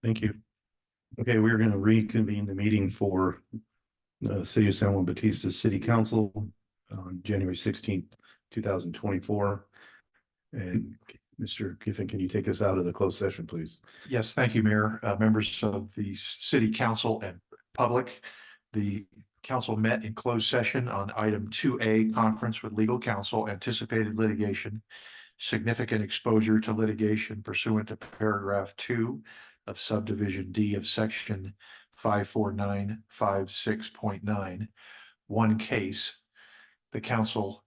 Thank you. Okay, we're going to reconvene the meeting for the City of San Juan Bautista City Council on January 16th, 2024. And Mr. Giffen, can you take us out of the closed session, please? Yes, thank you, Mayor. Members of the City Council and public. The council met in closed session on item 2A, conference with legal counsel, anticipated litigation, significant exposure to litigation pursuant to paragraph 2 of subdivision D of section 54956.9. One case. The council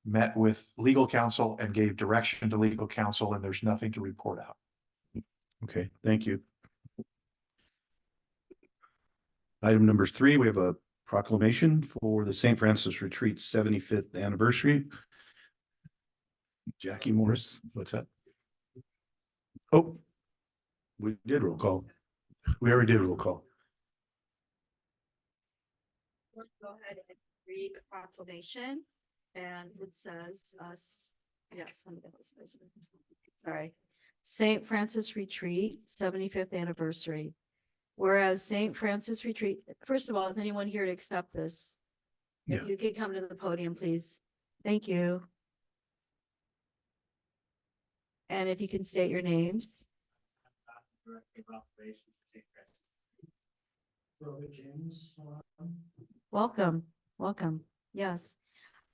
met with legal counsel and gave direction to legal counsel, and there's nothing to report out. Okay, thank you. Item number 3, we have a proclamation for the St. Francis Retreat 75th anniversary. Jackie Morris, what's that? Oh, we did roll call. We already did roll call. Let's go ahead and read the proclamation. And it says, yes, let me get this. Sorry. St. Francis Retreat, 75th anniversary. Whereas St. Francis Retreat, first of all, is anyone here to accept this? If you could come to the podium, please. Thank you. And if you can state your names. Welcome, welcome. Yes.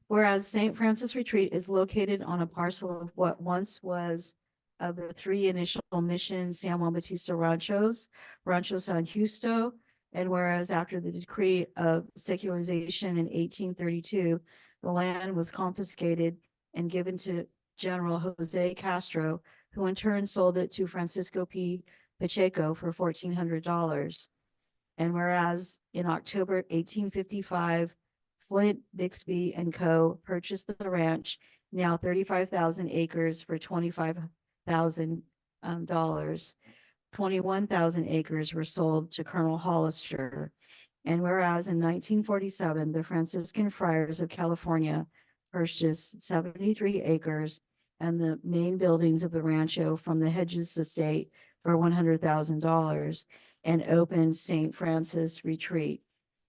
Whereas St. Francis Retreat is located on a parcel of what once was of the 3 initial mission San Juan Bautista Ranchos, Rancho San Justo, and whereas after the decree of secularization in 1832, the land was confiscated and given to General Jose Castro, who in turn sold it to Francisco P. Pacheco for $1,400. And whereas in October 1855, Flint, Bixby and Co. purchased the ranch, now 35,000 acres for $25,000. 21,000 acres were sold to Colonel Hollister. And whereas in 1947, the Franciscan Friars of California purchased 73 acres and the main buildings of the rancho from the Hedges estate for $100,000 and opened St. Francis Retreat.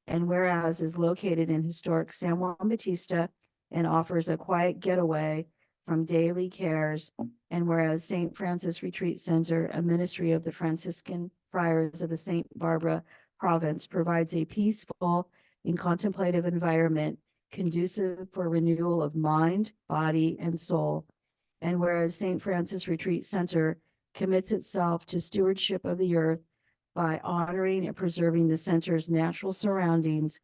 And whereas is located in historic San Juan Bautista and offers a quiet getaway from daily cares. And whereas St. Francis Retreat Center, a ministry of the Franciscan Friars of the St. Barbara province, provides a peaceful and contemplative environment conducive for renewal of mind, body, and soul. And whereas St. Francis Retreat Center commits itself to stewardship of the earth by honoring and preserving the center's natural surroundings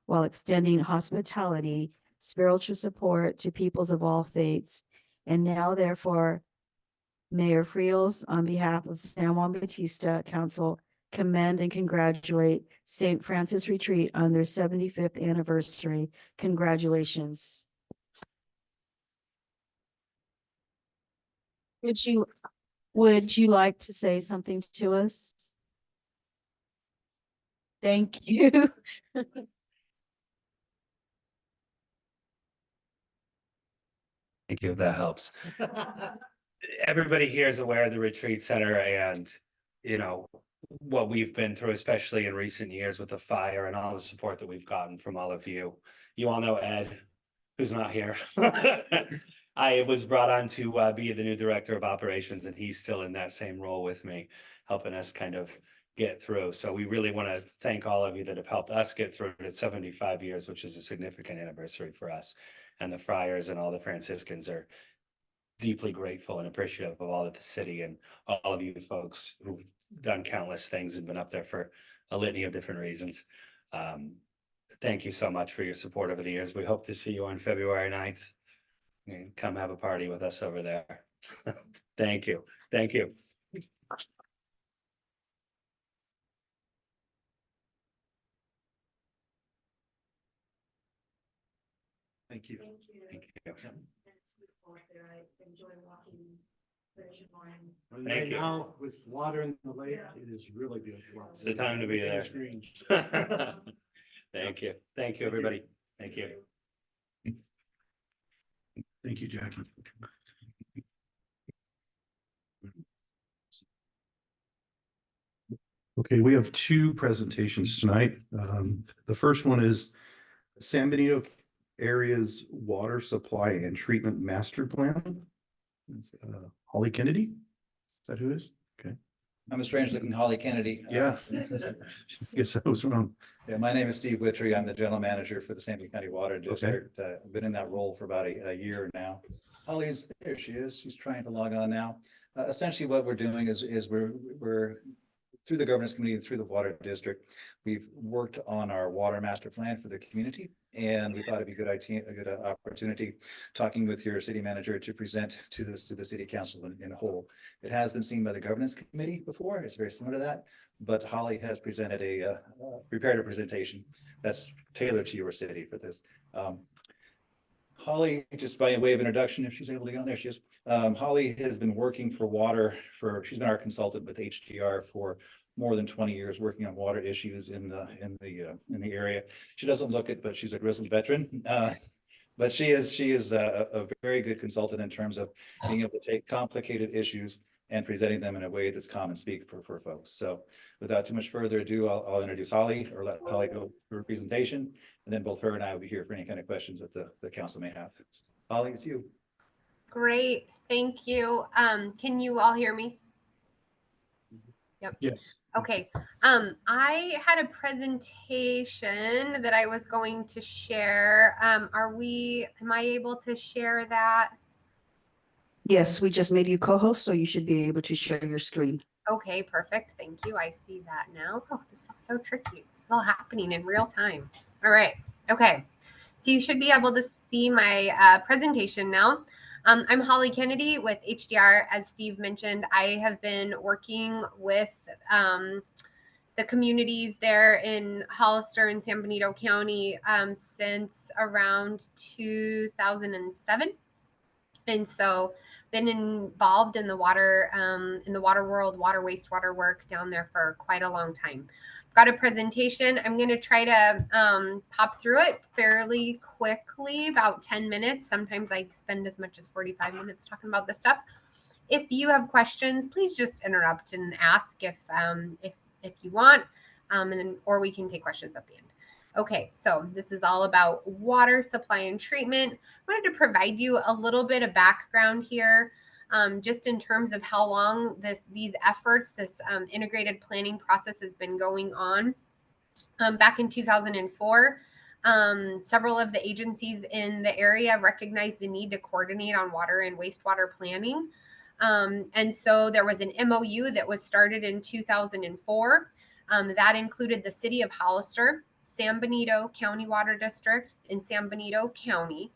while extending hospitality, spiritual support to peoples of all faiths. And now, therefore, Mayor Friels, on behalf of San Juan Bautista Council, commend and congratulate St. Francis Retreat on their 75th anniversary. Congratulations. Would you like to say something to us? Thank you. Thank you. That helps. Everybody here is aware of the retreat center and, you know, what we've been through, especially in recent years with the fire and all the support that we've gotten from all of you. You all know Ed, who's not here. I was brought on to be the new director of operations, and he's still in that same role with me, helping us kind of get through. So we really want to thank all of you that have helped us get through it at 75 years, which is a significant anniversary for us. And the Friars and all the Franciscans are deeply grateful and appreciative of all that the city and all of you folks who've done countless things and been up there for a litany of different reasons. Thank you so much for your support over the years. We hope to see you on February 9th. And come have a party with us over there. Thank you. Thank you. Thank you. Thank you. Thank you. It's beautiful out there. I enjoy walking. Right now, with water in the lake, it is really beautiful. It's the time to be there. Thank you. Thank you, everybody. Thank you. Thank you, Jackie. Okay, we have two presentations tonight. The first one is San Benito area's water supply and treatment master plan. It's, Holly Kennedy. Is that who it is? Okay. I'm a strange looking Holly Kennedy. Yeah. Guess I was wrong. Yeah, my name is Steve Witry. I'm the general manager for the San Diego County Water District. I've been in that role for about a year now. Holly's, there she is. She's trying to log on now. Essentially what we're doing is we're through the governance committee, through the water district, we've worked on our water master plan for the community. And we thought it'd be a good idea, a good opportunity, talking with your city manager to present to the city council in a whole. It has been seen by the governance committee before. It's very similar to that, but Holly has presented prepared a presentation that's tailored to your city for this. Holly, just by way of introduction, if she's able to get on there, she is. Holly has been working for water she's been our consultant with HDR for more than 20 years, working on water issues in the area. She doesn't look it, but she's a grizzled veteran. But she is a very good consultant in terms of being able to take complicated issues and presenting them in a way that's common speak for folks. So without too much further ado, I'll introduce Holly, or let Holly go through her presentation. And then both her and I will be here for any kind of questions that the council may have. Holly, it's you. Great, thank you. Can you all hear me? Yep. Yes. Okay. I had a presentation that I was going to share. Am I able to share that? Yes, we just made you co-host, so you should be able to share your screen. Okay, perfect. Thank you. I see that now. Oh, this is so tricky. This is all happening in real time. All right. Okay. So you should be able to see my presentation now. I'm Holly Kennedy with HDR. As Steve mentioned, I have been working with the communities there in Hollister and San Benito County since around 2007. And so been involved in the water world, water, wastewater work down there for quite a long time. Got a presentation. I'm going to try to pop through it fairly quickly, about 10 minutes. Sometimes I spend as much as 45 minutes talking about this stuff. If you have questions, please just interrupt and ask if you want, or we can take questions at the end. Okay, so this is all about water supply and treatment. I wanted to provide you a little bit of background here, just in terms of how long these efforts, this integrated planning process has been going on. Back in 2004, several of the agencies in the area recognized the need to coordinate on water and wastewater planning. And so there was an MOU that was started in 2004 that included the city of Hollister, San Benito County Water District, in San Benito County.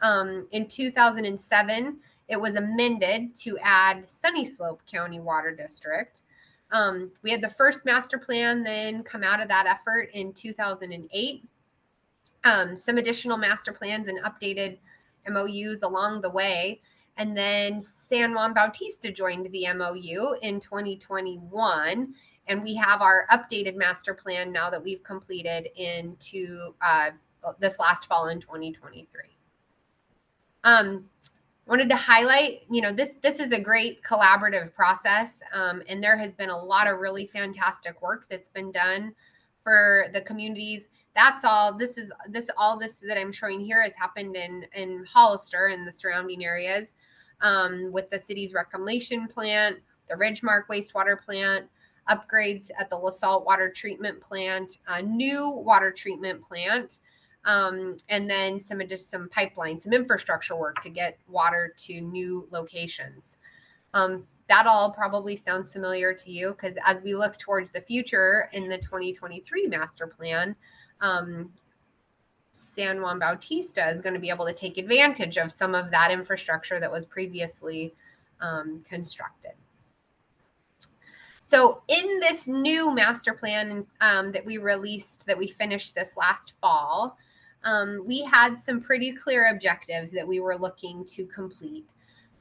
In 2007, it was amended to add Sunny Slope County Water District. We had the first master plan then come out of that effort in 2008. Some additional master plans and updated MOUs along the way. And then San Juan Bautista joined the MOU in 2021. And we have our updated master plan now that we've completed into this last fall in 2023. Wanted to highlight, this is a great collaborative process. And there has been a lot of really fantastic work that's been done for the communities. That's all. This that I'm showing here has happened in Hollister and the surrounding areas, with the city's reclamation plant, the Ridgemark wastewater plant, upgrades at the LaSalle water treatment plant, a new water treatment plant, and then some pipelines, some infrastructure work to get water to new locations. That all probably sounds familiar to you, because as we look towards the future in the 2023 master plan, San Juan Bautista is going to be able to take advantage of some of that infrastructure that was previously constructed. So in this new master plan that we finished this last fall, we had some pretty clear objectives that we were looking to complete.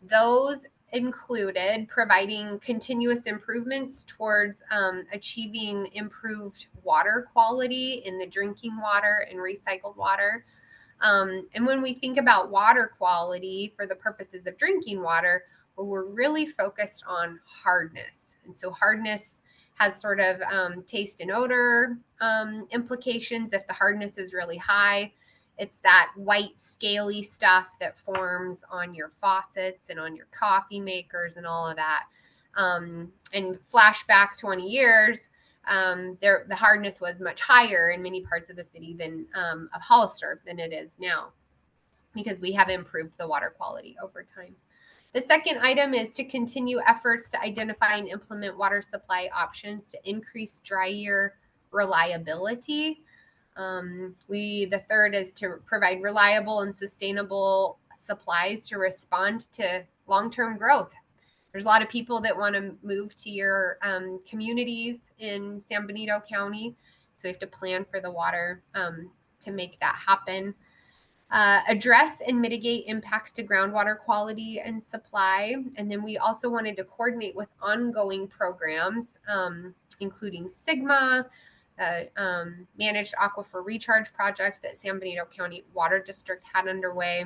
Those included providing continuous improvements towards achieving improved water quality in the drinking water and recycled water. And when we think about water quality for the purposes of drinking water, we're really focused on hardness. And so hardness has sort of taste and odor implications if the hardness is really high. It's that white scaly stuff that forms on your faucets and on your coffee makers and all of that. And flashback 20 years, the hardness was much higher in many parts of the city than of Hollister than it is now, because we have improved the water quality over time. The second item is to continue efforts to identify and implement water supply options to increase dry year reliability. The third is to provide reliable and sustainable supplies to respond to long-term growth. There's a lot of people that want to move to your communities in San Benito County, so we have to plan for the water to make that happen. Address and mitigate impacts to groundwater quality and supply. And then we also wanted to coordinate with ongoing programs, including SIGMA, Managed Aquifer Recharge Project that San Benito County Water District had underway,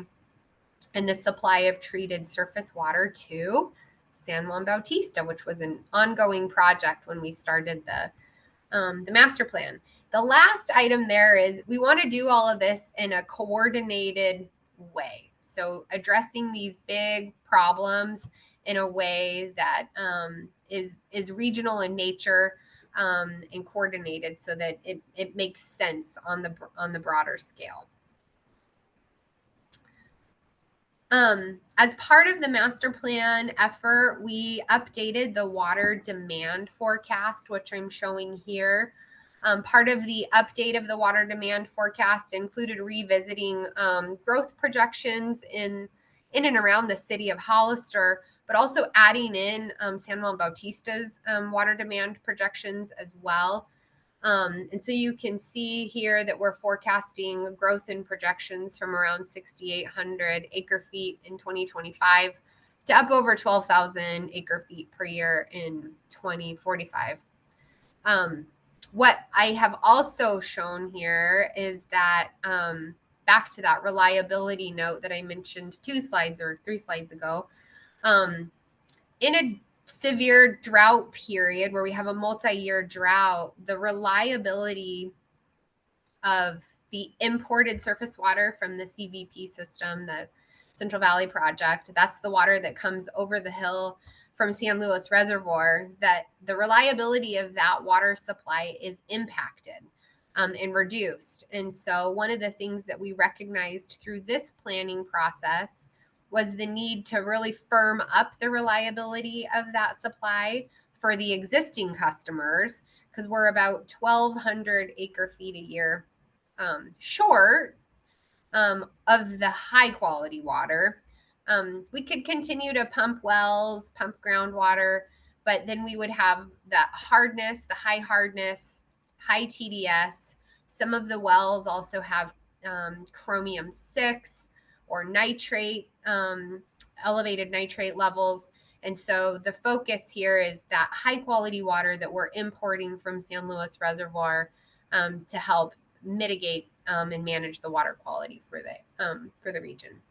and the supply of treated surface water to San Juan Bautista, which was an ongoing project when we started the master plan. The last item there is we want to do all of this in a coordinated way. So addressing these big problems in a way that is regional in nature and coordinated so that it makes sense on the broader scale. As part of the master plan effort, we updated the water demand forecast, which I'm showing here. Part of the update of the water demand forecast included revisiting growth projections in and around the city of Hollister, but also adding in San Juan Bautista's water demand projections as well. And so you can see here that we're forecasting growth in projections from around 6,800 acre feet in 2025 to up over 12,000 acre feet per year in 2045. What I have also shown here is that back to that reliability note that I mentioned 2 slides or 3 slides ago, in a severe drought period where we have a multi-year drought, the reliability of the imported surface water from the CVP system, the Central Valley Project, that's the water that comes over the hill from San Luis Reservoir, that the reliability of that water supply is impacted and reduced. And so one of the things that we recognized through this planning process was the need to really firm up the reliability of that supply for the existing customers, because we're about 1,200 acre feet a year short of the high quality water. We could continue to pump wells, pump groundwater, but then we would have that hardness, the high hardness, high TDS. Some of the wells also have chromium 6 or nitrate, elevated nitrate levels. And so the focus here is that high quality water that we're importing from San Luis Reservoir to help mitigate and manage the water quality for the region.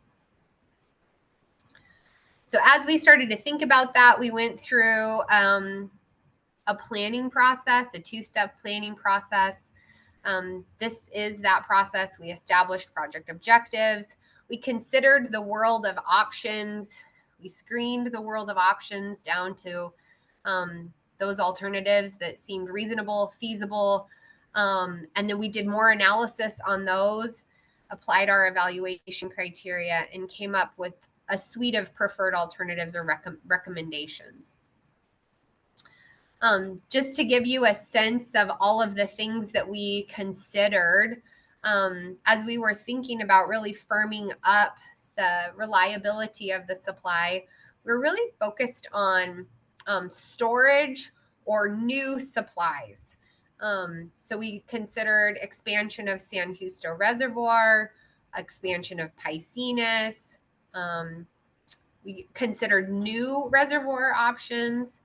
So as we started to think about that, we went through a planning process, a 2-step planning process. This is that process. We established project objectives. We considered the world of options. We screened the world of options down to those alternatives that seemed reasonable, feasible. And then we did more analysis on those, applied our evaluation criteria, and came up with a suite of preferred alternatives or recommendations. Just to give you a sense of all of the things that we considered as we were thinking about really firming up the reliability of the supply, we're really focused on storage or new supplies. So we considered expansion of San Justo Reservoir, expansion of Piscinas. We considered new reservoir options,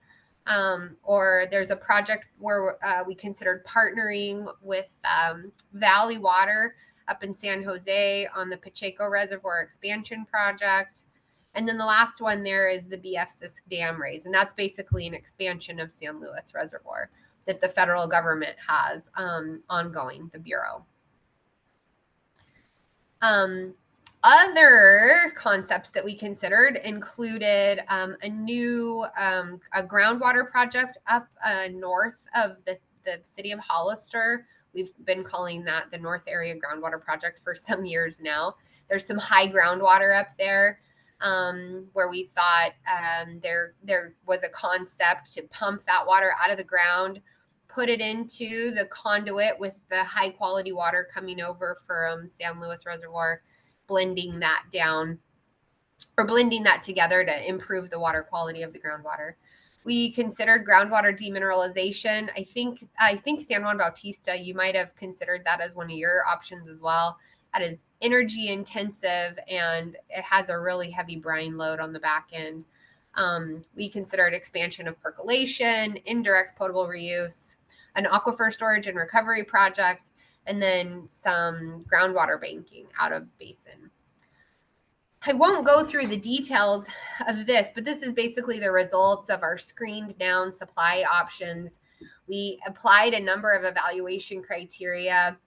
or there's a project where we considered partnering with Valley Water up in San Jose on the Pacheco Reservoir expansion project. And then the last one there is the BF dam raise, and that's basically an expansion of San Luis Reservoir that the federal government has ongoing, the Bureau. Other concepts that we considered included a new a groundwater project up north of the city of Hollister. We've been calling that the North Area Groundwater Project for some years now. There's some high groundwater up there where we thought there was a concept to pump that water out of the ground, put it into the conduit with the high quality water coming over from San Luis Reservoir, blending that down or blending that together to improve the water quality of the groundwater. We considered groundwater demineralization. I think San Juan Bautista, you might have considered that as one of your options as well. That is energy intensive and it has a really heavy brine load on the back end. We considered expansion of percolation, indirect potable reuse, an aquifer storage and recovery project, and then some groundwater banking out of basin. I won't go through the details of this, but this is basically the results of our screened down supply options. We applied a number of evaluation criteria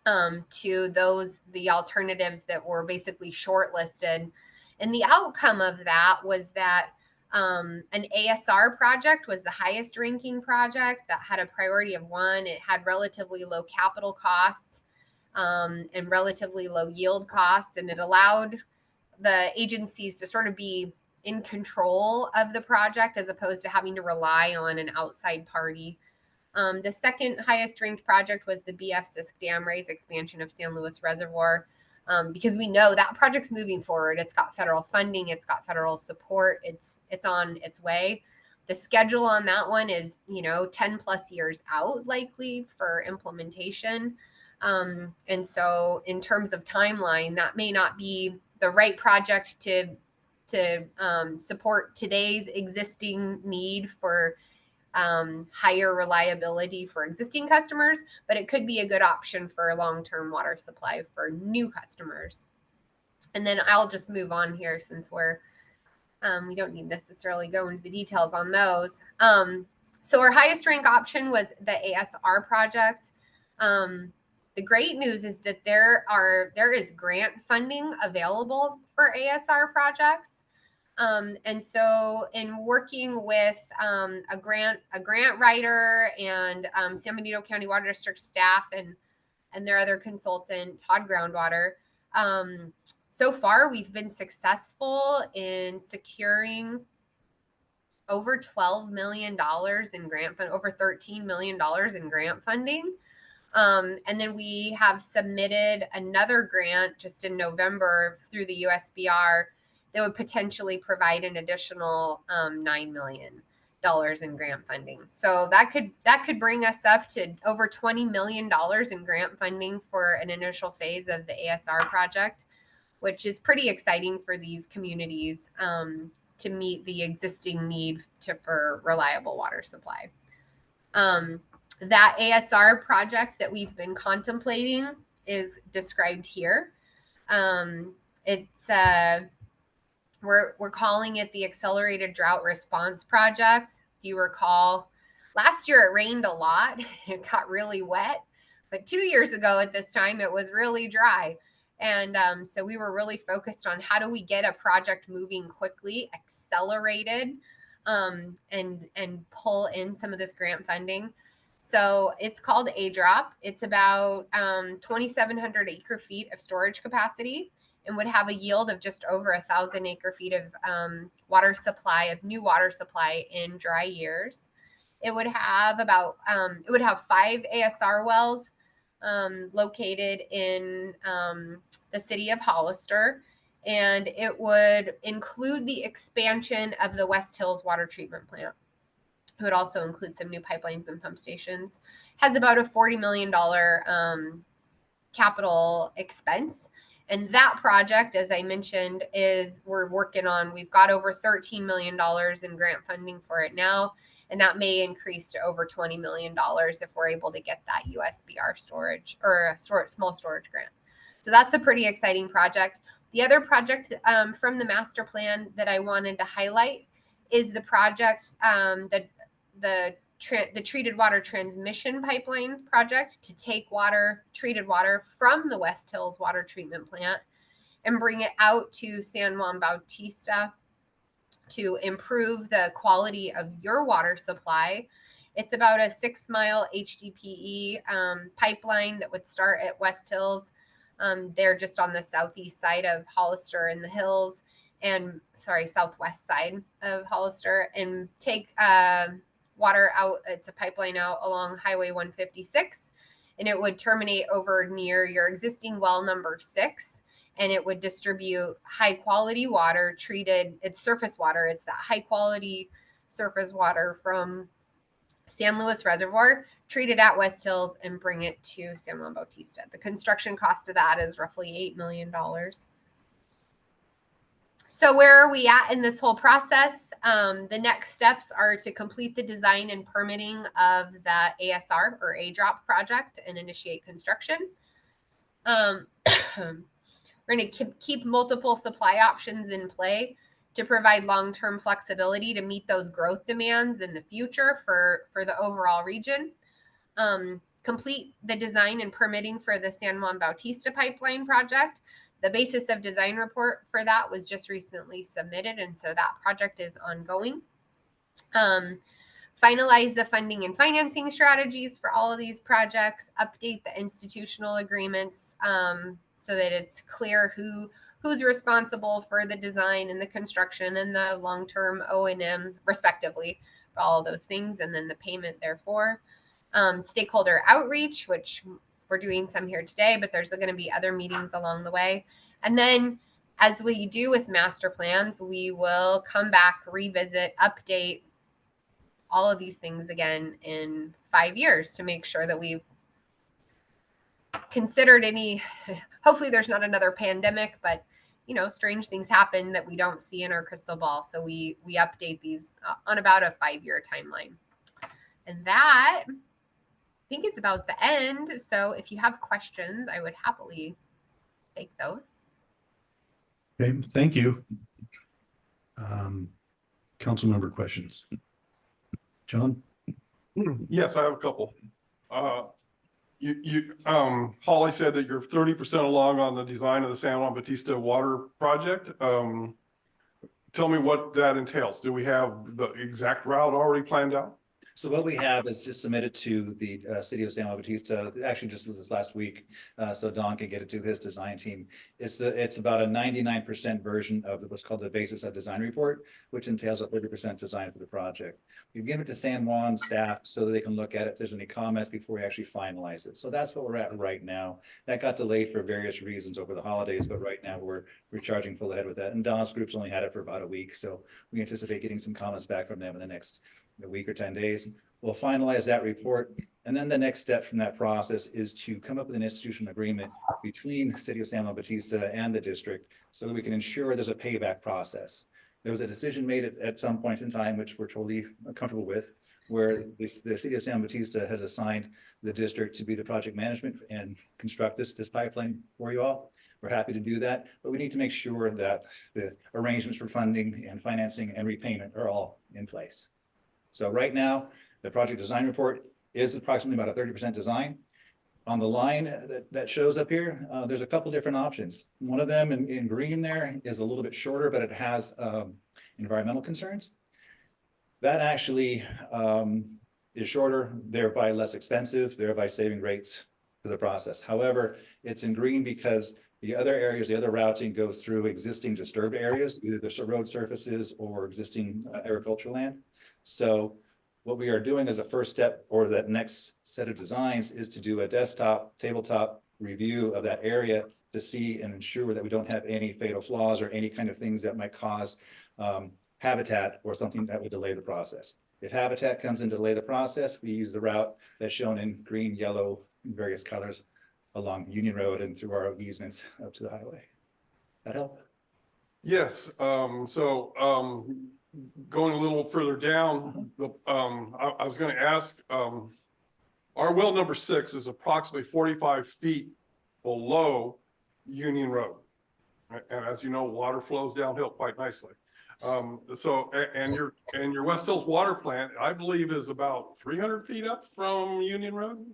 to the alternatives that were basically shortlisted. And the outcome of that was that an ASR project was the highest ranking project that had a priority of 1. It had relatively low capital costs and relatively low yield costs, and it allowed the agencies to sort of be in control of the project as opposed to having to rely on an outside party. The second highest ranked project was the BF dam raise expansion of San Luis Reservoir, because we know that project's moving forward. It's got federal funding, it's got federal support, it's on its way. The schedule on that one is 10 plus years out likely for implementation. And so in terms of timeline, that may not be the right project to support today's existing need for higher reliability for existing customers, but it could be a good option for long-term water supply for new customers. And then I'll just move on here since we don't need necessarily go into the details on those. So our highest rank option was the ASR project. The great news is that there is grant funding available for ASR projects. And so in working with a grant writer and San Benito County Water District staff and their other consultant, Todd Groundwater, so far we've been successful in securing over $12 million in grant fund, over $13 million in grant funding. And then we have submitted another grant just in November through the USBR that would potentially provide an additional $9 million in grant funding. So that could bring us up to over $20 million in grant funding for an initial phase of the ASR project, which is pretty exciting for these communities to meet the existing need for reliable water supply. That ASR project that we've been contemplating is described here. We're calling it the Accelerated Drought Response Project. If you recall, last year it rained a lot. It got really wet, but 2 years ago at this time, it was really dry. And so we were really focused on how do we get a project moving quickly, accelerated, and pull in some of this grant funding. So it's called ADROP. It's about 2,700 acre feet of storage capacity and would have a yield of just over 1,000 acre feet of new water supply in dry years. It would have 5 ASR wells located in the city of Hollister, and it would include the expansion of the West Hills water treatment plant. It would also include some new pipelines and pump stations. Has about a $40 million capital expense. And that project, as I mentioned, we've got over $13 million in grant funding for it now. And that may increase to over $20 million if we're able to get that USBR storage or a small storage grant. So that's a pretty exciting project. The other project from the master plan that I wanted to highlight is the project that the treated water transmission pipeline project to take treated water from the West Hills water treatment plant and bring it out to San Juan Bautista to improve the quality of your water supply. It's about a 6-mile HDPE pipeline that would start at West Hills. They're just on the southeast side of Hollister in the hills, and southwest side of Hollister, and take water out. It's a pipeline out along Highway 156, and it would terminate over near your existing well number 6, and it would distribute high quality water treated. It's surface water. It's that high quality surface water from San Luis Reservoir, treated at West Hills, and bring it to San Juan Bautista. The construction cost of that is roughly $8 million. So where are we at in this whole process? The next steps are to complete the design and permitting of the ASR or ADROP project and initiate construction. We're going to keep multiple supply options in play to provide long-term flexibility to meet those growth demands in the future for the overall region. Complete the design and permitting for the San Juan Bautista pipeline project. The basis of design report for that was just recently submitted, and so that project is ongoing. Finalize the funding and financing strategies for all of these projects, update the institutional agreements so that it's clear who's responsible for the design and the construction and the long-term O&M respectively for all of those things, and then the payment therefore. Stakeholder outreach, which we're doing some here today, but there's going to be other meetings along the way. And then, as we do with master plans, we will come back, revisit, update all of these things again in 5 years to make sure that we've considered any. Hopefully there's not another pandemic, but strange things happen that we don't see in our crystal ball. So we update these on about a 5-year timeline. And that, I think, is about the end. So if you have questions, I would happily take those. Okay, thank you. Council member questions. John? Yes, I have a couple. Holly said that you're 30% along on the design of the San Juan Bautista water project. Tell me what that entails. Do we have the exact route already planned out? So what we have is just submitted to the city of San Juan Bautista, actually just this last week, so Don can get it to his design team. It's about a 99% version of what's called the basis of design report, which entails a 30% design for the project. We've given it to San Juan staff so that they can look at it if there's any comments before we actually finalize it. So that's what we're at right now. That got delayed for various reasons over the holidays, but right now we're charging full ahead with that. And Don's group's only had it for about a week, so we anticipate getting some comments back from them in the next week or 10 days. We'll finalize that report. And then the next step from that process is to come up with an institutional agreement between the city of San Juan Bautista and the district so that we can ensure there's a payback process. There was a decision made at some point in time, which we're totally comfortable with, where the city of San Juan Bautista has assigned the district to be the project management and construct this pipeline for you all. We're happy to do that, but we need to make sure that the arrangements for funding and financing and repayment are all in place. So right now, the project design report is approximately about a 30% design. On the line that shows up here, there's a couple different options. One of them in green there is a little bit shorter, but it has environmental concerns. That actually is shorter, thereby less expensive, thereby saving rates for the process. However, it's in green because the other areas, the other routing goes through existing disturbed areas, either the road surfaces or existing agricultural land. So what we are doing as a first step, or that next set of designs, is to do a tabletop review of that area to see and ensure that we don't have any fatal flaws or any kind of things that might cause habitat or something that would delay the process. If habitat comes in to delay the process, we use the route that's shown in green, yellow, and various colors along Union Road and through our easements up to the highway. That help? Yes. Going a little further down, I was going to ask, our well number 6 is approximately 45 feet below Union Road. And as you know, water flows downhill quite nicely. And your West Hills water plant, I believe, is about 300 feet up from Union Road.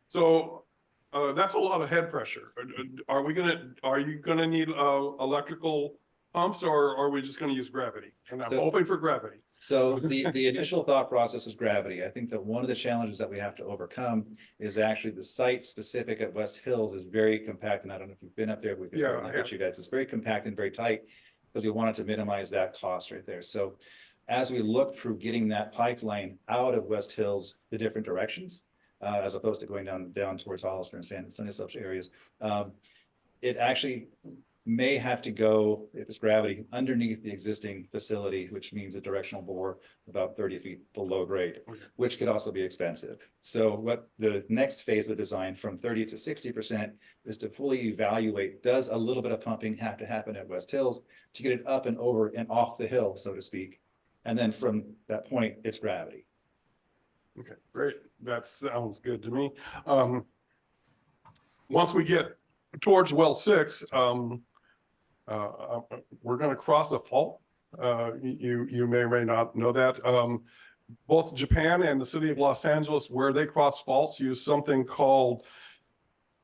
So that's a lot of head pressure. Are you gonna need electrical pumps, or are we just gonna use gravity? And I'm So- hoping for gravity. So the initial thought process is gravity. I think that one of the challenges that we have to overcome is actually the site specific at West Hills is very compact. And I don't know if you've been up there, we could Yeah, certainly I get you guys. It's very compact and very tight because we wanted to minimize that cost right there. So as we look through getting that pipeline out of West Hills, the different directions, as opposed to going down towards Hollister and Sunny Slopes areas, it actually may have to go, if it's gravity, underneath the existing facility, which means a directional bore about 30 feet below grade, which could also be expensive. So what the next phase of design from 30 to 60% is to fully evaluate, does a little bit of pumping have to happen at West Hills to get it up and over and off the hill, so to speak. And then from that point, it's gravity. Okay, great. That sounds good to me. Once we get towards well 6, we're gonna cross a fault. You may or may not know that. Both Japan and the city of Los Angeles, where they cross faults, use something called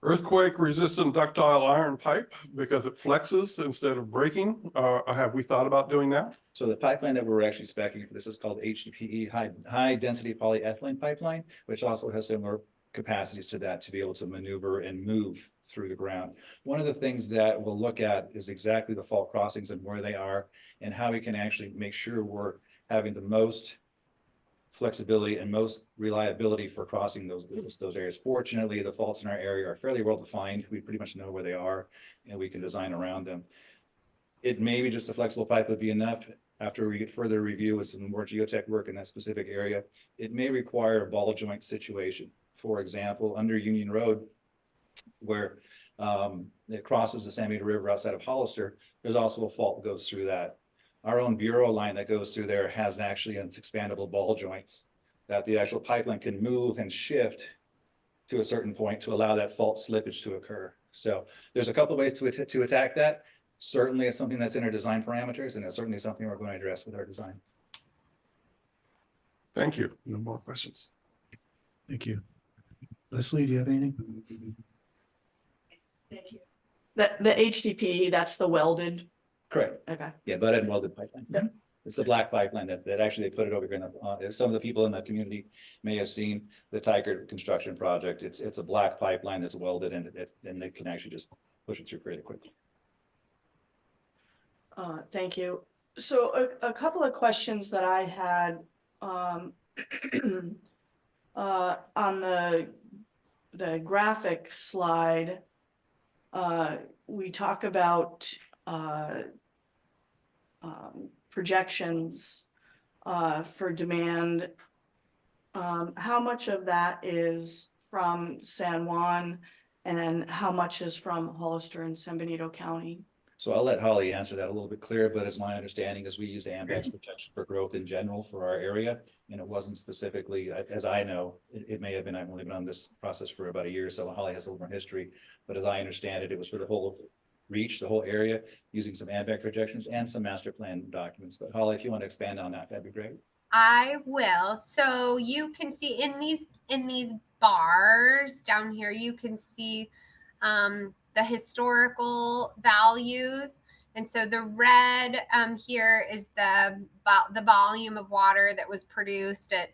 earthquake resistant ductile iron pipe because it flexes instead of breaking. Have we thought about doing that? So the pipeline that we're actually speccing for this is called HDPE, high density polyethylene pipeline, which also has similar capacities to that to be able to maneuver and move through the ground. One of the things that we'll look at is exactly the fault crossings and where they are and how we can actually make sure we're having the most flexibility and most reliability for crossing those areas. Fortunately, the faults in our area are fairly well defined. We pretty much know where they are and we can design around them. It may be just a flexible pipe would be enough. After we get further review with some more geotech work in that specific area, it may require a ball joint situation. For example, under Union Road, where it crosses the San Benito River outside of Hollister, there's also a fault that goes through that. Our own bureau line that goes through there has actually its expandable ball joints that the actual pipeline can move and shift to a certain point to allow that fault slippage to occur. So there's a couple of ways to attack that. Certainly it's something that's in our design parameters, and it's certainly something we're going to address with our design. Thank you. No more questions. Thank you. Leslie, do you have anything? Thank you. The HDPE, that's the welded, Correct. okay. Yeah, lead and welded pipeline. Yep. It's the black pipeline that actually they put it over here. Some of the people in the community may have seen the Tiger construction project. It's a black pipeline that's welded and they can actually just push it through pretty quickly. Thank you. So a couple of questions that I had on the graphic slide, we talk about projections for demand. How much of that is from San Juan and how much is from Hollister and San Benito County? So I'll let Holly answer that a little bit clearer, but as my understanding is we used AMBEX protection for growth in general for our area. And it wasn't specifically, as I know, it may have been, I've only been on this process for about a year, so Holly has a little more history. But as I understand it, it was for the whole reach, the whole area, using some AMBEX projections and some master plan documents. But Holly, if you want to expand on that, that'd be great. I will. So you can see in these bars down here, you can see the historical values. And so the red here is the volume of water that was produced at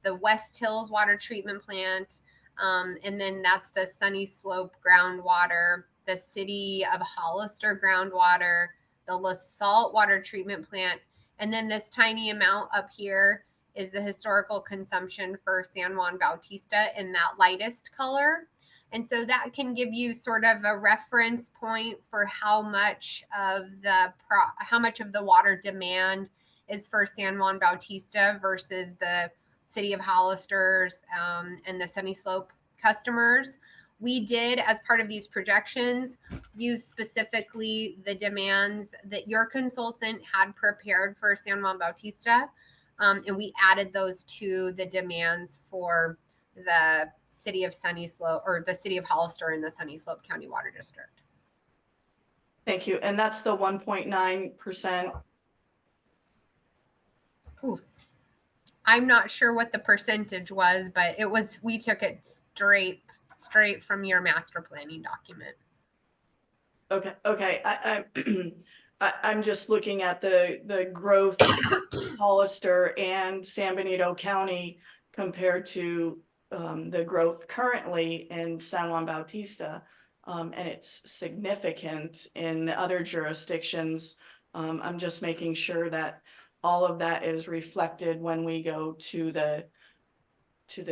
the West Hills water treatment plant. And then that's the Sunny Slope groundwater, the city of Hollister groundwater, the LaSalle water treatment plant. And then this tiny amount up here is the historical consumption for San Juan Bautista in that lightest color. And so that can give you sort of a reference point for how much of the water demand is for San Juan Bautista versus the city of Hollister's and the Sunny Slope customers. We did, as part of these projections, use specifically the demands that your consultant had prepared for San Juan Bautista. And we added those to the demands for the city of Sunny Slope, or the city of Hollister in the Sunny Slope County Water District. Thank you. And that's the 1.9%. Ooh. I'm not sure what the percentage was, but it was, we took it straight from your master planning document. Okay, okay, I'm just looking at the growth in Hollister and San Benito County compared to the growth currently in San Juan Bautista. And it's significant in other jurisdictions. I'm just making sure that all of that is reflected when we go to the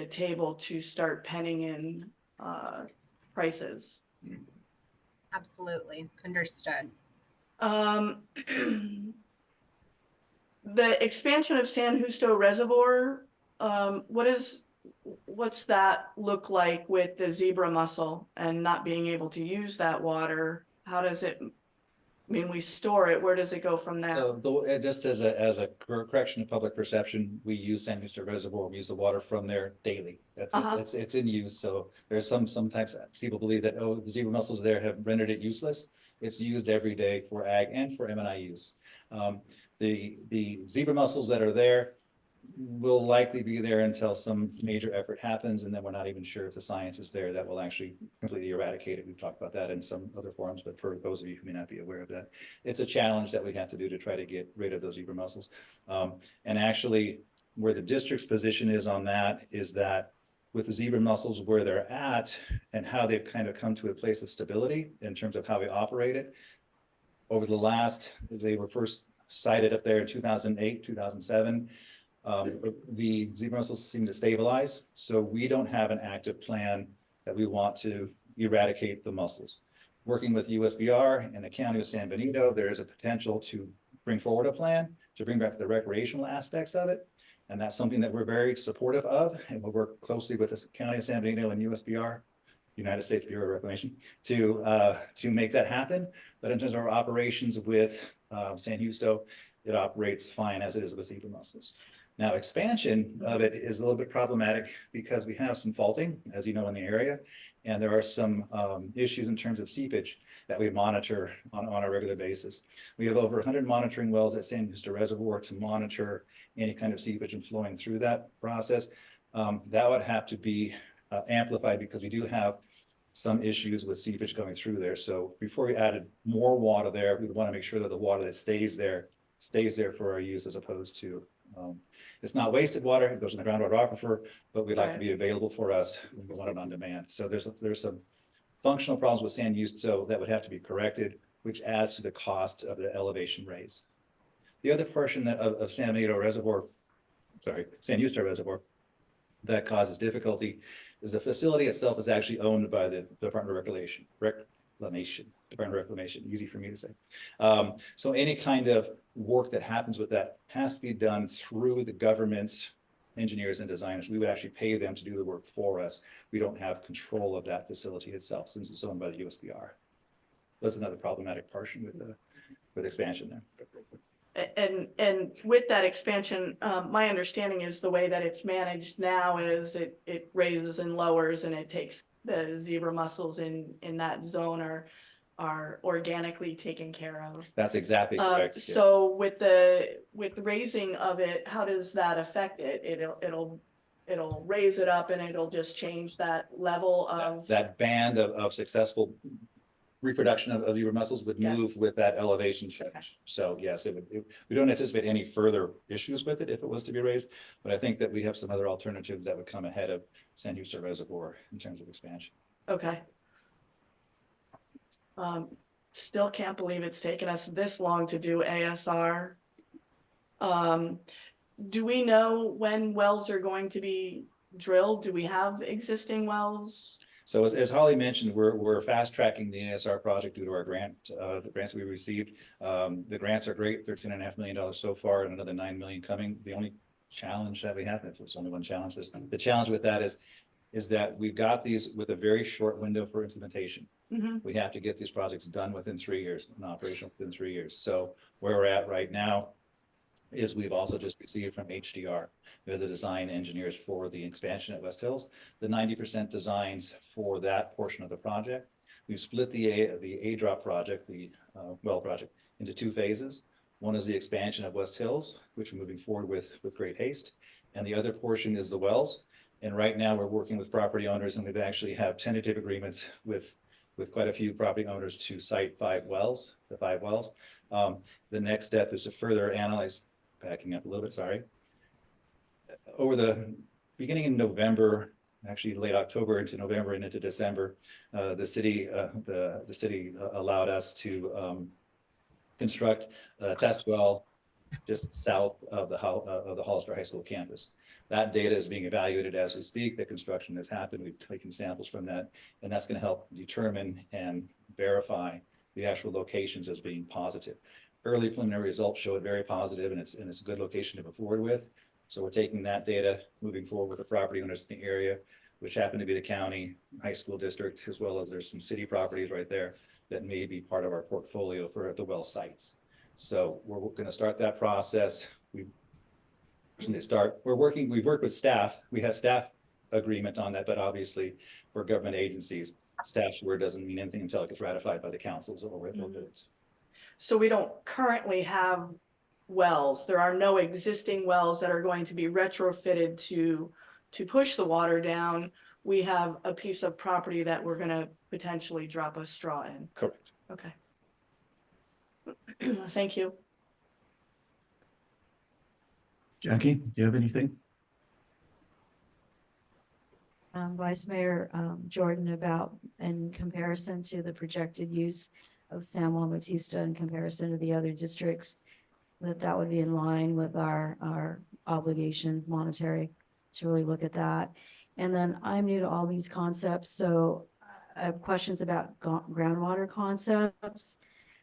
table to start penning in prices. Absolutely. Understood. The expansion of San Justo Reservoir, what's that look like with the zebra mussel and not being able to use that water? How does it, I mean, we store it, where does it go from there? So just as a correction of public perception, we use San Justo Reservoir, we use the water from there daily. That's, it's in use, so there's sometimes people believe that, oh, the zebra mussels there have rendered it useless. It's used every day for ag and for M&I use. The zebra mussels that are there will likely be there until some major effort happens, and then we're not even sure if the science is there that will actually completely eradicate it. We've talked about that in some other forums, but for those of you who may not be aware of that, it's a challenge that we have to do to try to get rid of those zebra mussels. And actually, where the district's position is on that is that with the zebra mussels where they're at and how they've kind of come to a place of stability in terms of how we operate it, over the last, they were first sighted up there in 2008, 2007. The zebra mussels seem to stabilize, so we don't have an active plan that we want to eradicate the mussels. Working with USBR and the County of San Benito, there is a potential to bring forward a plan to bring back the recreational aspects of it. And that's something that we're very supportive of, and we'll work closely with the County of San Benito and USBR, United States Bureau of Reclamation, to make that happen. But in terms of our operations with San Justo, it operates fine as it is with zebra mussels. Now, expansion of it is a little bit problematic because we have some faulting, as you know, in the area, and there are some issues in terms of seepage that we monitor on a regular basis. We have over 100 monitoring wells at San Justo Reservoir to monitor any kind of seepage and flowing through that process. That would have to be amplified because we do have some issues with seepage going through there. So before we added more water there, we want to make sure that the water that stays there for our use, as opposed to it's not wasted water, it goes in the groundwater aquifer, but we'd like to be available for us when we want it on demand. So there's some functional problems with San Justo that would have to be corrected, which adds to the cost of the elevation raise. The other portion of San Justo Reservoir that causes difficulty is the facility itself is actually owned by the Department of Department of Reclamation, easy for me to say. So any kind of work that happens with that has to be done through the government's engineers and designers. We would actually pay them to do the work for us. We don't have control of that facility itself since it's owned by the USBR. That's another problematic portion with expansion there. And with that expansion, my understanding is the way that it's managed now is it raises and lowers, and it takes the zebra mussels in that zone are organically taken care of. That's exactly correct. So with the raising of it, how does that affect it? It'll raise it up and it'll just change that level of that band of successful reproduction of zebra mussels would move with that elevation change. So yes, we don't anticipate any further issues with it if it was to be raised, but I think that we have some other alternatives that would come ahead of San Justo Reservoir in terms of expansion. Okay. Still can't believe it's taken us this long to do ASR. Do we know when wells are going to be drilled? Do we have existing wells? So as Holly mentioned, we're fast tracking the ASR project due to our grant, the grants that we received. The grants are great, $13.5 million so far, and another $9 million coming. The only challenge that we have, if it's only one challenge, the challenge with that is that we've got these with a very short window for implementation. Mm-hmm. We have to get these projects done within 3 years and operational within 3 years. So where we're at right now is we've also just received from HDR, they're the design engineers for the expansion at West Hills, the 90% designs for that portion of the project. We've split the A-drop project, the well project into two phases. One is the expansion of West Hills, which we're moving forward with great haste. And the other portion is the wells. And right now we're working with property owners, and we've actually have tentative agreements with quite a few property owners to site the 5 wells. The next step is to further analyze, backing up a little bit, sorry. Over the beginning in November, actually late October into November and into December, the city allowed us to construct a test well just south of the Hollister High School campus. That data is being evaluated as we speak. The construction has happened. We've taken samples from that, and that's going to help determine and verify the actual locations as being positive. Early preliminary results show it very positive, and it's a good location to move forward with. So we're taking that data, moving forward with the property owners in the area, which happen to be the county high school district, as well as there's some city properties right there that may be part of our portfolio for the well sites. So we're going to start that process. We've worked with staff. We have staff agreement on that, but obviously for government agencies, staff's word doesn't mean anything until it gets ratified by the councils or boards. So we don't currently have wells. There are no existing wells that are going to be retrofitted to push the water down. We have a piece of property that we're going to potentially drop a straw in. Correct. Okay. Thank you. Jackie, do you have anything? Vice Mayor Jordan, about in comparison to the projected use of San Juan Bautista in comparison to the other districts, that would be in line with our obligation monetary to really look at that. And then I'm new to all these concepts, so I have questions about groundwater concepts.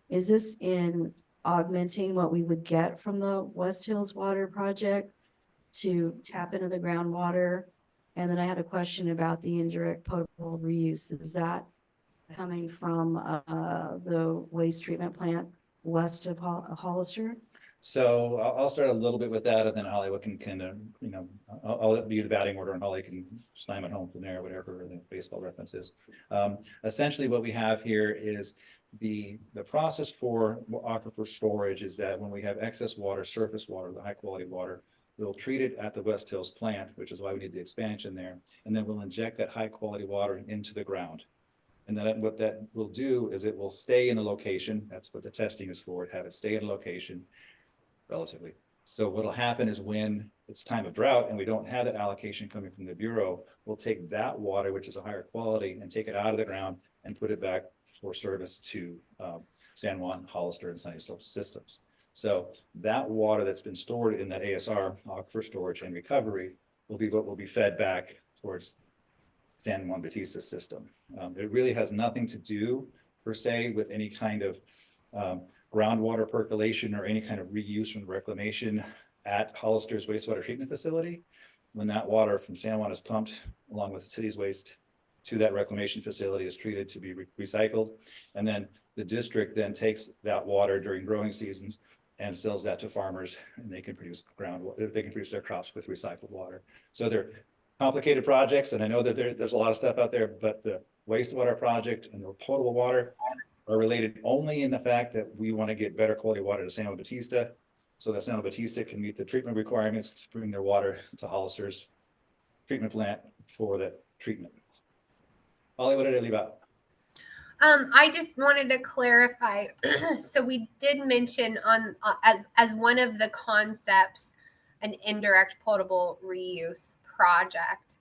Is this in augmenting what we would get from the West Hills Water Project to tap into the groundwater? And then I had a question about the indirect potable reuse. Is that coming from the waste treatment plant west of Hollister? So I'll start a little bit with that, and then Hollywood can I'll be the batting order, and Holly can slam it home from there, whatever the baseball reference is. Essentially what we have here is the process for aquifer storage is that when we have excess water, surface water, the high quality water, we'll treat it at the West Hills plant, which is why we need the expansion there. And then we'll inject that high quality water into the ground. And then what that will do is it will stay in the location. That's what the testing is for, have it stay in a location relatively. So what'll happen is when it's time of drought and we don't have that allocation coming from the Bureau, we'll take that water, which is a higher quality, and take it out of the ground and put it back for service to San Juan, Hollister, and Sunny Slope systems. So that water that's been stored in that ASR, aquifer storage and recovery, will be what will be fed back towards San Juan Bautista system. It really has nothing to do per se with any kind of groundwater percolation or any kind of reuse from reclamation at Hollister's wastewater treatment facility. When that water from San Juan is pumped along with the city's waste to that reclamation facility, is treated to be recycled. And then the district then takes that water during growing seasons and sells that to farmers, and they can produce they can produce their crops with recycled water. So they're complicated projects, and I know that there's a lot of stuff out there, but the wastewater project and the potable water are related only in the fact that we want to get better quality water to San Juan Bautista, so that San Juan Bautista can meet the treatment requirements to bring their water to Hollister's treatment plant for that treatment. Holly, what did I leave out? I just wanted to clarify. So we did mention on as one of the concepts, an indirect potable reuse project.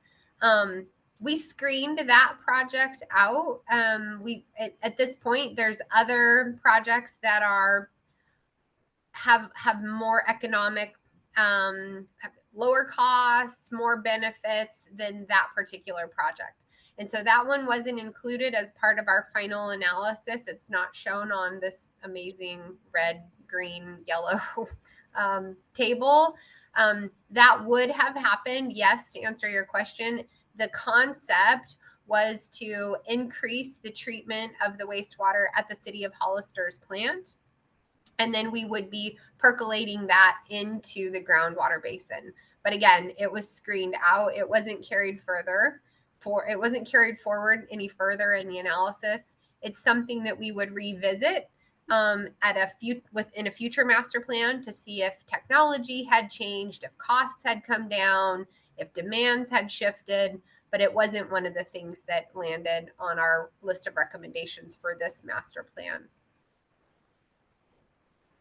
We screened that project out. At this point, there's other projects that have more economic, lower costs, more benefits than that particular project. And so that one wasn't included as part of our final analysis. It's not shown on this amazing red, green, yellow table. That would have happened, yes, to answer your question. The concept was to increase the treatment of the wastewater at the City of Hollister's plant. And then we would be percolating that into the groundwater basin. But again, it was screened out. It wasn't carried forward any further in the analysis. It's something that we would revisit within a future master plan to see if technology had changed, if costs had come down, if demands had shifted, but it wasn't one of the things that landed on our list of recommendations for this master plan.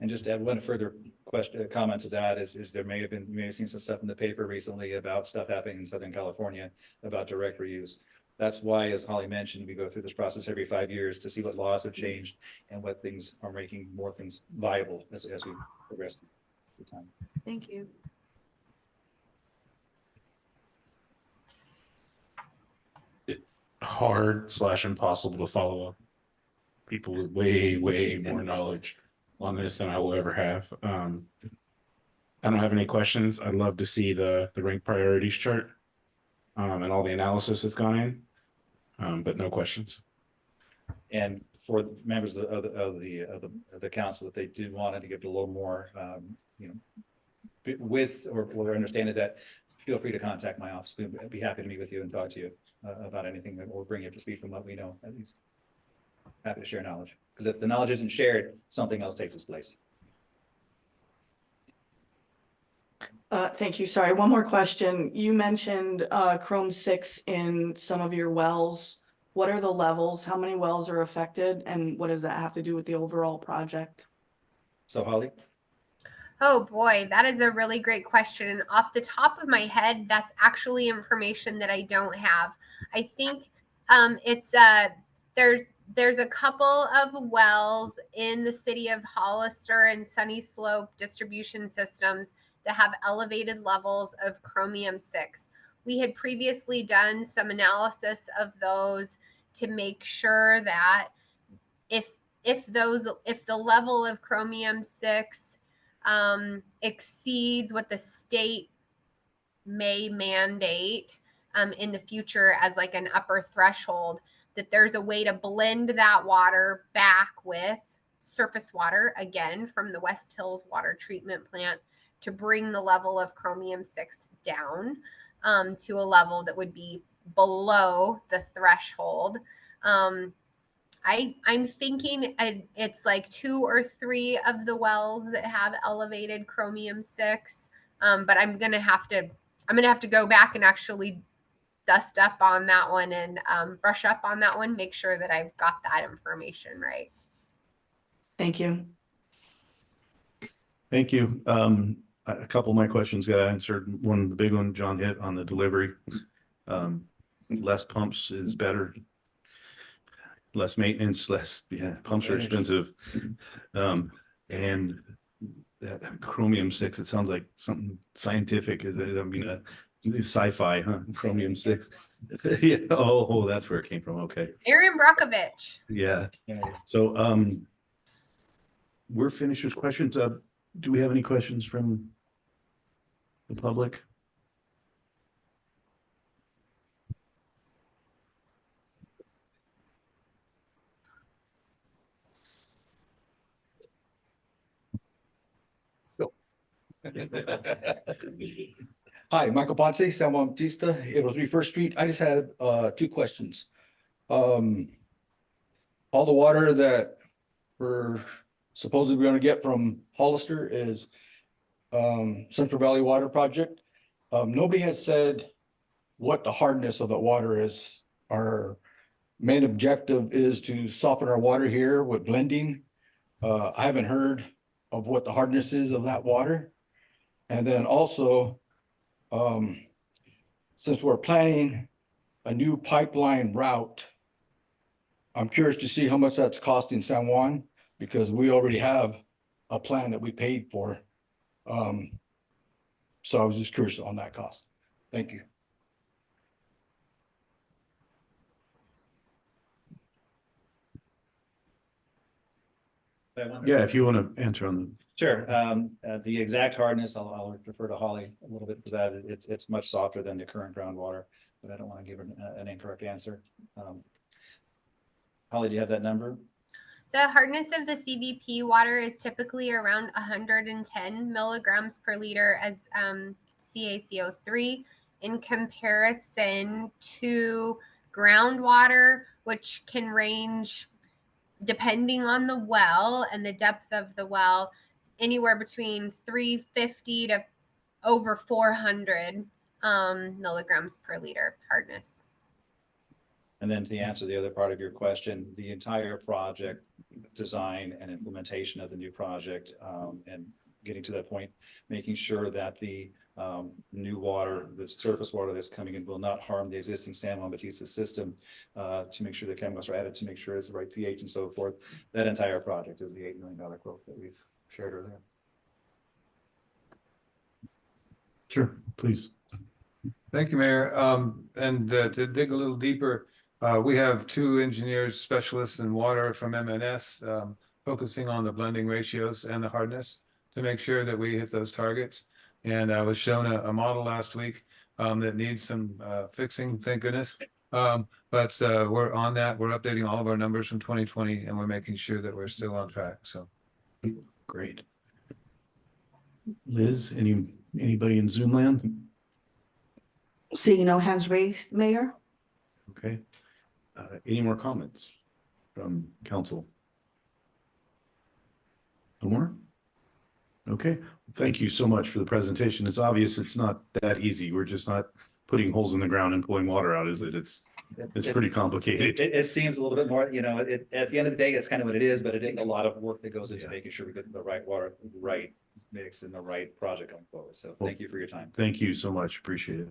And just to add one further question, comment to that is there may have seen some stuff in the paper recently about stuff happening in Southern California about direct reuse. That's why, as Holly mentioned, we go through this process every 5 years to see what laws have changed and what things are making more things viable as we progress through time. Thank you. Hard/impossible to follow up. People with way more knowledge on this than I will ever have. I don't have any questions. I'd love to see the rank priorities chart and all the analysis that's gone in, but no questions. And for the members of the council, if they did want to give it a little more, with or understanding that, feel free to contact my office. We'd be happy to meet with you and talk to you about anything or bring you up to speed from what we know. At least happy to share knowledge, because if the knowledge isn't shared, something else takes its place. Thank you. Sorry, one more question. You mentioned Chrome 6 in some of your wells. What are the levels? How many wells are affected? And what does that have to do with the overall project? So Holly? Oh boy, that is a really great question. And off the top of my head, that's actually information that I don't have. I think there's a couple of wells in the city of Hollister and Sunny Slope distribution systems that have elevated levels of chromium-6. We had previously done some analysis of those to make sure that if the level of chromium-6 exceeds what the state may mandate in the future as like an upper threshold, that there's a way to blend that water back with surface water, again, from the West Hills water treatment plant, to bring the level of chromium-6 down to a level that would be below the threshold. I'm thinking it's like 2 or 3 of the wells that have elevated chromium-6, but I'm gonna have to go back and actually dust up on that one and brush up on that one, make sure that I've got that information right. Thank you. Thank you. A couple of my questions got answered. One, the big one, John hit on the delivery. Less pumps is better. Less maintenance, pumps are expensive. And that chromium-6, it sounds like something scientific. Sci-fi, huh? Chromium-6. Yeah. Oh, that's where it came from. Okay. Aaron Brockovich. Yeah. So, we're finished with questions. Do we have any questions from the public? Hi, Michael Ponce, San Juan Bautista, 803 First Street. I just had 2 questions. All the water that we're supposedly going to get from Hollister is Central Valley Water Project. Nobody has said what the hardness of the water is. Our main objective is to soften our water here with blending. I haven't heard of what the hardness is of that water. And then also, since we're planning a new pipeline route, I'm curious to see how much that's costing San Juan, because we already have a plan that we paid for. So I was just curious on that cost. Thank you. Yeah, if you want to answer on the. Sure. The exact hardness, I'll refer to Holly a little bit for that. It's much softer than the current groundwater, but I don't want to give an incorrect answer. Holly, do you have that number? The hardness of the CVP water is typically around 110 milligrams per liter as CaCO3 in comparison to groundwater, which can range depending on the well and the depth of the well, anywhere between 350 to over 400 milligrams per liter hardness. And then to answer the other part of your question, the entire project design and implementation of the new project, and getting to that point, making sure that the new water, the surface water that's coming in will not harm the existing San Juan Bautista system, to make sure the chemicals are added, to make sure it's the right pH and so forth. That entire project is the $8 million quote that we've shared earlier. Sure, please. Thank you, Mayor. And to dig a little deeper, we have two engineers, specialists in water from MNS, focusing on the blending ratios and the hardness to make sure that we hit those targets. And I was shown a model last week that needs some fixing, thank goodness. But we're on that. We're updating all of our numbers from 2020, and we're making sure that we're still on track. So Great. Liz, anybody in Zoom land? Seeing no hands raised, Mayor? Okay. Any more comments from council? No more? Okay, thank you so much for the presentation. It's obvious it's not that easy. We're just not putting holes in the ground and pulling water out, is it? It's pretty complicated. It seems a little bit more, you know, at the end of the day, it's kind of what it is, but it is a lot of work that goes into making sure we get the right water, the right mix and the right project going forward. So thank you for your time. Thank you so much. Appreciate it.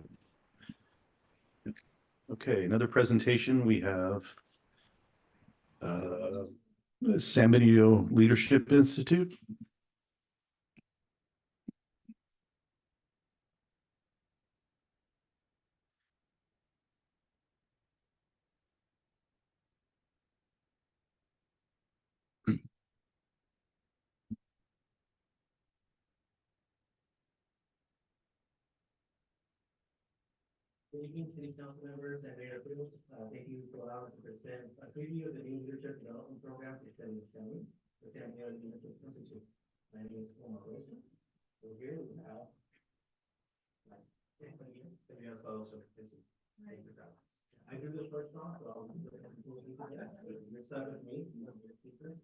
Okay, another presentation. We have San Benito Leadership Institute. Good evening, city council members and mayor officials. Thank you for allowing us to present a preview of the new leadership development program for San Diego County, the San Diego Leadership Institute. My name is Juan Bautista. So here we have I do this first off, so I'll go ahead and pull you through that. So you're set with me. You want to be a speaker?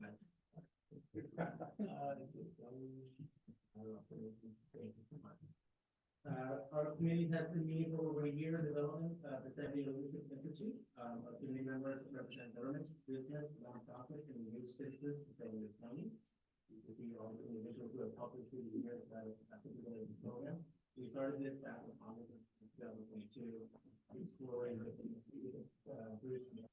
Our committee has been meeting for over a year in development the San Diego Leadership Institute. Our committee members represent government, business, nonprofit, and youth citizens in San Diego County. We all the individuals who have helped us through the year the program. We started this back in August of 2022, exploring the Bruce.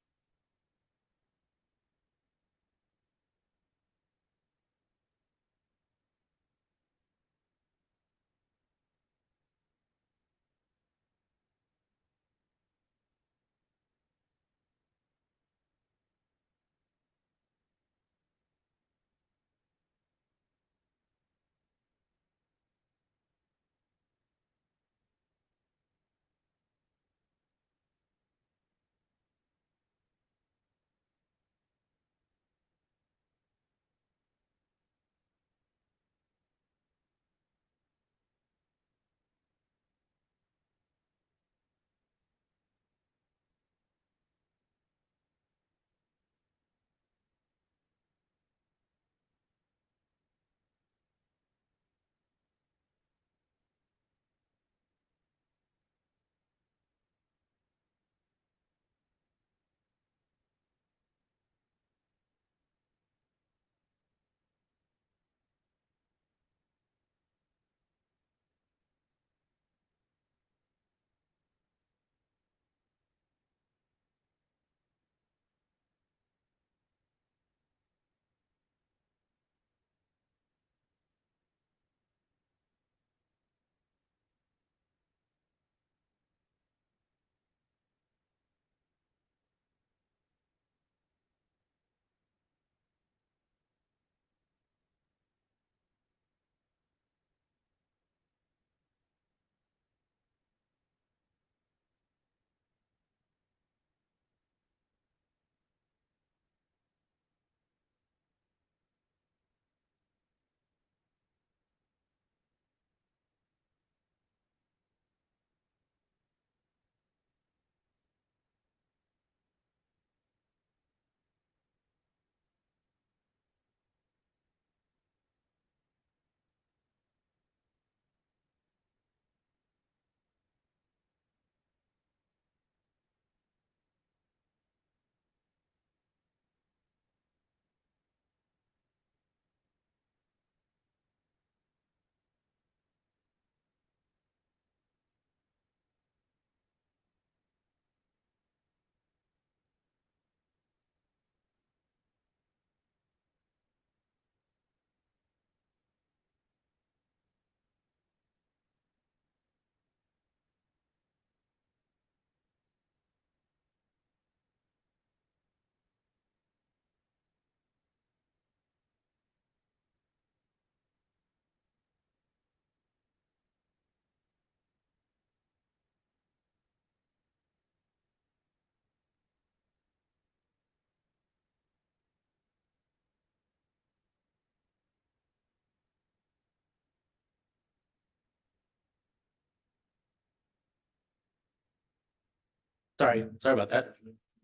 Sorry about that.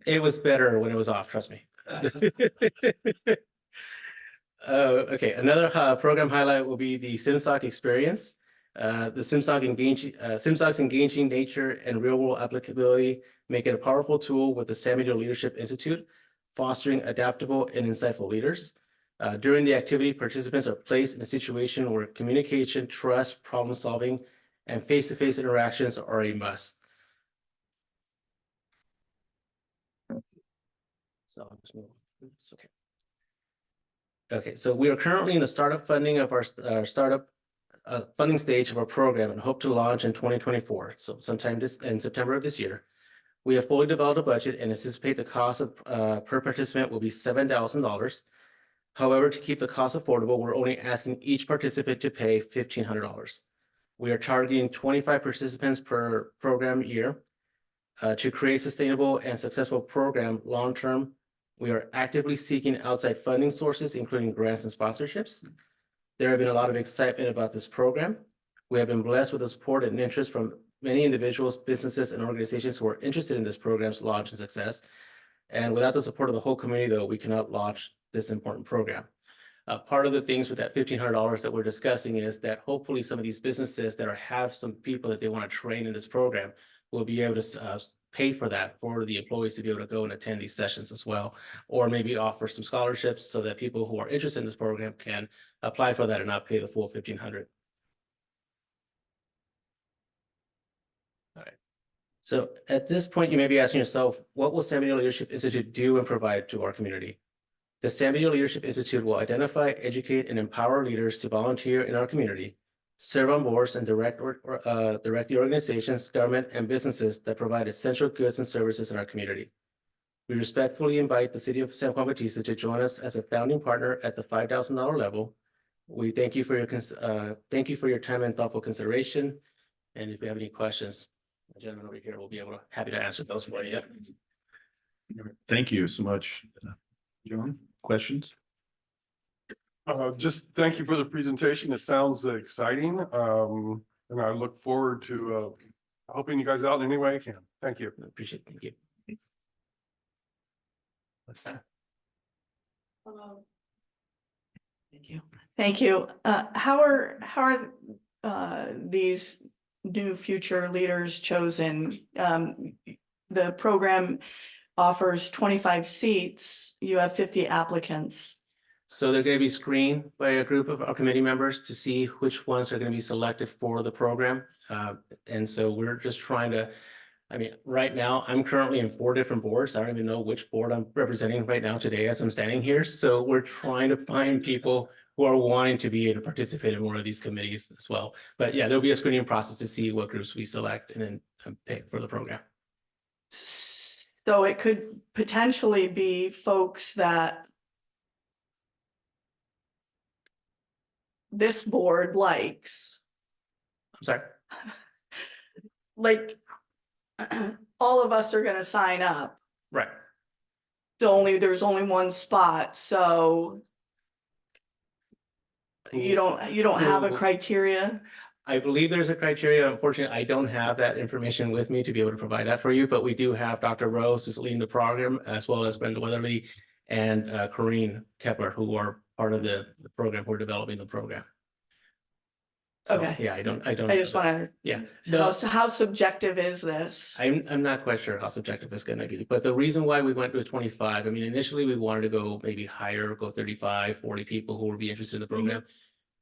It was better when it was off, trust me. Okay, another program highlight will be the SimSoc experience. The SimSoc's engaging nature and real world applicability make it a powerful tool with the San Benito Leadership Institute, fostering adaptable and insightful leaders. During the activity, participants are placed in a situation where communication, trust, problem solving, and face-to-face interactions are a must. So I'll just move on. It's okay. Okay, so we are currently in the startup funding of our startup funding stage of our program and hope to launch in 2024. So sometime in September of this year. We have fully developed a budget and anticipate the cost of per participant will be $7,000. However, to keep the cost affordable, we're only asking each participant to pay $1,500. We are targeting 25 participants per program year. To create sustainable and successful program long-term, we are actively seeking outside funding sources, including grants and sponsorships. There have been a lot of excitement about this program. We have been blessed with the support and interest from many individuals, businesses, and organizations who are interested in this program's launch and success. And without the support of the whole community, though, we cannot launch this important program. Part of the things with that $1,500 that we're discussing is that hopefully some of these businesses that have some people that they want to train in this program will be able to pay for that for the employees to be able to go and attend these sessions as well, or maybe offer some scholarships so that people who are interested in this program can apply for that and not pay the full $1,500. All right. So at this point, you may be asking yourself, what will San Benito Leadership Institute do and provide to our community? The San Benito Leadership Institute will identify, educate, and empower leaders to volunteer in our community, serve on boards, and direct the organizations, government, and businesses that provide essential goods and services in our community. We respectfully invite the City of San Juan Bautista to join us as a founding partner at the $5,000 level. We thank you for your time and thoughtful consideration. And if you have any questions, the gentleman over here will be happy to answer those for you. Thank you so much. John, questions? Just thank you for the presentation. It sounds exciting. And I look forward to helping you guys out in any way I can. Thank you. Appreciate it. Thank you. Thank you. Thank you. How are these new future leaders chosen? The program offers 25 seats. You have 50 applicants. So they're going to be screened by a group of our committee members to see which ones are going to be selected for the program. And so we're just trying to, right now I'm currently in 4 different boards. I don't even know which board I'm representing right now today as I'm standing here. So we're trying to find people who are wanting to be able to participate in one of these committees as well. But yeah, there'll be a screening process to see what groups we select and then pick for the program. So it could potentially be folks that this board likes. I'm sorry. Like all of us are going to sign up. Right. There's only one spot, so you don't have a criteria. I believe there's a criteria. Unfortunately, I don't have that information with me to be able to provide that for you, but we do have Dr. Rose, who's leading the program, as well as Brenda Weatherly and Corrine Kepler, who are part of the program. We're developing the program. So, Okay. Yeah, I don't. I just want to. Yeah. How subjective is this? I'm not quite sure how subjective it's going to be, but the reason why we went to 25, initially we wanted to go maybe higher, go 35, 40 people who would be interested in the program.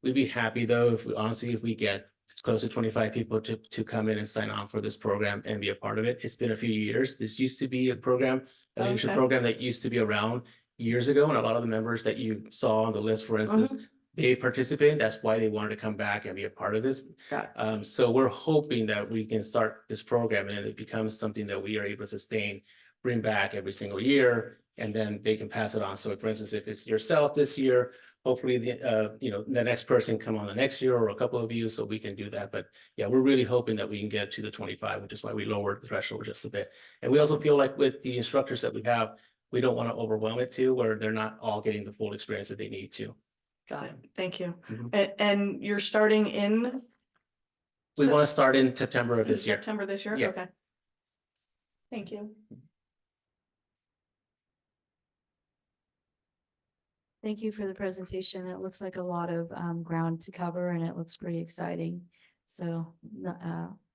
We'd be happy though, if we get close to 25 people to come in and sign on for this program and be a part of it. It's been a few years. This used to be a leadership program that used to be around years ago. And a lot of the members that you saw on the list, for instance, they participated. That's why they wanted to come back and be a part of this. So we're hoping that we can start this program and it becomes something that we are able to sustain, bring back every single year, and then they can pass it on. So for instance, if it's yourself this year, hopefully the next person come on the next year or a couple of you, so we can do that. But yeah, we're really hoping that we can get to the 25, which is why we lowered the threshold just a bit. And we also feel like with the instructors that we have, we don't want to overwhelm it too, where they're not all getting the full experience that they need to. Got it. Thank you. And you're starting in? We want to start in September of this year. September this year? Yeah. Okay. Thank you. Thank you for the presentation. It looks like a lot of ground to cover and it looks pretty exciting. So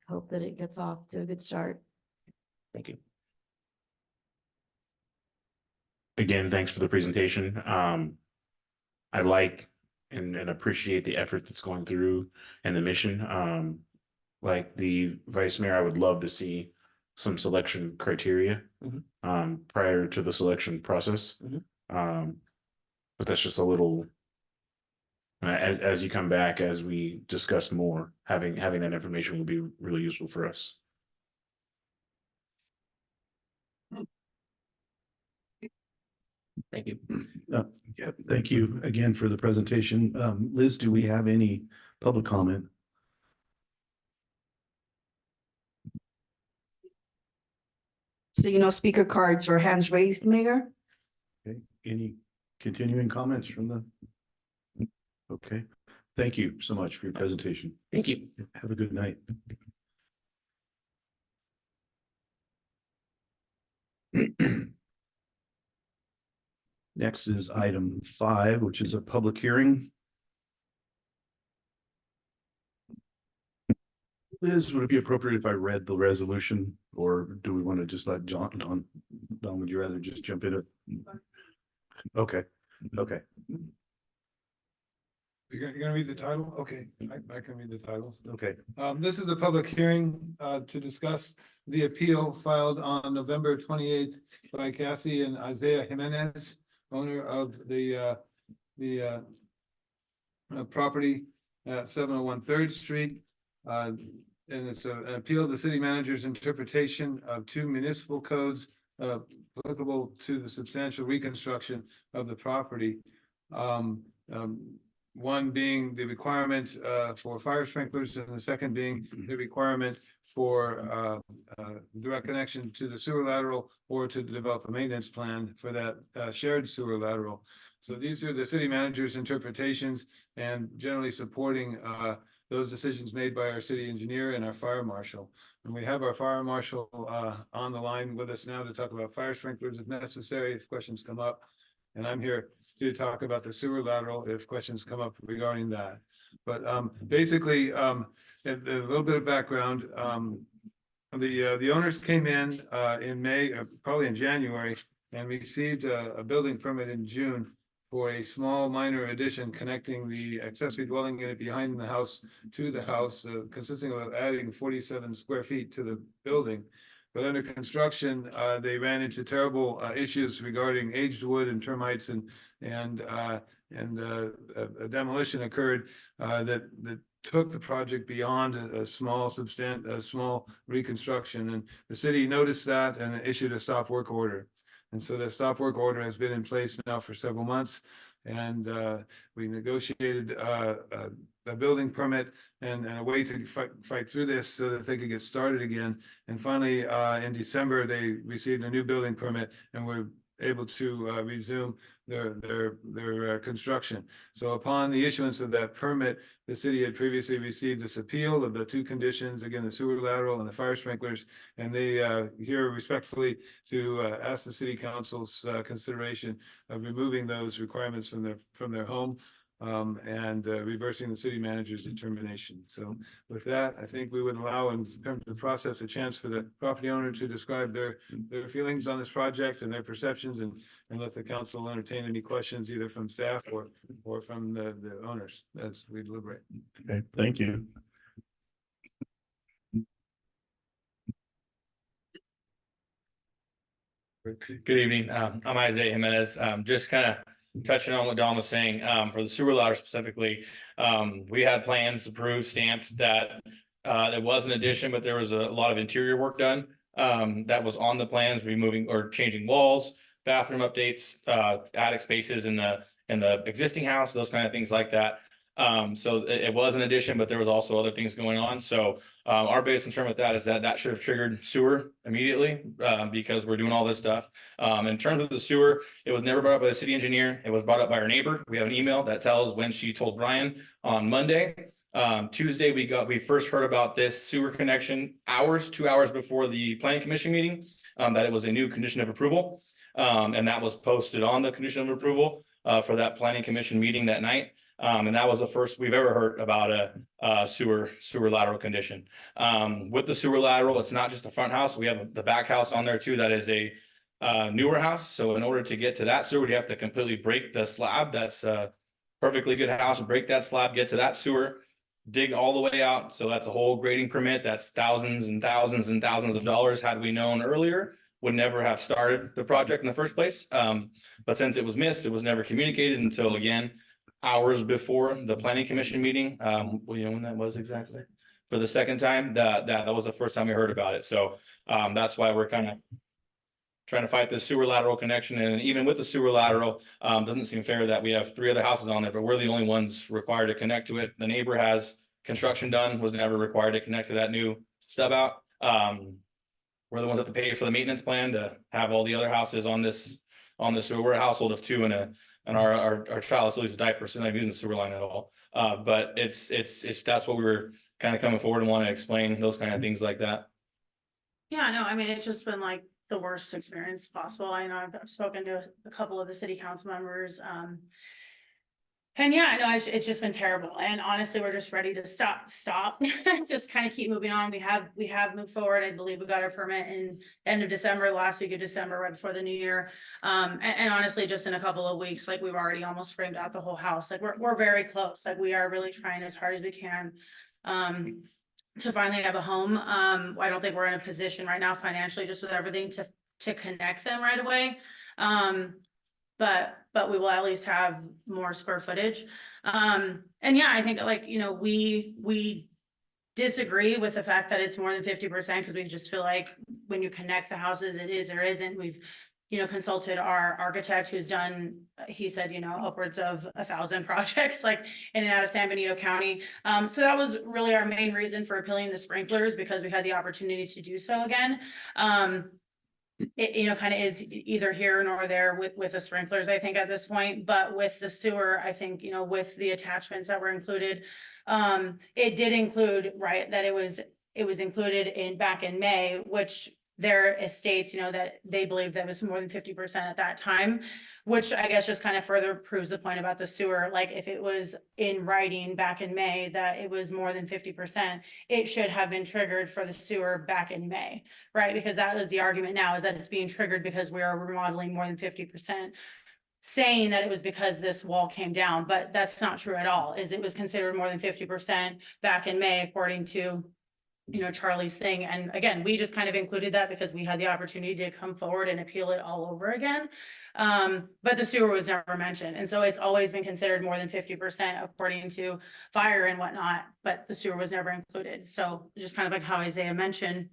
hope that it gets off to a good start. Thank you. Again, thanks for the presentation. I like and appreciate the effort that's going through and the mission. Like the vice mayor, I would love to see some selection criteria prior to the selection process. But that's just a little as you come back, as we discuss more, having that information will be really useful for us. Thank you. Yeah, thank you again for the presentation. Liz, do we have any public comment? Seeing no speaker cards or hands raised, Mayor? Okay, any continuing comments from the? Okay, thank you so much for your presentation. Thank you. Have a good night. Next is item 5, which is a public hearing. Liz, would it be appropriate if I read the resolution, or do we want to just let Don, would you rather just jump in it? Okay, okay. You're gonna read the title? Okay, I can read the title. Okay. This is a public hearing to discuss the appeal filed on November 28th by Cassie and Isaiah Jimenez, owner of the property at 701 3rd Street. And it's an appeal of the city manager's interpretation of 2 municipal codes applicable to the substantial reconstruction of the property. One being the requirement for fire sprinklers, and the second being the requirement for direct connection to the sewer lateral or to develop a maintenance plan for that shared sewer lateral. So these are the city manager's interpretations and generally supporting those decisions made by our city engineer and our fire marshal. And we have our fire marshal on the line with us now to talk about fire sprinklers if necessary, if questions come up. And I'm here to talk about the sewer lateral if questions come up regarding that. But basically, a little bit of background. The owners came in May, probably in January, and received a building permit in June for a small minor addition connecting the accessory dwelling unit behind the house to the house, consisting of adding 47 square feet to the building. But under construction, they ran into terrible issues regarding aged wood and termites, and a demolition occurred that took the project beyond a small reconstruction. And the city noticed that and issued a stop work order. And so the stop work order has been in place now for several months. And we negotiated a building permit and a way to fight through this so that they could get started again. And finally, in December, they received a new building permit and were able to resume their construction. So upon the issuance of that permit, the city had previously received this appeal of the 2 conditions, again, the sewer lateral and the fire sprinklers. And they here respectfully to ask the city council's consideration of removing those requirements from their home and reversing the city manager's determination. So with that, I think we would allow, in terms of the process, a chance for the property owner to describe their feelings on this project and their perceptions, and let the council entertain any questions either from staff or from the owners as we deliberate. Okay, thank you. Good evening. I'm Isaiah Jimenez. Just kind of touching on what Don was saying, for the sewer ladder specifically, we had plans approved, stamped that there was an addition, but there was a lot of interior work done that was on the plans, removing or changing walls, bathroom updates, attic spaces in the existing house, those kind of things like that. So it was an addition, but there was also other things going on. So our biggest concern with that is that should have triggered sewer immediately because we're doing all this stuff. In terms of the sewer, it was never brought up by the city engineer. It was brought up by our neighbor. We have an email that tells when she told Brian on Monday. Tuesday, we first heard about this sewer connection 2 hours before the planning commission meeting, that it was a new condition of approval. And that was posted on the condition of approval, for that planning commission meeting that night. And that was the first we've ever heard about a sewer lateral condition. With the sewer lateral, it's not just the front house. We have the back house on there too. That is a newer house. So in order to get to that sewer, you have to completely break the slab. That's a perfectly good house. Break that slab, get to that sewer, dig all the way out. So that's a whole grading permit. That's thousands and thousands and thousands of dollars. Had we known earlier, would never have started the project in the first place. But since it was missed, it was never communicated until, again, hours before the planning commission meeting. You know when that was exactly? For the second time, that was the first time we heard about it. So that's why we're kind of trying to fight this sewer lateral connection. And even with the sewer lateral, doesn't seem fair that we have 3 other houses on there, but we're the only ones required to connect to it. The neighbor has construction done, was never required to connect to that new stub out. We're the ones that have to pay for the maintenance plan to have all the other houses on this. So we're a household of 2 and our child still uses diapers, so not using the sewer line at all. But it's that's what we were kind of coming forward and want to explain those kind of things like that. Yeah, no, I mean, it's just been like the worst experience possible. I know I've spoken to a couple of the city council members. And yeah, no, it's just been terrible. And honestly, we're just ready to stop, just kind of keep moving on. We have moved forward. I believe we got our permit in end of December, last week of December, right before the new year. And honestly, just in a couple of weeks, like we've already almost framed out the whole house. Like we're very close. Like we are really trying as hard as we can, to finally have a home. I don't think we're in a position right now financially, just with everything to connect them right away. But we will at least have more square footage. And yeah, I think like, you know, we disagree with the fact that it's more than 50% because we just feel like when you connect the houses, it is or isn't. We've, you know, consulted our architect who's done, he said, you know, upwards of 1,000 projects like in and out of San Benito County. So that was really our main reason for appealing the sprinklers, because we had the opportunity to do so again. It, you know, kind of is either here nor there with the sprinklers, I think at this point, but with the sewer, I think, you know, with the attachments that were included, it did include, right, that it was included back in May, which there states, you know, that they believe that was more than 50% at that time, which I guess just kind of further proves the point about the sewer. Like if it was in writing back in May that it was more than 50%, it should have been triggered for the sewer back in May, right? Because that was the argument now, is that it's being triggered because we are remodeling more than 50%. Saying that it was because this wall came down, but that's not true at all. Is it was considered more than 50% back in May, according to, you know, Charlie's thing. And again, we just kind of included that because we had the opportunity to come forward and appeal it all over again. But the sewer was never mentioned. And so it's always been considered more than 50% according to fire and whatnot, but the sewer was never included. So just kind of like how Isaiah mentioned,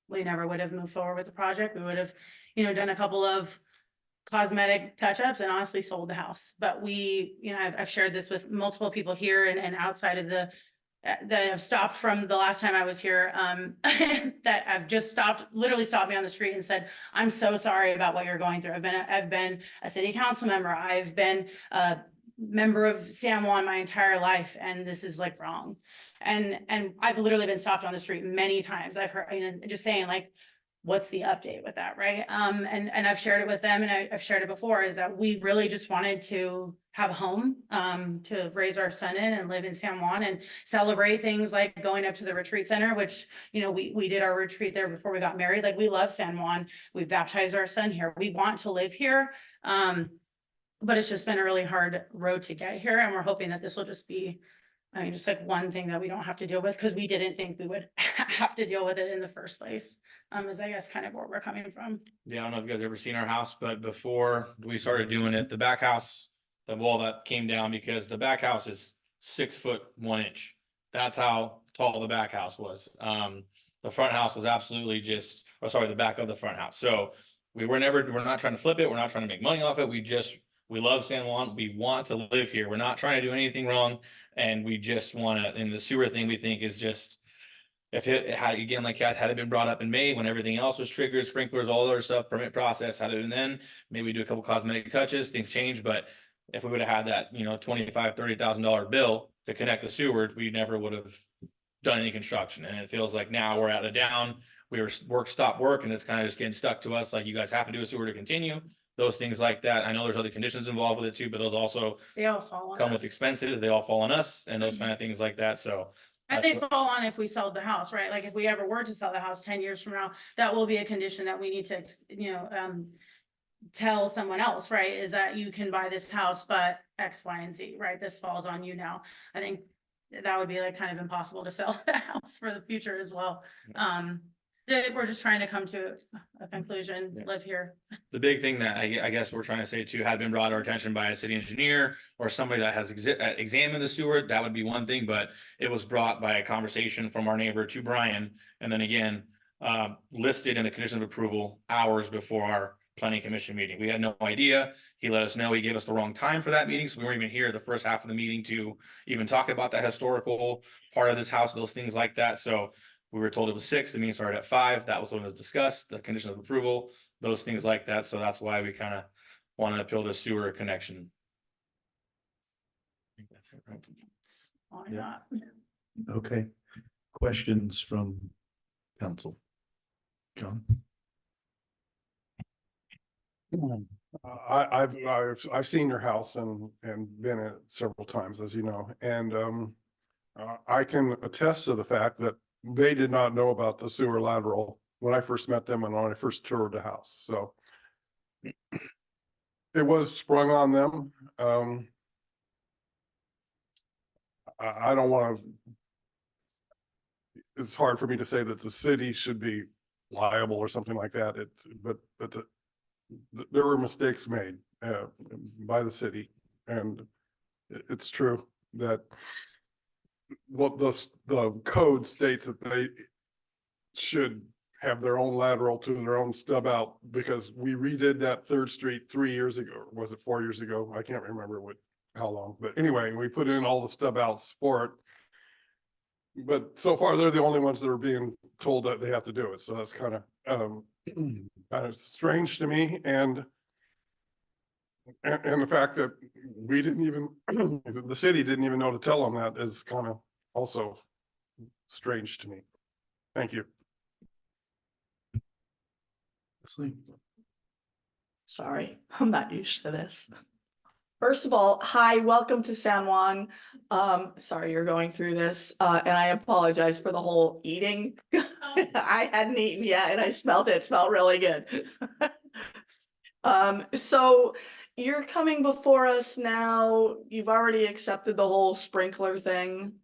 we never would have moved forward with the project. We would have, you know, done a couple of cosmetic touch-ups and honestly sold the house. But we, you know, I've shared this with multiple people here and outside of the that have stopped from the last time I was here, that have just literally stopped me on the street and said, I'm so sorry about what you're going through. I've been a city council member. I've been a member of San Juan my entire life, and this is like wrong. And I've literally been stopped on the street many times. I've heard, you know, just saying like, what's the update with that, right? And I've shared it with them, and I've shared it before, is that we really just wanted to have a home, to raise our son in and live in San Juan and celebrate things like going up to the retreat center, which, you know, we did our retreat there before we got married. Like we love San Juan. We baptized our son here. We want to live here. But it's just been a really hard road to get here. And we're hoping that this will just be, I mean, just like one thing that we don't have to deal with, because we didn't think we would have to deal with it in the first place. Is I guess kind of where we're coming from. Yeah, I don't know if you guys ever seen our house, but before we started doing it, the back house, the wall that came down, because the back house is 6'1". That's how tall the back house was. The front house was absolutely just, or sorry, the back of the front house. So we're not trying to flip it. We're not trying to make money off it. We love San Juan. We want to live here. We're not trying to do anything wrong. And we just want to, and the sewer thing we think is just, if it had, again, like had it been brought up in May when everything else was triggered, sprinklers, all other stuff, permit process, had it been then, maybe do a couple cosmetic touches, things change, but if we would have had that, $25,000-$30,000 bill to connect the sewer, we never would have done any construction. And it feels like now we're at a down, stopped work, and it's kind of just getting stuck to us. Like, you guys have to do a sewer to continue, those things like that. I know there's other conditions involved with it too, but those also They all fall on come with us. expenses. They all fall on us and those kind of things like that. So. And that's they what- fall on if we sold the house, right? Like if we ever were to sell the house 10 years from now, that will be a condition that we need to, tell someone else, right? Is that you can buy this house, but X, Y, and Z, right? This falls on you now. I think that would be like kind of impossible to sell the house for the future as well. We're just trying to come to a conclusion, live here. The big thing that I guess we're trying to say too had been brought to our attention by a city engineer or somebody that has examined the sewer, that would be one thing, but it was brought by a conversation from our neighbor to Brian. And then again, listed in the condition of approval hours before our planning commission meeting. We had no idea. He let us know. He gave us the wrong time for that meeting. So we weren't even here the first half of the meeting to even talk about the historical part of this house, those things like that. So we were told it was 6, the meeting started at 5. That was when it was discussed, the condition of approval, those things like that. So that's why we kind of want to appeal the sewer connection. I think that's it, right? Why Yeah. not? Okay. Questions from council? John? I've seen your house and been in it several times, as you know, and I can attest to the fact that they did not know about the sewer lateral when I first met them and when I first toured the house. So it was sprung on them. I don't want to. It's hard for me to say that the city should be liable or something like that. But there were mistakes made by the city, and it's true that what the code states that they should have their own lateral to their own stub out, because we redid that 3rd Street 3 years ago. Or was it 4 years ago? I can't remember how long, but anyway, we put in all the stub outs for it. But so far, they're the only ones that are being told that they have to do it. So that's kind of strange to me. And the fact that we didn't even, the city didn't even know to tell them that is kind of also strange to me. Thank you. Sorry, I'm not used to this. First of all, hi, welcome to San Juan. Sorry you're going through this, and I apologize for the whole eating. I hadn't eaten yet and I smelled it. It smelled really good. So you're coming before us now. You've already accepted the whole sprinkler thing.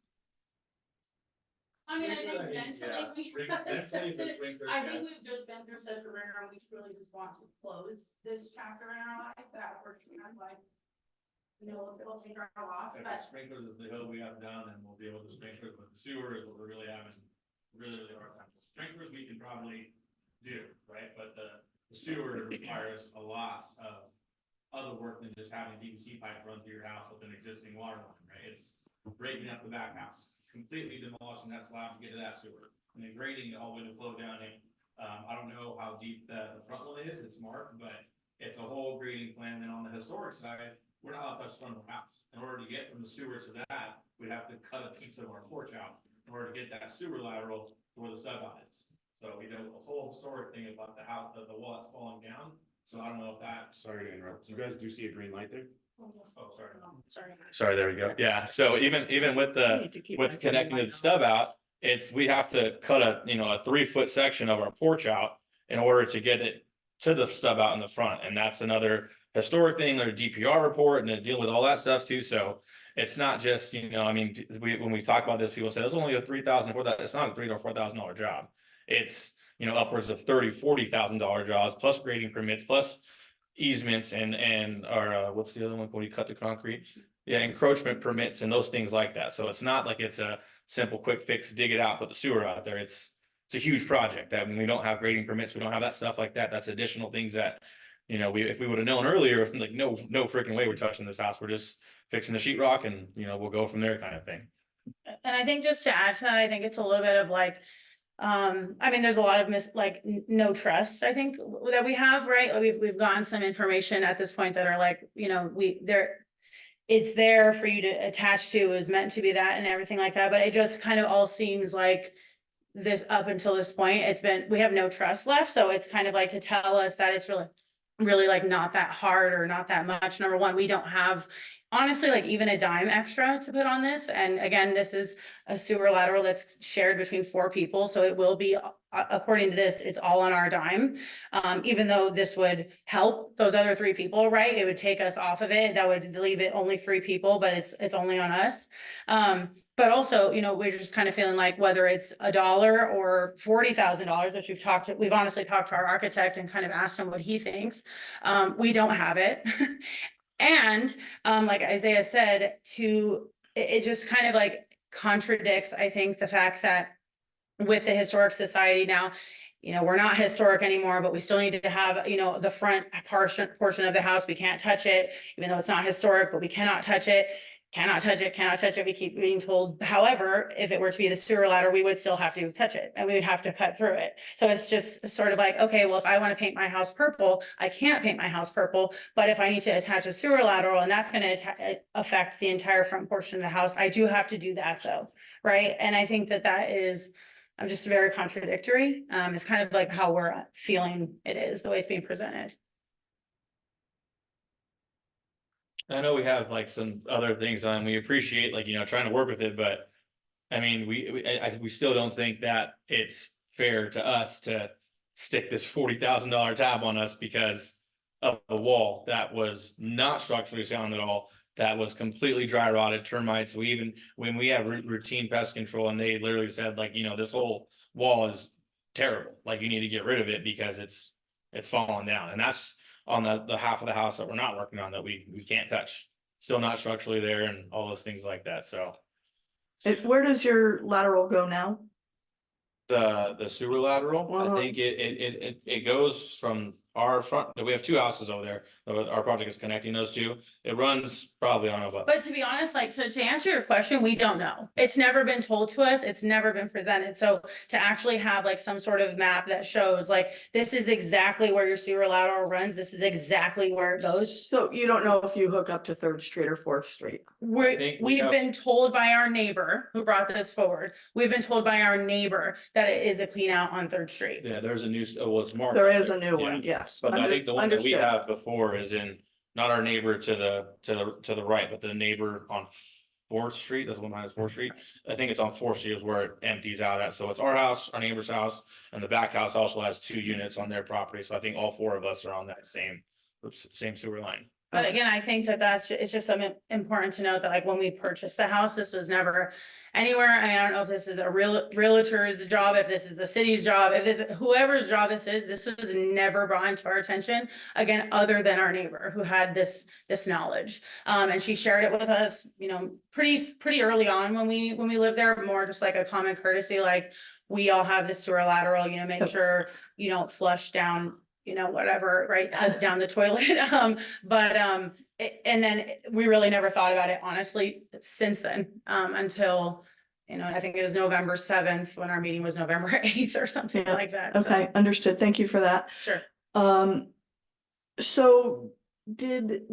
I mean, I think Mentally, mentally, yeah. Mentally, the sprinkler, I think yes. we've just been through such a rigor, and we really just want to close this chapter in our life that we're just kind of like, let's take our loss, If the but sprinklers is the hill we have down, and we'll deal with the sprinklers, but the sewer is what we're really having really hard time. The sprinklers we can probably do, right? But the sewer requires a lot of other work than just having PVC pipe run through your house with an existing water line, right? It's breaking up the back house, completely demolishing that slab to get to that sewer, and then grading it all the way to flow down in. I don't know how deep the front one is, it's marked, but it's a whole grading plan. Then on the historic side, we're not allowed to touch the front of the house. In order to get from the sewer to that, we'd have to cut a piece of our porch out in order to get that sewer lateral to where the stub out is. So we know a whole historic thing about the house, the wall that's falling down. So I don't know if that. Sorry to interrupt. You guys do see a green light there? Oh, sorry. sorry. Sorry, there we go. Yeah, so even with connecting the stub out, we have to cut a 3-foot section of our porch out in order to get it to the stub out in the front. And that's another historic thing, or DPR report, and then deal with all that stuff too. So it's not just, when we talk about this, people say, there's only a $3,000, it's not a $3,000 or $4,000 job. It's, upwards of $30,000-$40,000 jobs, plus grading permits, plus easements and what's the other one when you cut the concrete? Yeah, encroachment permits and those things like that. So it's not like it's a simple quick fix, dig it out, put the sewer out there. It's a huge project that when we don't have grading permits, we don't have that stuff like that. That's additional things that, if we would have known earlier, like no freaking way we're touching this house. We're just fixing the sheetrock and, we'll go from there kind of thing. And I think just to add to that, I think it's a little bit of like, there's a lot of no trust, I think, that we have, right? We've gotten some information at this point that are like, it's there for you to attach to, is meant to be that and everything like that, but it just kind of all seems like this up until this point, we have no trust left, so it's kind of like to tell us that it's really like not that hard or not that much. Number one, we don't have honestly like even a dime extra to put on this. And again, this is a sewer lateral that's shared between 4 people. So it will be, according to this, it's all on our dime. Even though this would help those other 3 people, right? It would take us off of it. That would leave it only 3 people, but it's only on us. But also, you know, we're just kind of feeling like whether it's $1 or $40,000, which we've honestly talked to our architect and kind of asked him what he thinks. We don't have it. And like Isaiah said, it just kind of like contradicts, I think, the fact that with the Historic Society now, you know, we're not historic anymore, but we still need to have, you know, the front portion of the house. We can't touch it, even though it's not historic, but we cannot touch it. Cannot touch it, cannot touch it. We keep being told, however, if it were to be the sewer ladder, we would still have to touch it and we would have to cut through it. So it's just sort of like, okay, well, if I want to paint my house purple, I can't paint my house purple. But if I need to attach a sewer lateral and that's going to affect the entire front portion of the house, I do have to do that though, right? And I think that is, I'm just very contradictory. It's kind of like how we're feeling it is, the way it's being presented. I know we have like some other things on, we appreciate like, trying to work with it, but I mean, we still don't think that it's fair to us to stick this $40,000 tab on us because of a wall that was not structurally sound at all, that was completely dry rotted, termites. When we have routine pest control and they literally said like, this whole wall is terrible, like you need to get rid of it because it's falling down. And that's on the half of the house that we're not working on that we can't touch, still not structurally there and all those things like that. So Where does your lateral go now? the sewer lateral, I Uh-huh. think it goes from our front, we have 2 houses over there. Our project is connecting those 2. It runs probably, I don't know, but But to be honest, like, so to answer your question, we don't know. It's never been told to us. It's never been presented. So to actually have like some sort of map that shows like, this is exactly where your sewer lateral runs. This is exactly where it goes. So you don't know if you hook up to 3rd Street or 4th Street? We've been told by our neighbor who brought this forward. We've been told by our neighbor that it is a clean out on 3rd Street. yeah, there's a new, well, it's marked. There is a new one, yes. But I think the one that we Understood. have before is in, not our neighbor to the right, but the neighbor on 4th Street, that's the one behind 4th Street. I think it's on 4th Street is where it empties out at. So it's our house, our neighbor's house, and the back house also has 2 units on their property. So I think all 4 of us are on that same sewer line. But again, I think it's just something important to note that like when we purchased the house, this was never anywhere. I don't know if this is a realtor's job, if this is the city's job, if this, whoever's job this was never brought into our attention. Again, other than our neighbor who had this knowledge. And she shared it with us, pretty early on when we lived there, more just like a common courtesy, like we all have this sewer lateral, make sure you don't flush down whatever, right, down the toilet. And then we really never thought about it, honestly, since then, until, I think it was November 7th when our meeting was November 8th or something like that. Okay, understood. Thank you for that. Sure. So did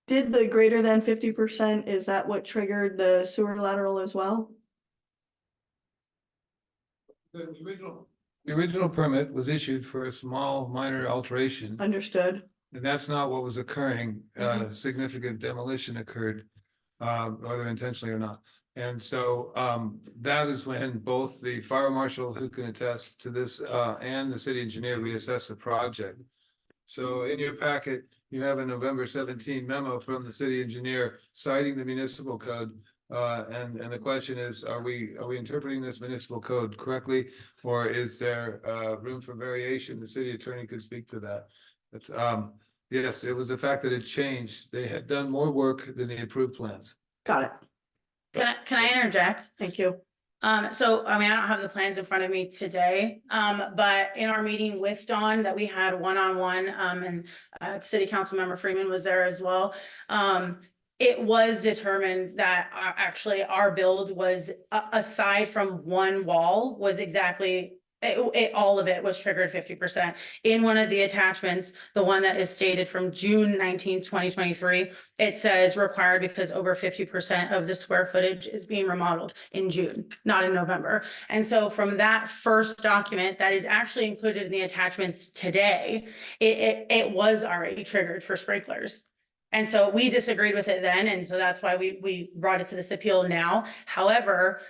the greater than 50%, is that what triggered the sewer lateral as well? The original permit was issued for a small minor alteration, Understood. and that's not what was occurring. Significant demolition occurred, whether intentionally or not. And so that is when both the fire marshal, who can attest to this, and the city engineer reassessed the project. So in your packet, you have a November 17 memo from the city engineer citing the municipal code. And the question is, are we interpreting this municipal code correctly, or is there room for variation? The city attorney could speak to that. But yes, it was the fact that it changed. They had done more work than the approved plans. Got it. Can I interject? Thank you. So, I mean, I don't have the plans in front of me today, but in our meeting with Dawn that we had one-on-one, and City Council Member Freeman was there as well. It was determined that actually our build was, aside from one wall, was exactly all of it was triggered 50%. In one of the attachments, the one that is stated from June 19th, 2023, it says required because over 50% of the square footage is being remodeled in June, not in November. And so from that first document that is actually included in the attachments today, it was already triggered for sprinklers. And so we disagreed with it then, and so that's why we brought it to this appeal now. However,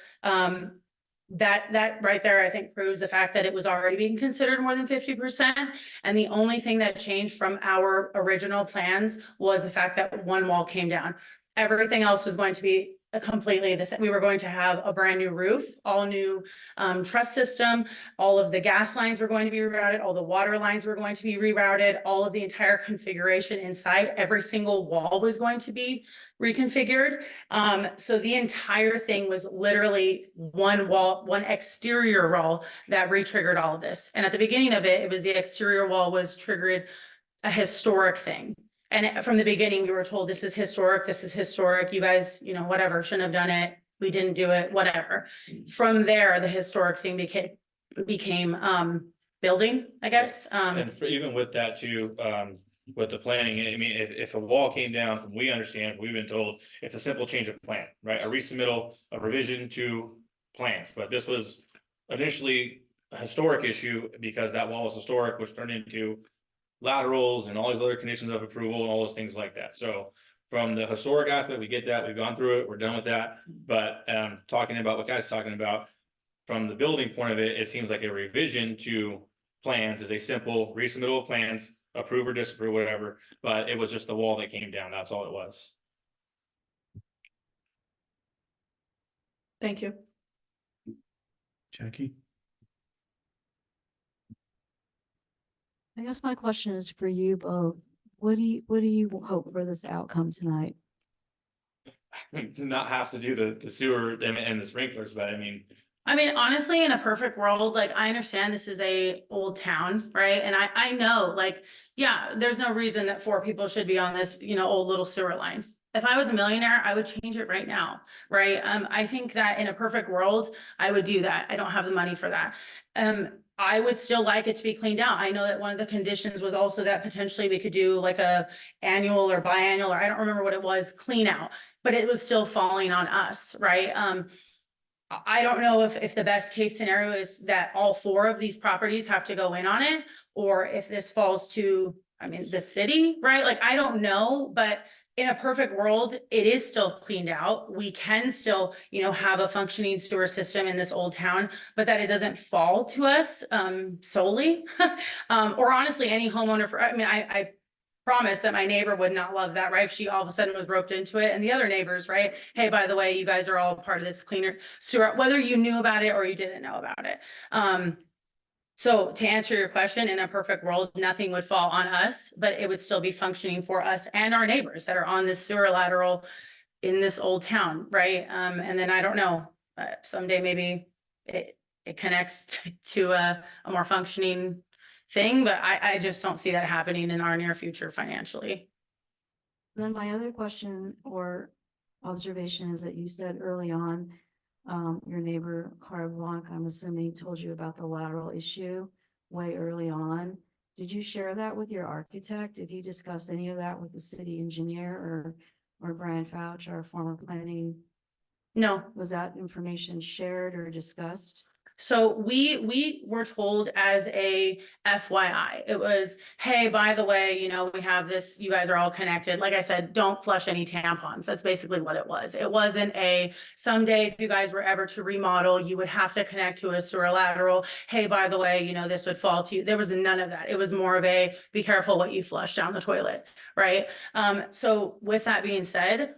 that right there, I think, proves the fact that it was already being considered more than 50%. And the only thing that changed from our original plans was the fact that one wall came down. Everything else was going to be completely the same. We were going to have a brand new roof, all new truss system. All of the gas lines were going to be rerouted. All the water lines were going to be rerouted. All of the entire configuration inside, every single wall was going to be reconfigured. So the entire thing was literally one wall, one exterior wall that re-triggered all of this. And at the beginning of it, it was the exterior wall was triggered a historic thing. And from the beginning, we were told this is historic, you guys, you know, whatever, shouldn't have done it, we didn't do it, whatever. From there, the historic thing became building, I guess. And for, even with that too, with the planning, I mean, if a wall came down, from we understand, we've been told it's a simple change of plan, right? A resubmittal, a revision to plans, but this was initially a historic issue because that wall was historic, which turned into laterals and all these other conditions of approval and all those things like that. So from the historic aspect, we get that, we've gone through it, we're done with that. But talking about what Guy's talking about, from the building point of it, it seems like a revision to plans is a simple resubmittal of plans, approve or disapprove, whatever, but it was just the wall that came down, that's all it was. Thank you. Jackie? I guess my question is for you both. What do you hope for this outcome tonight? To not have to do the sewer and the sprinklers, but I mean, honestly, in a perfect world, like I understand this is a old town, right? And I know, like, yeah, there's no reason that 4 people should be on this, you know, old little sewer line. If I was a millionaire, I would change it right now, right? I think that in a perfect world, I would do that. I don't have the money for that. I would still like it to be cleaned out. I know that one of the conditions was also that potentially we could do like a annual or biannual, or I don't remember what it was, clean out, but it was still falling on us, right? I don't know if the best case scenario is that all 4 of these properties have to go in on it, or if this falls to, the city, right? Like, I don't know, but in a perfect world, it is still cleaned out. We can still, you know, have a functioning sewer system in this old town, but that it doesn't fall to us solely. Or honestly, any homeowner I promise that my neighbor would not love that, right? If she all of a sudden was roped into it, and the other neighbors, right? Hey, by the way, you guys are all part of this cleaner sewer, whether you knew about it or you didn't know about it. So to answer your question, in a perfect world, nothing would fall on us, but it would still be functioning for us and our neighbors that are on this sewer lateral in this old town, right? And then I don't know, someday maybe it connects to a more functioning thing, but I just don't see that happening in our near future financially. Then my other question or observation is that you said early on, your neighbor, Cara Blanc, I'm assuming, told you about the lateral issue way early on. Did you share that with your architect? Did he discuss any of that with the city engineer or Brian Fouch, our former planning? No. Was that information shared or discussed? So we were told as a FYI, it was, hey, by the way, you know, we have this, you guys are all connected. Like I said, don't flush any tampons. That's basically what it was. It wasn't a, someday if you guys were ever to remodel, you would have to connect to a sewer lateral. Hey, by the way, you know, this would fall to you. There was none of that. It was more of a, be careful what you flush down the toilet, right? So with that being said,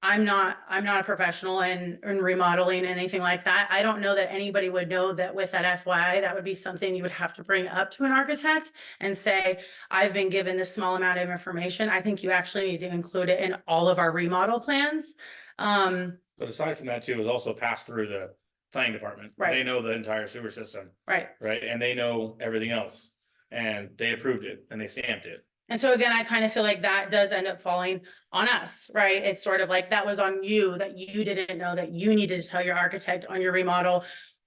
I'm not a professional in remodeling anything like that. I don't know that anybody would know that with that FYI, that would be something you would have to bring up to an architect and say, I've been given this small amount of information. I think you actually need to include it in all of our remodel plans. but aside from that too, it was also passed through the planning department. Right. They know the entire sewer system. Right. Right, and they know everything else, and they approved it and they stamped it. And so again, I kind of feel like that does end up falling on us, right? It's sort of like that was on you, that you didn't know that you needed to tell your architect on your remodel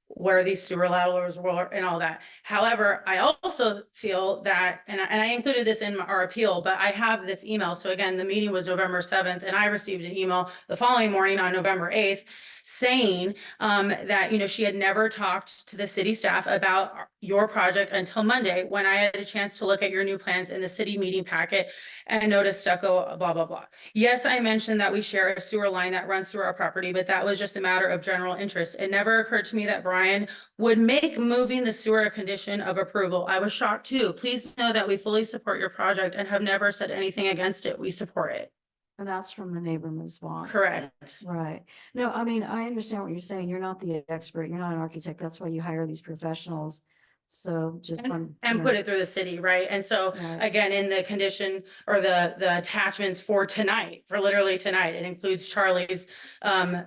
where these sewer laterals were and all that. However, I also feel that, and I included this in our appeal, but I have this email. So again, the meeting was November 7th, and I received an email the following morning on November 8th saying that, you know, she had never talked to the city staff about your project until Monday, when I had a chance to look at your new plans in the city meeting packet and noticed stucco, blah, blah, blah. Yes, I mentioned that we share a sewer line that runs through our property, but that was just a matter of general interest. It never occurred to me that Brian would make moving the sewer a condition of approval. I was shocked too. Please know that we fully support your project and have never said anything against it. We support it. And that's from the neighbor, Ms. Vaughn. Correct. Right. No, I mean, I understand what you're saying. You're not the expert. You're not an architect. That's why you hire these professionals. So just And put it through the city, right? And so Right. again, in the condition or the attachments for tonight, for literally tonight, it includes Charlie's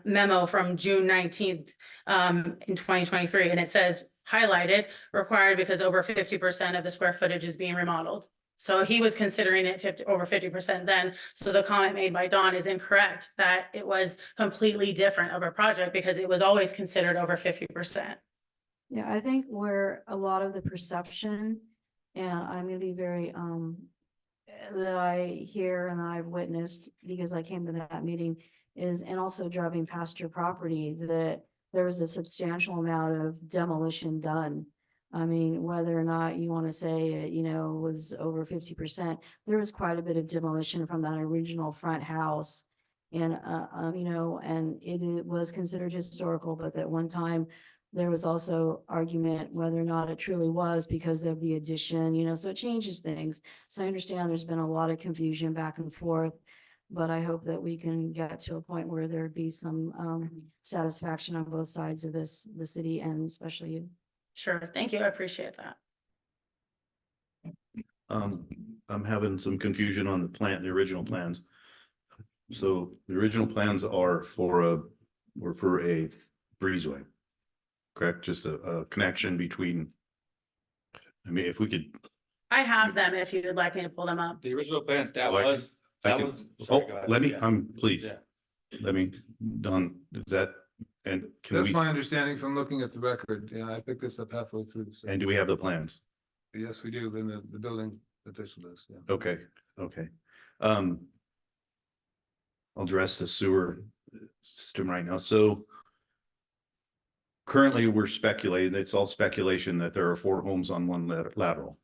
memo from June 19th in 2023. And it says highlighted, required because over 50% of the square footage is being remodeled. So he was considering it over 50% then. So the comment made by Dawn is incorrect, that it was completely different of a project because it was always considered over 50%. Yeah, I think where a lot of the perception, and I'm gonna be very, that I hear and I've witnessed because I came to that meeting is, and also driving past your property, that there was a substantial amount of demolition done. I mean, whether or not you want to say it, you know, was over 50%, there was quite a bit of demolition from that original front house. And, you know, and it was considered historical, but at one time, there was also argument whether or not it truly was because of the addition, you know, so it changes things. So I understand there's been a lot of confusion back and forth, but I hope that we can get to a point where there'd be some satisfaction on both sides of this, the city and especially you. Sure. Thank you. I appreciate that. I'm having some confusion on the plan, the original plans. So the original plans are for a breezeway. Correct, just a connection between. I mean, if we could. I have them if you would like me to pull them up. The original plans, that I was, I that can- was. Oh, sorry, go ahead. let me, Yeah. please, Yeah. let me, Don, is that, and can That's we, my understanding from looking at the record. Yeah, I picked this up halfway through. So and do we have the plans? yes, we do in the building official list. Yeah. Okay, okay. I'll address the sewer system right now, so. Currently, we're speculating, it's all speculation that there are 4 homes on one lateral.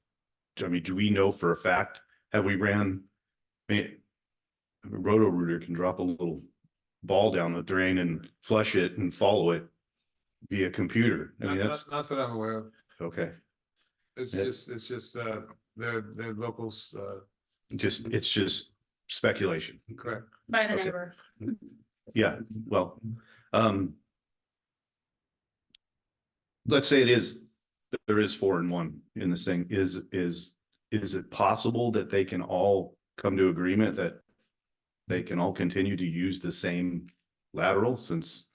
I mean, do we know for a fact, have we ran? I mean, a roto-rooter can drop a little ball down the drain and flush it and follow it via computer. I mean, that's, Not that I'm aware of. okay. It's Yeah. just their locals, It's just speculation. correct. By the Okay. neighbor. Yeah, well, let's say there is 4 and 1 in this thing. Is it possible that they can all come to agreement that they can all continue to use the same lateral, since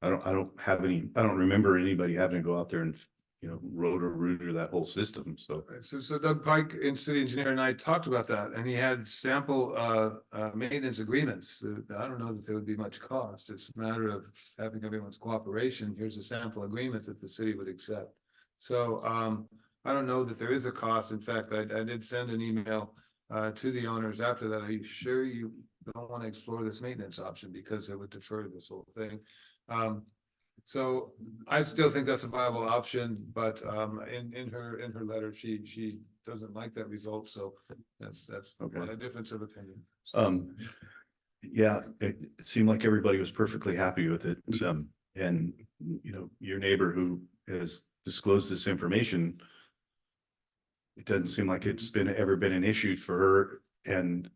I don't remember anybody having to go out there and, you know, rotor that whole system, so. So Doug Pike, city engineer, and I talked about that, and he had sample maintenance agreements. I don't know that there would be much cost. It's a matter of having everyone's cooperation. Here's a sample agreement that the city would accept. So I don't know that there is a cost. In fact, I did send an email to the owners after that. Are you sure you don't want to explore this maintenance option, because it would defer this whole thing? So I still think that's a viable option, but in her letter, she doesn't like that result. So that's Okay. a difference of opinion. Yeah, it seemed like everybody was perfectly happy with it. And you know, your neighbor who has disclosed this information, it doesn't seem like it's ever been an issue for her. And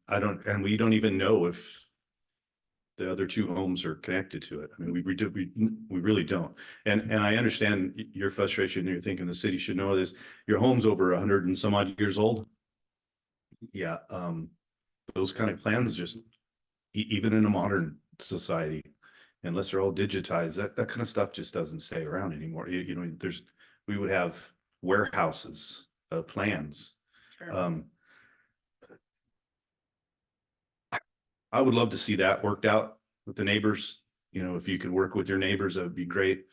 we don't even know if the other 2 homes are connected to it. I mean, we really don't. And I understand your frustration. You're thinking the city should know this. Your home's over 100 and some odd years old. Yeah, those kind of plans just, even in a modern society, unless they're all digitized, that kind of stuff just doesn't stay around anymore. You know, we would have warehouses of plans. Sure. I would love to see that worked out with the neighbors. You know, if you can work with your neighbors, that would be great.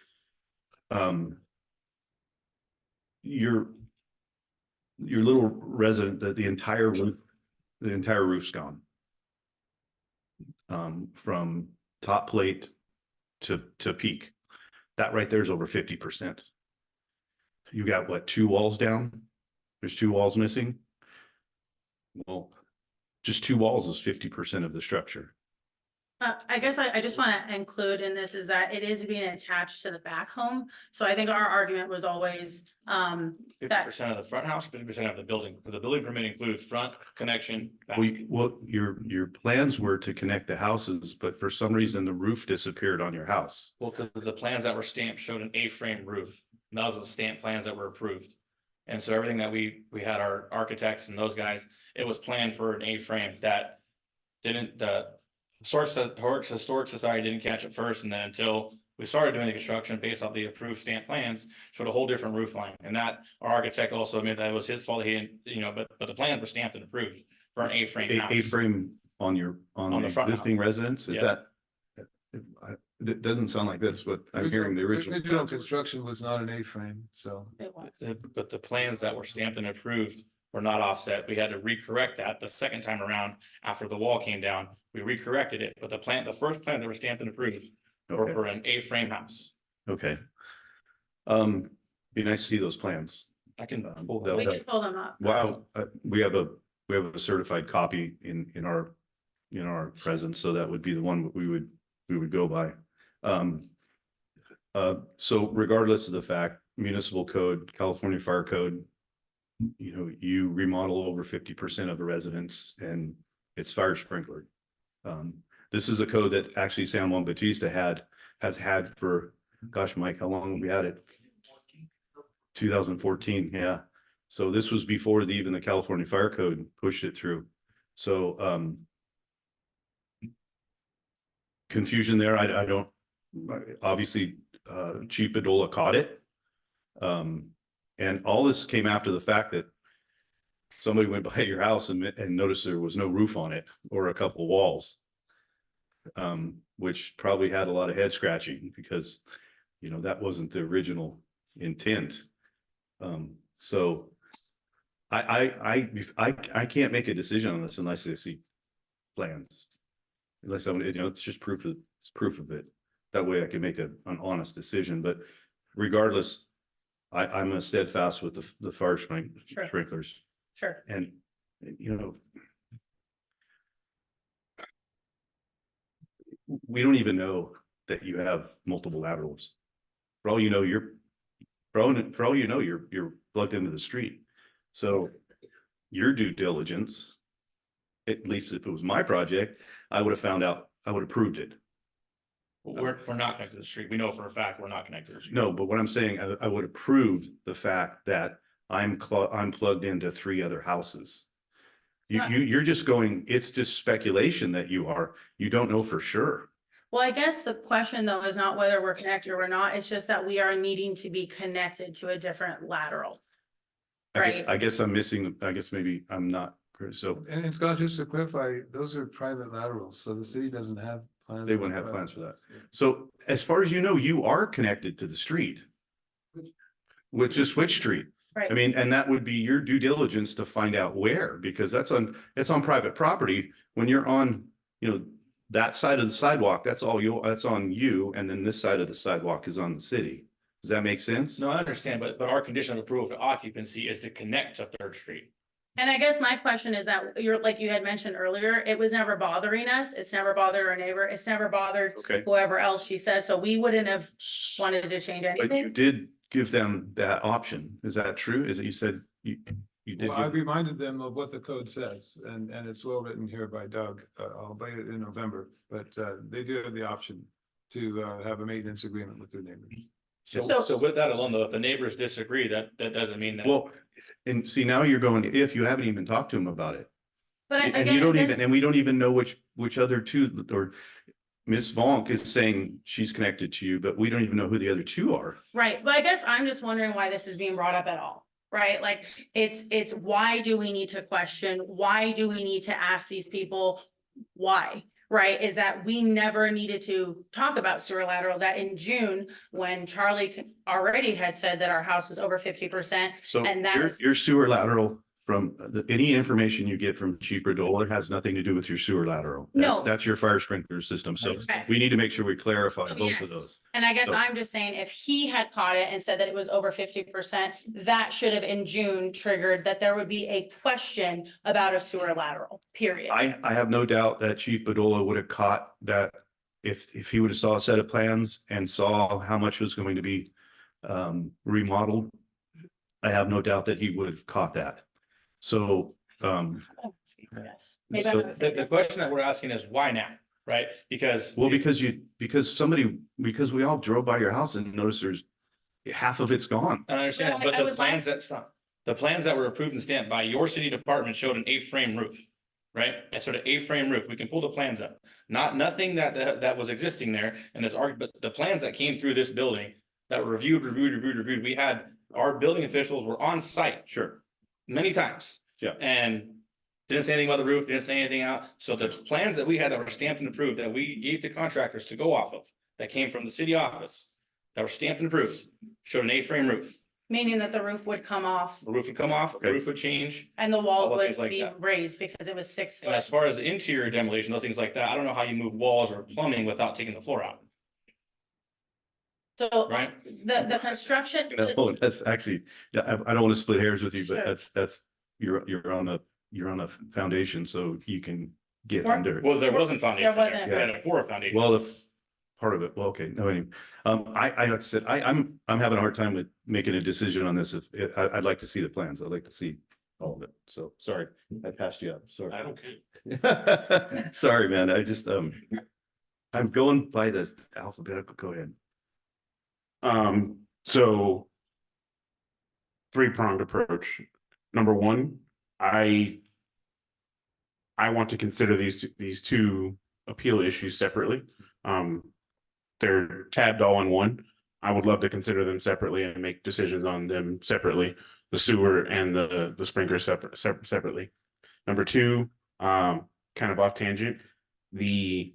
Your little resident, the entire roof's gone. From top plate to peak. That right there is over 50%. You got what, 2 walls down? There's 2 walls missing. Well, just 2 walls is 50% of the structure. I guess I just want to include in this is that it is being attached to the back home. So I think our argument was always, 50% of the front house, 50% of the building, because the building permit includes front connection. back. Well, your plans were to connect the houses, but for some reason the roof disappeared on your house. Well, because the plans that were stamped showed an A-frame roof. And that was the stamp plans that were approved. And so everything that we had our architects and those guys, it was planned for an A-frame that didn't, the Historic Society didn't catch it first. And then until we started doing the construction based off the approved stamp plans, showed a whole different roof line. And that our architect also admitted that it was his fault. He didn't, but the plans were stamped and approved for an A-frame house. A-frame on the front existing house. residence, is Yeah. that? It doesn't sound like that's what I'm hearing the original. Original construction was not an A-frame, so. it was. But the plans that were stamped and approved were not offset. We had to recorrect that the second time around after the wall came down. We recorrected it, but the first plan that were stamped and approved were Okay. for an A-frame house. Okay. Be nice to see those plans. I can pull that- that. We can pull them up. Wow, we have a certified copy in our presence, so that would be the one we would go by. So regardless of the fact, municipal code, California Fire Code, you remodel over 50% of the residence and it's fire sprinkler. This is a code that actually San Juan Bautista has had for, gosh, Mike, how long have we had it? 2014, yeah. So this was before even the California Fire Code pushed it through. So confusion there. I don't, obviously Chief Bedolla caught it. And all this came after the fact that somebody went by your house and noticed there was no roof on it or a couple walls. Which probably had a lot of head scratching because, that wasn't the original intent. So I can't make a decision on this unless I see plans. Unless it's just proof of it. That way I can make an honest decision, but regardless, I'm a steadfast with the fire sprinklers. Sure. And, we don't even know that you have multiple laterals. For all you know, you're plugged into the street. So your due diligence, at least if it was my project, I would have found out, I would have proved it. We're not connected to the street. We know for a fact we're not connected to the street. No, but what I'm saying, I would have proved the fact that I'm plugged into 3 other houses. You're just going, it's just speculation that you don't know for sure. Well, I guess the question though is not whether we're connected or not. It's just that we are needing to be connected to a different lateral. Right. I guess I'm missing, I guess maybe I'm not, so And Scott, just to clarify, those are private laterals, so the city doesn't have plans. they wouldn't have plans for that. So as far as you are connected to the street. Which is which street? Right. I mean, and that would be your due diligence to find out where, because it's on private property. When you're on, that side of the sidewalk, that's on you. And then this side of the sidewalk is on the city. Does that make sense? No, I understand, but our condition of approval for occupancy is to connect to Third Street. And I guess my question is that like you had mentioned earlier, it was never bothering us. It's never bothered our neighbor. It's never bothered Okay. whoever else she says. So we wouldn't have wanted to change But you anything. did give them that option. Is that true? Is it you said you did? Well, I reminded them of what the code says, and it's well written here by Doug, albeit in November, but they do have the option to have a maintenance agreement with their neighbors. So with that alone, though, if the neighbors disagree, that doesn't mean that. Well, and see, now you're going, if you haven't even talked to them about it. But And again, you don't I even, guess- and we don't even know which other 2, or Miss Vonk is saying she's connected to you, but we don't even know who the other 2 are. Right, but I guess I'm just wondering why this is being brought up at all, right? Like, it's why do we need to question? Why do we need to ask these people why? right, is that we never needed to talk about sewer lateral, that in June, when Charlie already had said that our house was over 50%. So And that your, was- your sewer lateral from any information you get from Chief Redola has nothing to do with your sewer lateral. No. That's your fire sprinkler system. So Correct. we need to make sure we clarify Oh, both yes. of those. And I guess So- I'm just saying, if he had caught it and said that it was over 50%, that should have in June triggered that there would be a question about a sewer lateral, period. I have no doubt that Chief Bedola would have caught that if he would have saw a set of plans and saw how much was going to be remodeled. I have no doubt that he would have caught that. So Yes. Maybe So I'm not saying the question that we're asking is why now, right? Because. because we all drove by your house and noticed there's half of it's gone. I understand, Well, but I the would plans that stop, the plans that were approved and stamped by your city department showed an A-frame roof. Right? It's sort of A-frame roof. We can pull the plans up. Nothing that was existing there and this but the plans that came through this building that were reviewed. We had, our building officials were on site. Sure. Many times. Yeah. And didn't say anything about the roof, didn't say anything out. So the plans that we had that were stamped and approved, that we gave to contractors to go off of, that came from the city office, that were stamped and approved, showed an A-frame roof. Meaning that the roof would come off The roof would come off, the Okay. roof would change. and the All walls the would things like be that. raised because it was 6 And as foot. far as the interior demolition, those things like that, I don't know how you move walls or plumbing without taking the floor out. So Right. the construction. No, that's actually, yeah, I don't want to split hairs with you, but Sure. that's, you're on a foundation, so you can get Or- under it. Well, there wasn't foundation there. wasn't. We had a poor foundation. Well, if part of it, well, okay, no, anyway, I, like I said, I'm having a hard time with making a decision on this. I'd like to see the plans. I'd like to see all of it. So, sorry, I passed you up, sorry. I don't care. Sorry, man, I just, I'm going by the alphabetical, go ahead. So three-pronged approach. Number one, I want to consider these two appeal issues separately. They're tabbed all in one. I would love to consider them separately and make decisions on them separately, the sewer and the sprinkler separately. Number two, kind of off tangent, the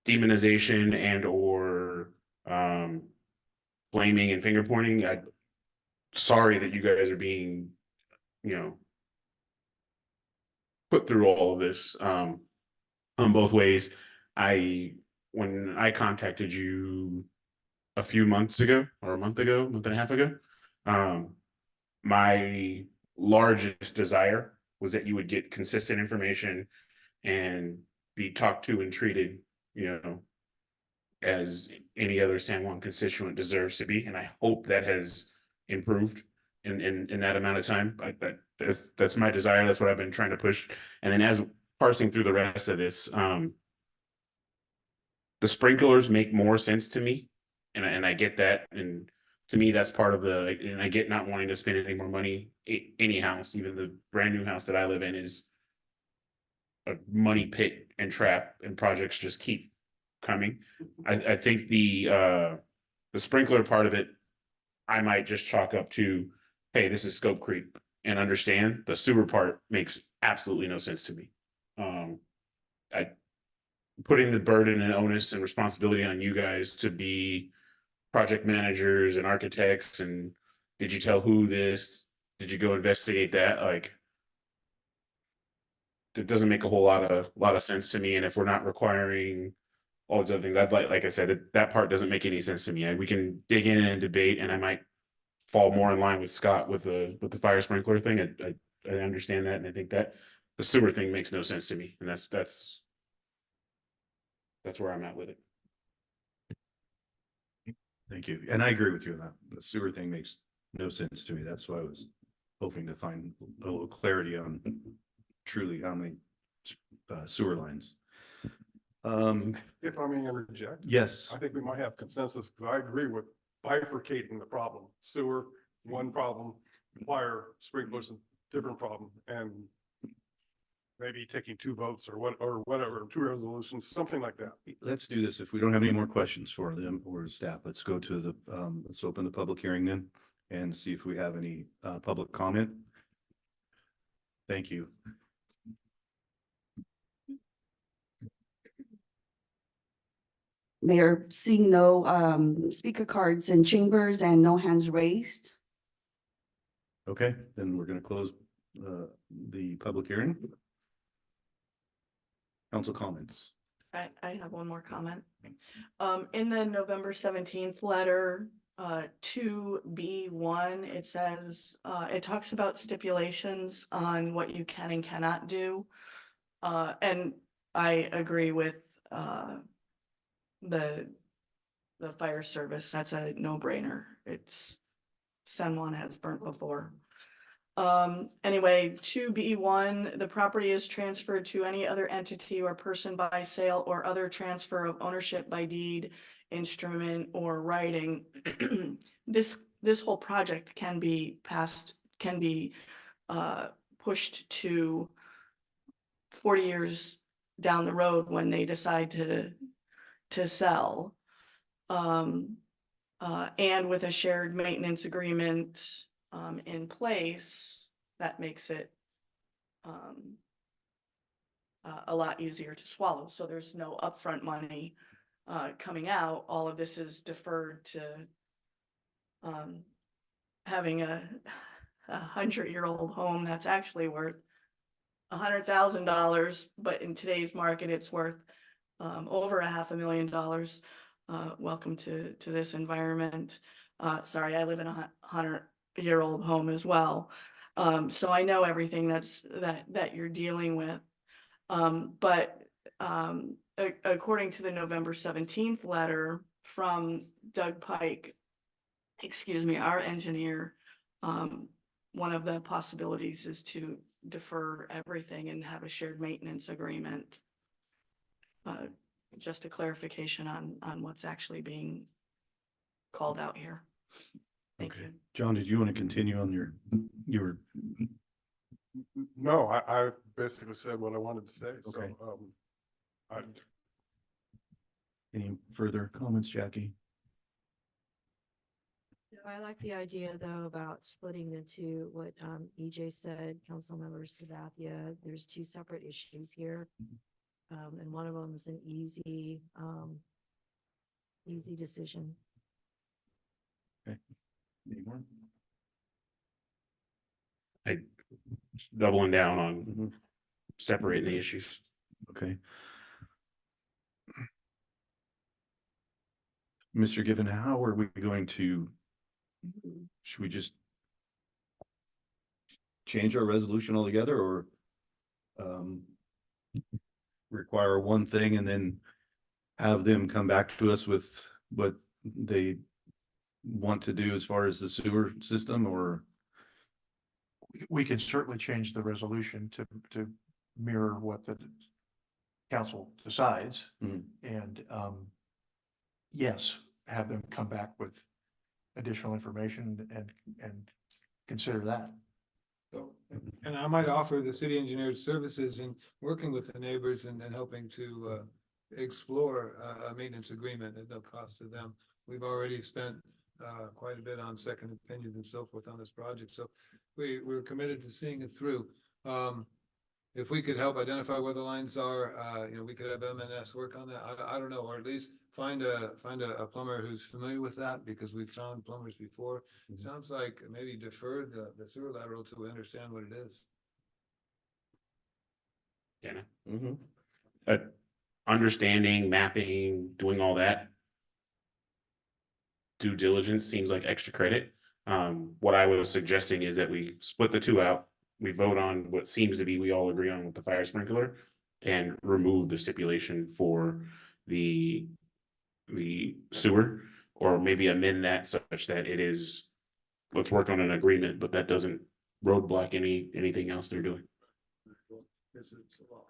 demonization and or blaming and finger pointing. I'm sorry that you guys are being, put through all of this on both ways. When I contacted you a few months ago or a month and a half ago, my largest desire was that you would get consistent information and be talked to and treated, as any other San Juan constituent deserves to be. And I hope that has improved in that amount of time. That's my desire. That's what I've been trying to push. And then as parsing through the rest of this, the sprinklers make more sense to me. And I get that. And to me, that's part of and I get not wanting to spend any more money. Any house, even the brand new house that I live in, is a money pit and trap, and projects just keep coming. I think the sprinkler part of it, I might just chalk up to, hey, this is scope creep, and understand. The sewer part makes absolutely no sense to me. Putting the burden and onus and responsibility on you guys to be project managers and architects, and did you tell who this? Did you go investigate that? Like, that doesn't make a whole lot of sense to me. And if we're not requiring all these other things, like I said, that part doesn't make any sense to me. We can dig in and debate, and I might fall more in line with Scott with the fire sprinkler thing. I understand that, and I think that the sewer thing makes no sense to me, and that's where I'm at with it. Thank you. And I agree with you on that. The sewer thing makes no sense to me. That's why I was hoping to find a little clarity on truly how many sewer lines. If I may interject. Yes. I think we might have consensus, because I agree with bifurcating the problem. Sewer, one problem, fire, sprinklers, different problem, and maybe taking two votes or whatever, two resolutions, something like that. Let's do this. If we don't have any more questions for them or staff, let's go to the, let's open the public hearing then and see if we have any public comment. Thank you. Mayor, seeing no speaker cards in chambers and no hands raised. Okay, then we're gonna close the public hearing. Council comments. I have one more comment. In the November 17th letter, 2B1, it says, it talks about stipulations on what you can and cannot do. And I agree with the fire service. That's a no-brainer. It's San Juan has burnt before. Anyway, 2B1, the property is transferred to any other entity or person by sale or other transfer of ownership by deed, instrument, or writing. This whole project can be pushed to 40 years down the road when they decide to sell. And with a shared maintenance agreement in place, that makes it a lot easier to swallow. So there's no upfront money coming out. All of this is deferred to having a 100-year-old home that's actually worth $100,000, but in today's market, it's worth over $500,000. Welcome to this environment. Sorry, I live in a 100-year-old home as well. So I know everything that you're dealing with. But according to the November 17th letter from Doug Pike, our engineer, one of the possibilities is to defer everything and have a shared maintenance agreement. Just a clarification on what's actually being called out here. Thank Okay. you. John, did you want to continue on your No, I basically said what I wanted to say, so, Okay. I, any further comments, Jackie? I like the idea though about splitting the two, what EJ said, Councilmember Sabathia, there's two separate issues here. And one of them is an easy decision. Okay. Any more? Doubling down on separating the issues. Okay. Mr. Given, how are we going to, should we just change our resolution altogether or require one thing and then have them come back to us with what they want to do as far as the sewer system, or? We can certainly change the resolution to mirror what the council decides. And yes, have them come back with additional information and consider that. So, and I might offer the city engineer's services in working with the neighbors and helping to explore a maintenance agreement at no cost to them. We've already spent quite a bit on second opinions and so forth on this project, so we're committed to seeing it through. If we could help identify where the lines are, we could have M&S work on that. I don't know, or at least find a plumber who's familiar with that, because we've found plumbers before. It sounds like maybe defer the sewer lateral till we understand what it is. Yeah. Understanding, mapping, doing all that. Due diligence seems like extra credit. What I was suggesting is that we split the two out. We vote on what seems to be, we all agree on with the fire sprinkler, and remove the stipulation for the sewer, or maybe amend that such that it is, let's work on an agreement, but that doesn't roadblock anything else they're doing. This is a lot.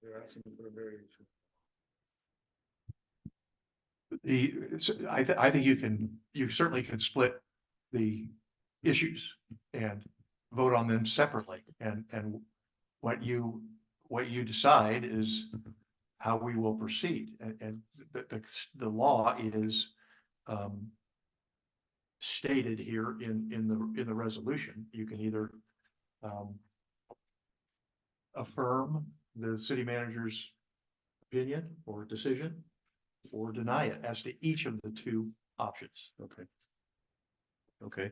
They're asking for a variation. I think you certainly can split the issues and vote on them separately, and what you decide is how we will proceed, and the law is stated here in the resolution. You can either affirm the city manager's opinion or decision, or deny it as to each of the two options. Okay. Okay.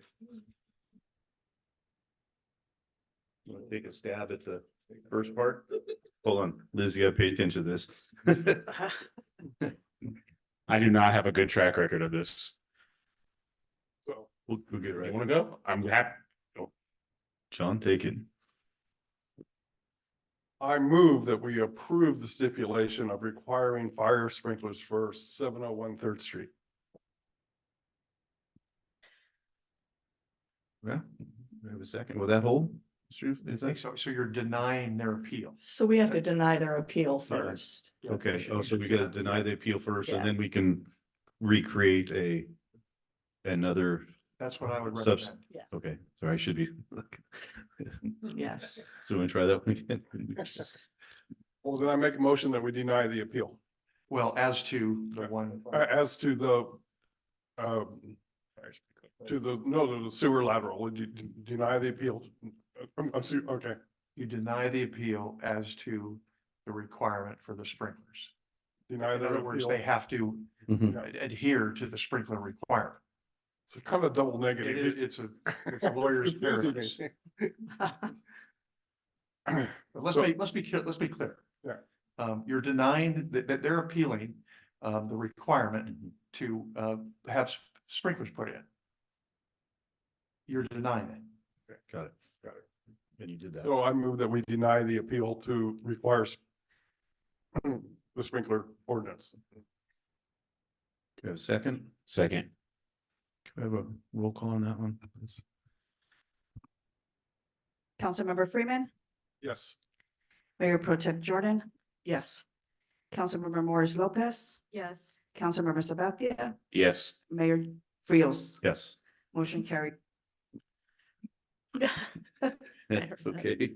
You want to take a stab at the first part? Hold on, Liz, you gotta pay attention to this. I do not have a good track record of this. So We'll get it You right. wanna go? I'm happy. John, take it. I move that we approve the stipulation of requiring fire sprinklers for 701 Third Street. Yeah, we have a second. Will that hold? Is that? So you're denying their appeal. So we have to deny their appeal first. Okay, oh, so we gotta deny the appeal first, Yeah. and then we can recreate another, That's what I would Subs- recommend. Yes, okay, sorry, I should be. yes. So we try that one again. Well, then I make a motion that we deny the appeal. Well, as to the one, As to the, the sewer lateral, would you deny the appeal? Okay, you deny the appeal as to the requirement for the sprinklers. deny In the other words, appeal. they have to Mhm. adhere to the sprinkler requirement. It's a kind of double negative. It's a lawyer's paradise. But let's be clear. Yeah. You're denying that they're appealing, the requirement to, have sprinklers put in. You're denying it. Got it. And you did that. So I move that we deny the appeal to require the sprinkler ordinance. Do you have a second? Second. Can we have a roll call on that one? Councilmember Freeman, Yes. Mayor Pro Tem Jordan, Yes. Councilmember Morris Lopez, Yes. Councilmember Sabathia, Yes. Mayor Frios. Yes, Motion carried. that's okay.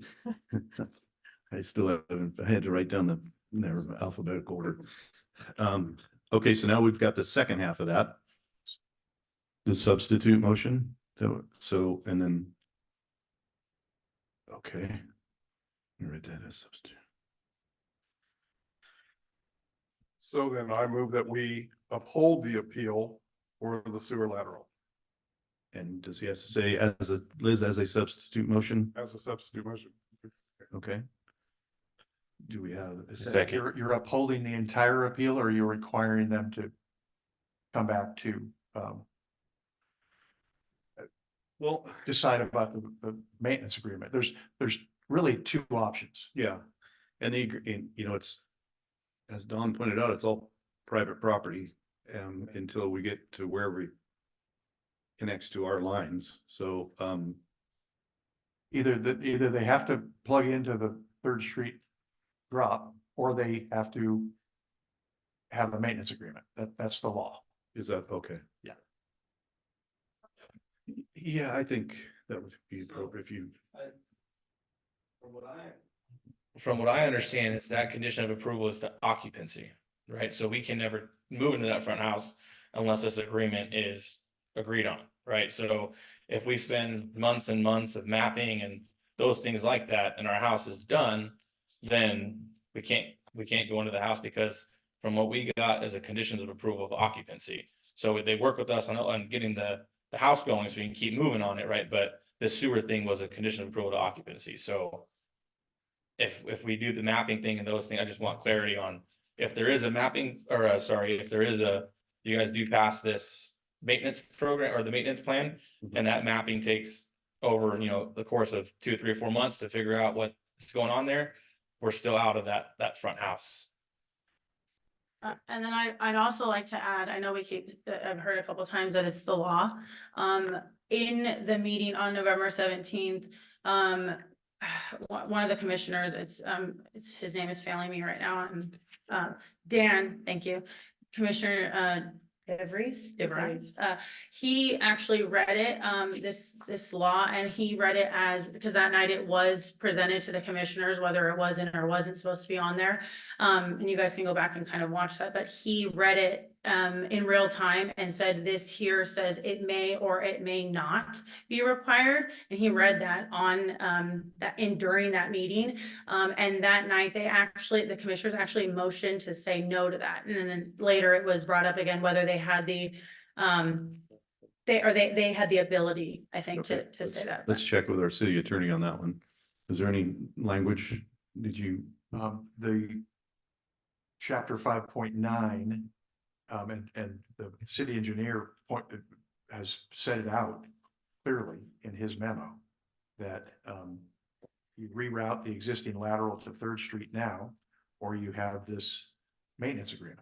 I still haven't, I had to write down their alphabetical order. Okay, so now we've got the second half of that. The substitute motion, so, and then. Okay. Let me write that as substitute. So then I move that we uphold the appeal for the sewer lateral And does he have to say Liz, as a substitute motion? as a substitute motion. Okay. Do we have a second? Second. You're upholding the entire appeal, or you're requiring them to come back to, Well, decide about the maintenance agreement? There's really two options. yeah, and it's, as Don pointed out, it's all private property, until we get to where we connects to our lines, so, Either they have to plug into the Third Street drop, or they have to have a maintenance agreement. That's the law. is that, okay? Yeah. Yeah, I think that would be appropriate if you, From what I understand, it's that condition of approval is the occupancy, right? So we can never move into that front house unless this agreement is agreed on, right? So if we spend months and months of mapping and those things like that, and our house is done, then we can't go into the house, because from what we got is a conditions of approval of occupancy. So they work with us on getting the house going so we can keep moving on it, right? But the sewer thing was a condition of approval to occupancy, so if we do the mapping thing and those things, I just want clarity on if there is a mapping, or if there is you guys do pass this maintenance program or the maintenance plan, and that mapping takes over, the course of 2, 3, or 4 months to figure out what's going on there, we're still out of that front house. And then I'd also like to add, I know I've heard a couple of times that it's the law. In the meeting on November 17th, one of the commissioners, his name is failing me right now, and Dan, thank you, Commissioner DeVries. He actually read it, this law, and he read it because that night it was presented to the commissioners, whether it wasn't or wasn't supposed to be on there. And you guys can go back and kind of watch that, but he read it in real time and said, this here says it may or it may not be required. And he read that on, during that meeting. And that night, the commissioners actually motioned to say no to that. And then later it was brought up again, whether they had the, they had the ability, I think, Okay, to say that. Let's check with our city attorney on that one. Is there any language? Did you? The chapter 5.9, and the city engineer has set it out clearly in his memo that, you reroute the existing lateral to Third Street now, or you have this maintenance agreement.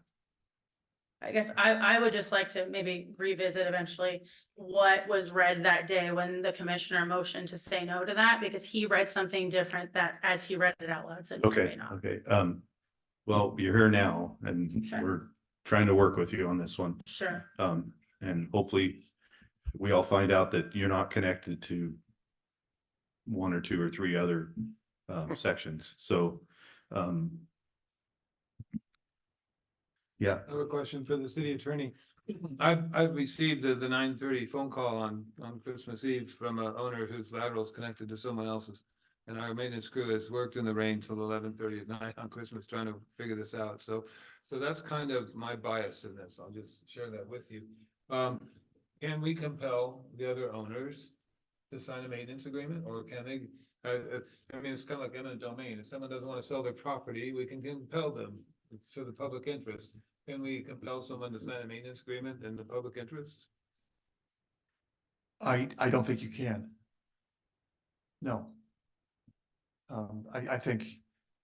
I guess I would just like to maybe revisit eventually what was read that day when the commissioner motioned to say no to that, because he read something different that as he read it out loud said. Okay, okay. Well, you're here now and Sure. we're trying to work with you on this one. Sure. And hopefully we all find out that you're not connected to one or two or three other sections. So, yeah. I have a question for the city attorney. I've received the 9:30 phone call on Christmas Eve from an owner whose lateral is connected to someone else's. And our maintenance crew has worked in the rain till 11:30 at night on Christmas trying to figure this out. So that's kind of my bias in this. I'll just share that with you. Can we compel the other owners to sign a maintenance agreement, or can they? I mean, it's kind of like eminent domain. If someone doesn't want to sell their property, we can compel them. It's for the public interest. Can we compel someone to sign a maintenance agreement in the public interest? I don't think you can. No. I think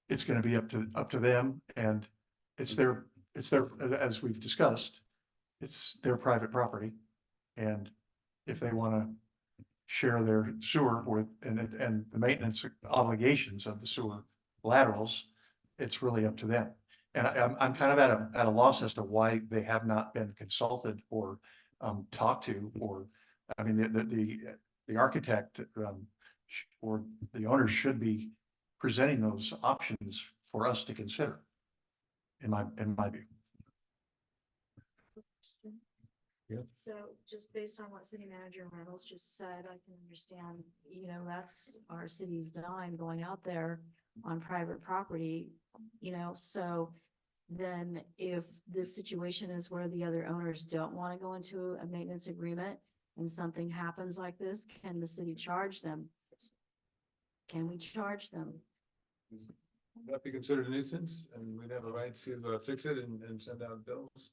it's going to be up to them, and it's their, as we've discussed, it's their private property. And if they want to share their sewer and the maintenance obligations of the sewer laterals, it's really up to them. And I'm kind of at a loss as to why they have not been consulted or talked to, or, I mean, the architect or the owners should be presenting those options for us to consider, in my view. Yeah. So just based on what City Manager Reynolds just said, I can understand, that's our city's dime going out there on private property, so then if this situation is where the other owners don't want to go into a maintenance agreement and something happens like this, can the city charge them? Can we charge them? Would that be considered a nuisance, and we'd have a right to fix it and send out bills?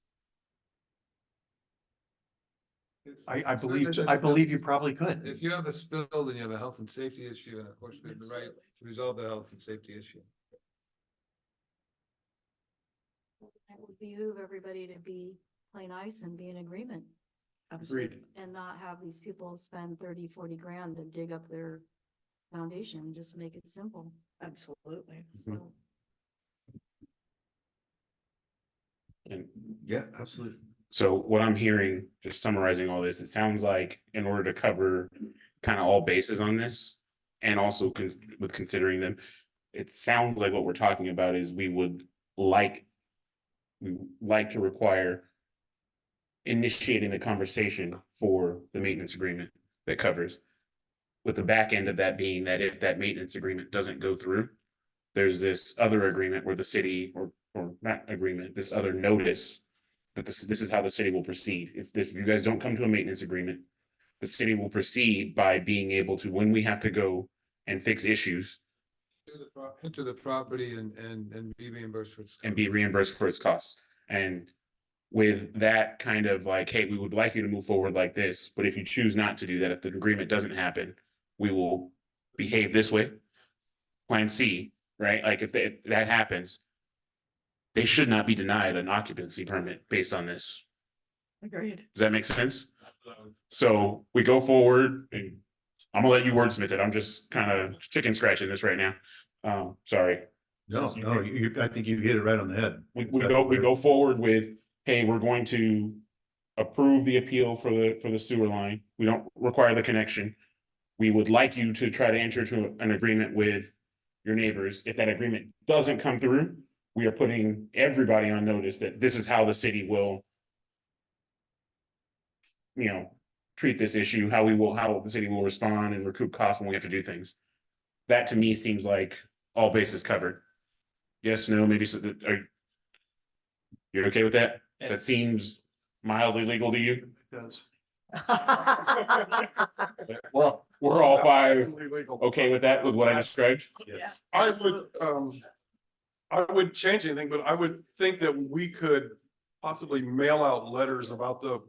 I believe you probably could. If you have a spill, then you have a health and safety issue, and of course, we have the right to resolve the health and safety issue. It would behoove everybody to play nice and be in agreement. Agreed. And not have these people spend 30-40 grand to dig up their foundation, just make it simple. Absolutely. So, And Yeah, absolutely. so what I'm hearing, just summarizing all this, it sounds like in order to cover kind of all bases on this, and also with considering them, it sounds like what we're talking about is we would like to require initiating the conversation for the maintenance agreement that covers, with the back end of that being that if that maintenance agreement doesn't go through, there's this other agreement where the city, or not agreement, this other notice that this is how the city will proceed. If you guys don't come to a maintenance agreement, the city will proceed by being able to, when we have to go and fix issues, Enter the property and be reimbursed for its. and be reimbursed for its costs. And with that kind of like, hey, we would like you to move forward like this, but if you choose not to do that, if the agreement doesn't happen, we will behave this way. Plan C, right? Like if that happens, they should not be denied an occupancy permit based on this. Agreed. Does that make sense? So we go forward, and I'm gonna let you wordsmith it. I'm just kind of chicken scratching this right now. Sorry. No, I think you hit it right on the head. We go forward with, hey, we're going to approve the appeal for the sewer line. We don't require the connection. We would like you to try to enter into an agreement with your neighbors. If that agreement doesn't come through, we are putting everybody on notice that this is how the city will you know, treat this issue, how the city will respond and recoup costs when we have to do things. That to me seems like all bases covered. Yes, no, maybe so that, you're okay with that? That seems mildly legal to you? Well, we're all five okay with that, with what I described? Yes. I wouldn't change anything, but I would think that we could possibly mail out letters about the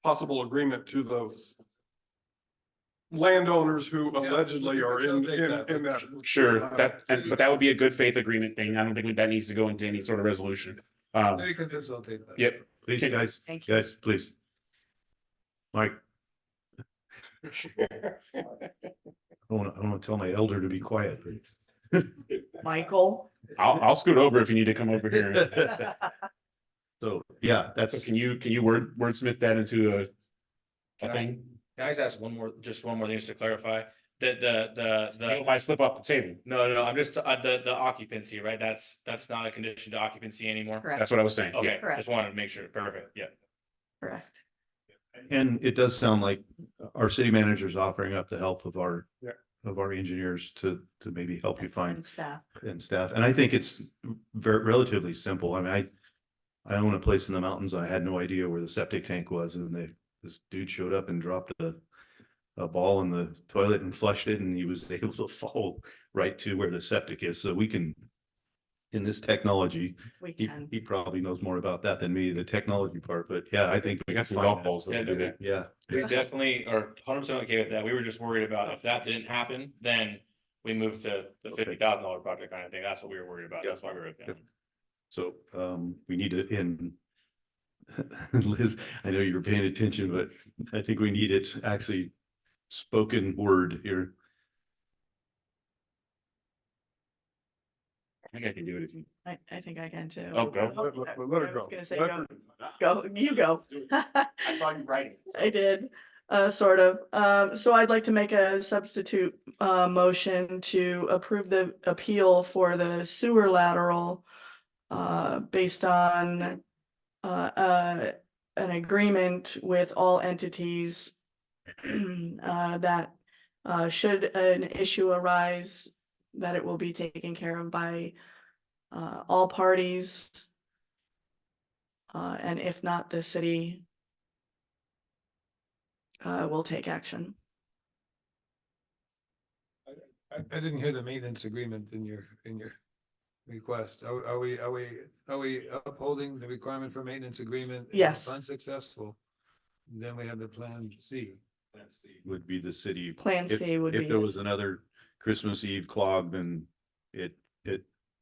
possible agreement to those landowners who allegedly are in that. Sure, but that would be a good faith agreement thing. I don't think that needs to go into any sort of resolution. They can facilitate that. Yep. Please, guys, Thank you. guys, please. Mike. I don't want to tell my elder to be quiet. Michael. I'll scoot over if you need to come over here. So, yeah, So that's, can you wordsmith that into a thing? Can I just ask one more thing just to clarify? It might slip off the table. No, I'm just, the occupancy, right? That's not a condition to occupancy anymore? Correct. That's what I was saying. Okay, Correct. just wanted to make sure. Perfect, yeah. Correct. and it does sound like our city manager's offering up the help of our Yeah. engineers to maybe help you find And staff. and staff. And I think it's very relatively simple. I mean, I own a place in the mountains. I had no idea where the septic tank was, and this dude showed up and dropped a ball in the toilet and flushed it, and he was able to fall right to where the septic is. So we can, in this technology, We can. he probably knows more about that than me, the technology part, but yeah, I think We got some find golf that. balls that'll do that. Yeah. We definitely are 100% okay with that. We were just worried about if that didn't happen, then we moved to the $50,000 project kind of thing. That's what we were worried about. Yeah. That's why we were. Yeah. So, we need to, and Liz, I know you were paying attention, but I think we need it actually spoken word here. I think I can do it if you. I think I can too. Oh, go. Let her I go. was gonna say Let go. her- Go, you go. I saw you writing. I did, sort of. So I'd like to make a substitute, motion to approve the appeal for the sewer lateral, based on, an agreement with all entities, that, should an issue arise, that it will be taken care of by, all parties. And if not, the city will take action. I didn't hear the maintenance agreement in your request. Are we upholding the requirement for maintenance agreement? And if Yes. Unsuccessful, then we have the plan C. Would be the city. Plan If, C would if be, there was another Christmas Eve clog, then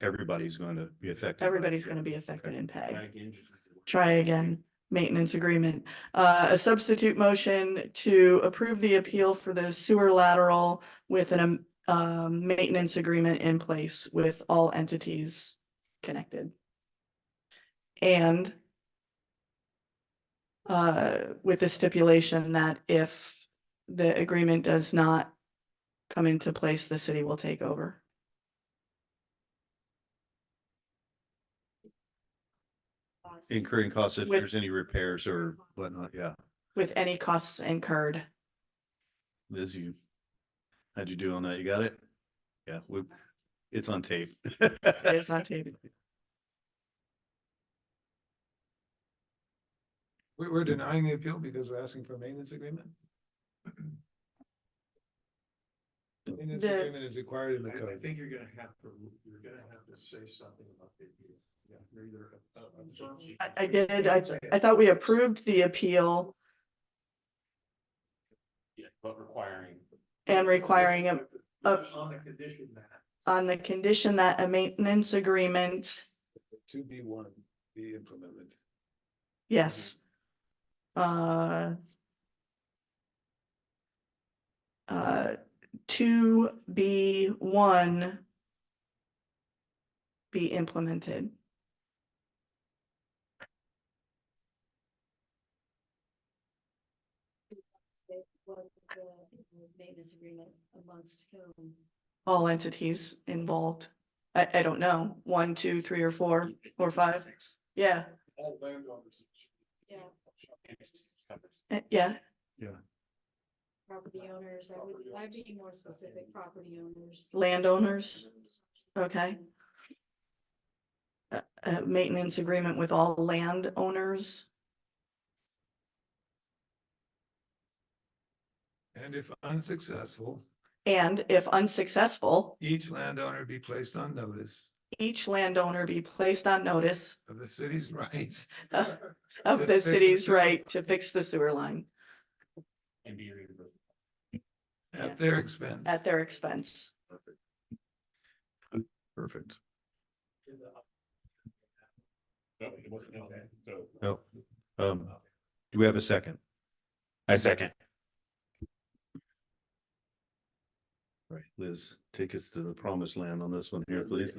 everybody's going to be affected. everybody's gonna be affected and pay. Try again, maintenance agreement. A substitute motion to approve the appeal for the sewer lateral with an, maintenance agreement in place with all entities connected. And with the stipulation that if the agreement does not come into place, the city will take over. Incurring costs if With- there's any repairs or whatnot, yeah. With any costs incurred. Liz, how'd you do on that? You got it? Yeah, it's on tape. It is on tape. We're denying the appeal because we're asking for a maintenance agreement? The maintenance The- agreement is required in the I code. think you're gonna have to say something about the appeal. Yeah, you're either, I did, I thought we approved the appeal Yeah, but requiring. and requiring on the condition that. on the condition that a maintenance agreement, 2B1 be implemented. yes. 2B1 be implemented. Maintenance agreement amongst whom? All entities involved. I don't know, 1, 2, 3, or 4, or 5. Yeah, All landowners. Yeah. Yeah, Property owners, I'd be more specific, property owners. landowners, okay. Maintenance agreement with all landowners. And if unsuccessful, And if unsuccessful, each landowner be placed on notice each landowner be placed on notice of the city's rights of To the fix the city's sewer right to fix the sewer line And be reimbursed. at their expense. at their expense. Perfect. No, it wasn't okay, so. Oh, do we have a second? I second. All right, Liz, take us to the promised land on this one here, please.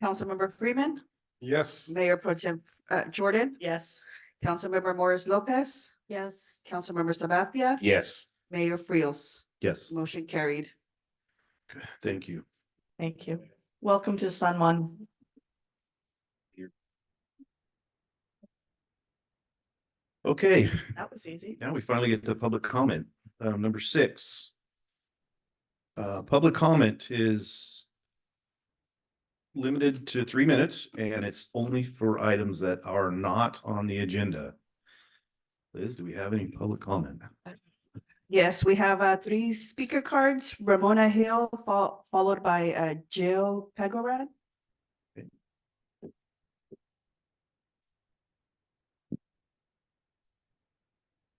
Councilmember Freeman, Yes. Mayor Pro Tem Jordan, Yes, Councilmember Morris Lopez, Yes. Councilmember Sabathia, Yes. Mayor Frios. Yes, Motion carried. thank you. thank you. Welcome to San Juan. Okay, That was easy. now we finally get to public comment. Number 6. Public comment is limited to 3 minutes, and it's only for items that are not on the agenda. Liz, do we have any public comment? Yes, we have 3 speaker cards, Ramona Hill, followed by Jill Pegorad.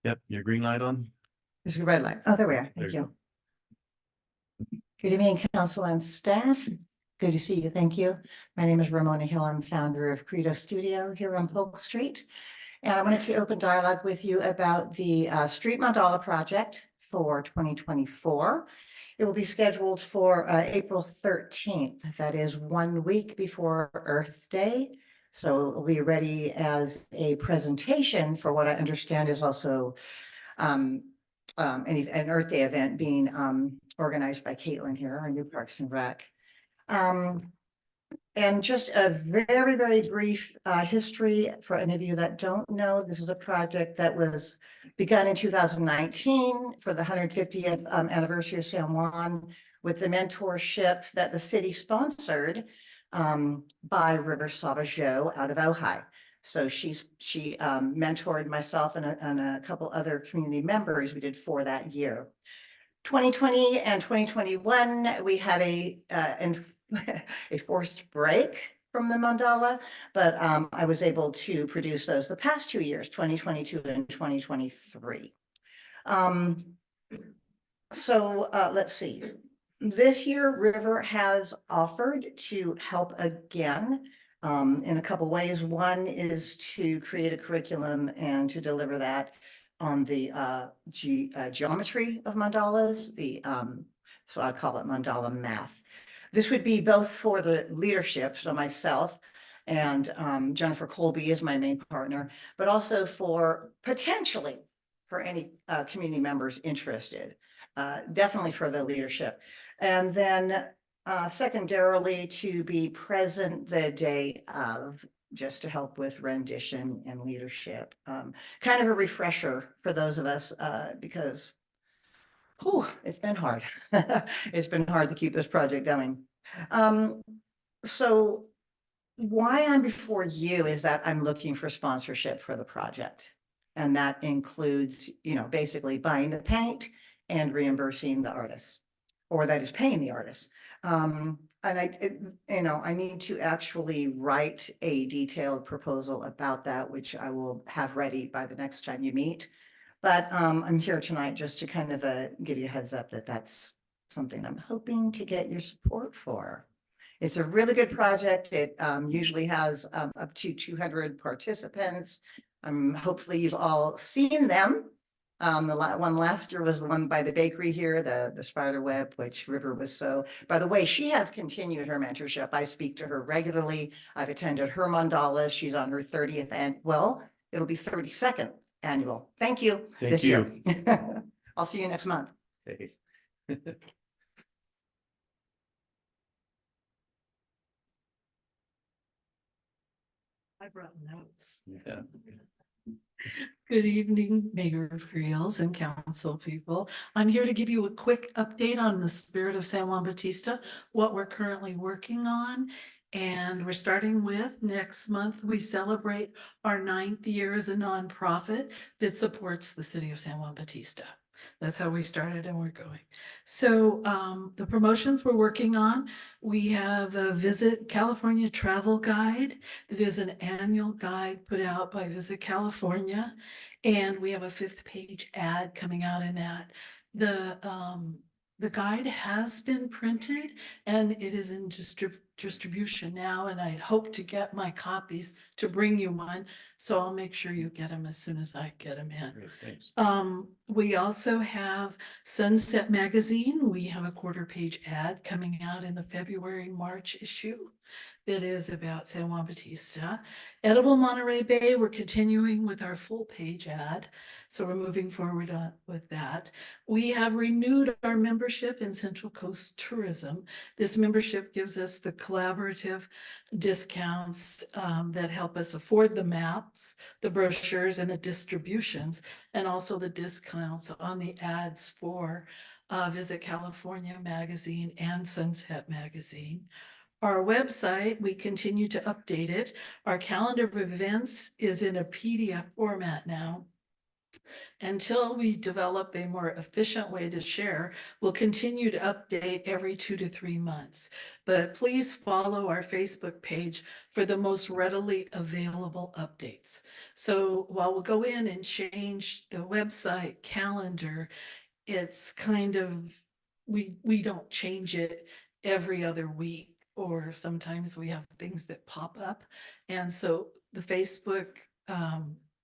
Yep, your green light on? There's a red light. Oh, there we are. There Thank you you. Good evening, council and staff. Good to see you. Thank you. My name is Ramona Hill. I'm founder of Credo Studio here on Polk Street. And I wanted to open dialogue with you about the Street Mandala project for 2024. It will be scheduled for April 13th. That is 1 week before Earth Day. So it will be ready as a presentation for what I understand is also an Earth Day event being organized by Caitlin here, our new Parks and Rec. And just a very, very brief history for any of you that don't know, this is a project that was begun in 2019 for the 150th anniversary of San Juan with the mentorship that the city sponsored by River Sauvageau out of Ojai. So she mentored myself and a couple other community members. We did 4 that year. 2020 and 2021, we had a forced break from the mandala, but I was able to produce those the past 2 years, 2022 and 2023. Let's see. This year, River has offered to help again in a couple ways. One is to create a curriculum and to deliver that on the geometry of mandalas, so I call it mandala math. This would be both for the leadership, so myself and Jennifer Colby is my main partner, but also for potentially for any community members interested, definitely for the leadership. And then secondarily to be present the day of, just to help with rendition and leadership. Kind of a refresher for those of us because it's been hard. It's been hard to keep this project going. So why I'm before you is that I'm looking for sponsorship for the project. And that includes, basically buying the paint and reimbursing the artists, or that is paying the artists. And I need to actually write a detailed proposal about that, which I will have ready by the next time you meet. But I'm here tonight just to kind of give you a heads up that that's something I'm hoping to get your support for. It's a really good project. It usually has up to 200 participants. Hopefully you've all seen them. The one last year was the one by the bakery here, the spider web, which River was so, by the way, she has continued her mentorship. I speak to her regularly. I've attended her mandalas. She's on her 30th and it'll be 32nd annual. Thank you. Thank you. Year. I'll see you next month. Hey. I brought notes. Yeah. Good evening, Mayor Friels and council people. I'm here to give you a quick update on the Spirit of San Juan Bautista, what we're currently working on. And we're starting with next month, we celebrate our 9th year as a nonprofit that supports the city of San Juan Bautista. That's how we started and we're going. So the promotions we're working on, we have a Visit California travel guide that is an annual guide put out by Visit California. And we have a 5th-page ad coming out in that. The guide has been printed and it is in distribution now, and I hope to get my copies to bring you one. So I'll make sure you get them as soon as I get them in. Great, thanks. We also have Sunset Magazine. We have a 1/4-page ad coming out in the February-March issue that is about San Juan Bautista. Edible Monterey Bay, we're continuing with our full-page ad. So we're moving forward with that. We have renewed our membership in Central Coast Tourism. This membership gives us the collaborative discounts that help us afford the maps, the brochures, and the distributions, and also the discounts on the ads for Visit California magazine and Sunset magazine. Our website, we continue to update it. Our calendar of events is in a PDF format now. Until we develop a more efficient way to share, we'll continue to update every 2 to 3 months. But please follow our Facebook page for the most readily available updates. So while we'll go in and change the website calendar, it's kind of, we don't change it every other week, or sometimes we have things that pop up. And so the Facebook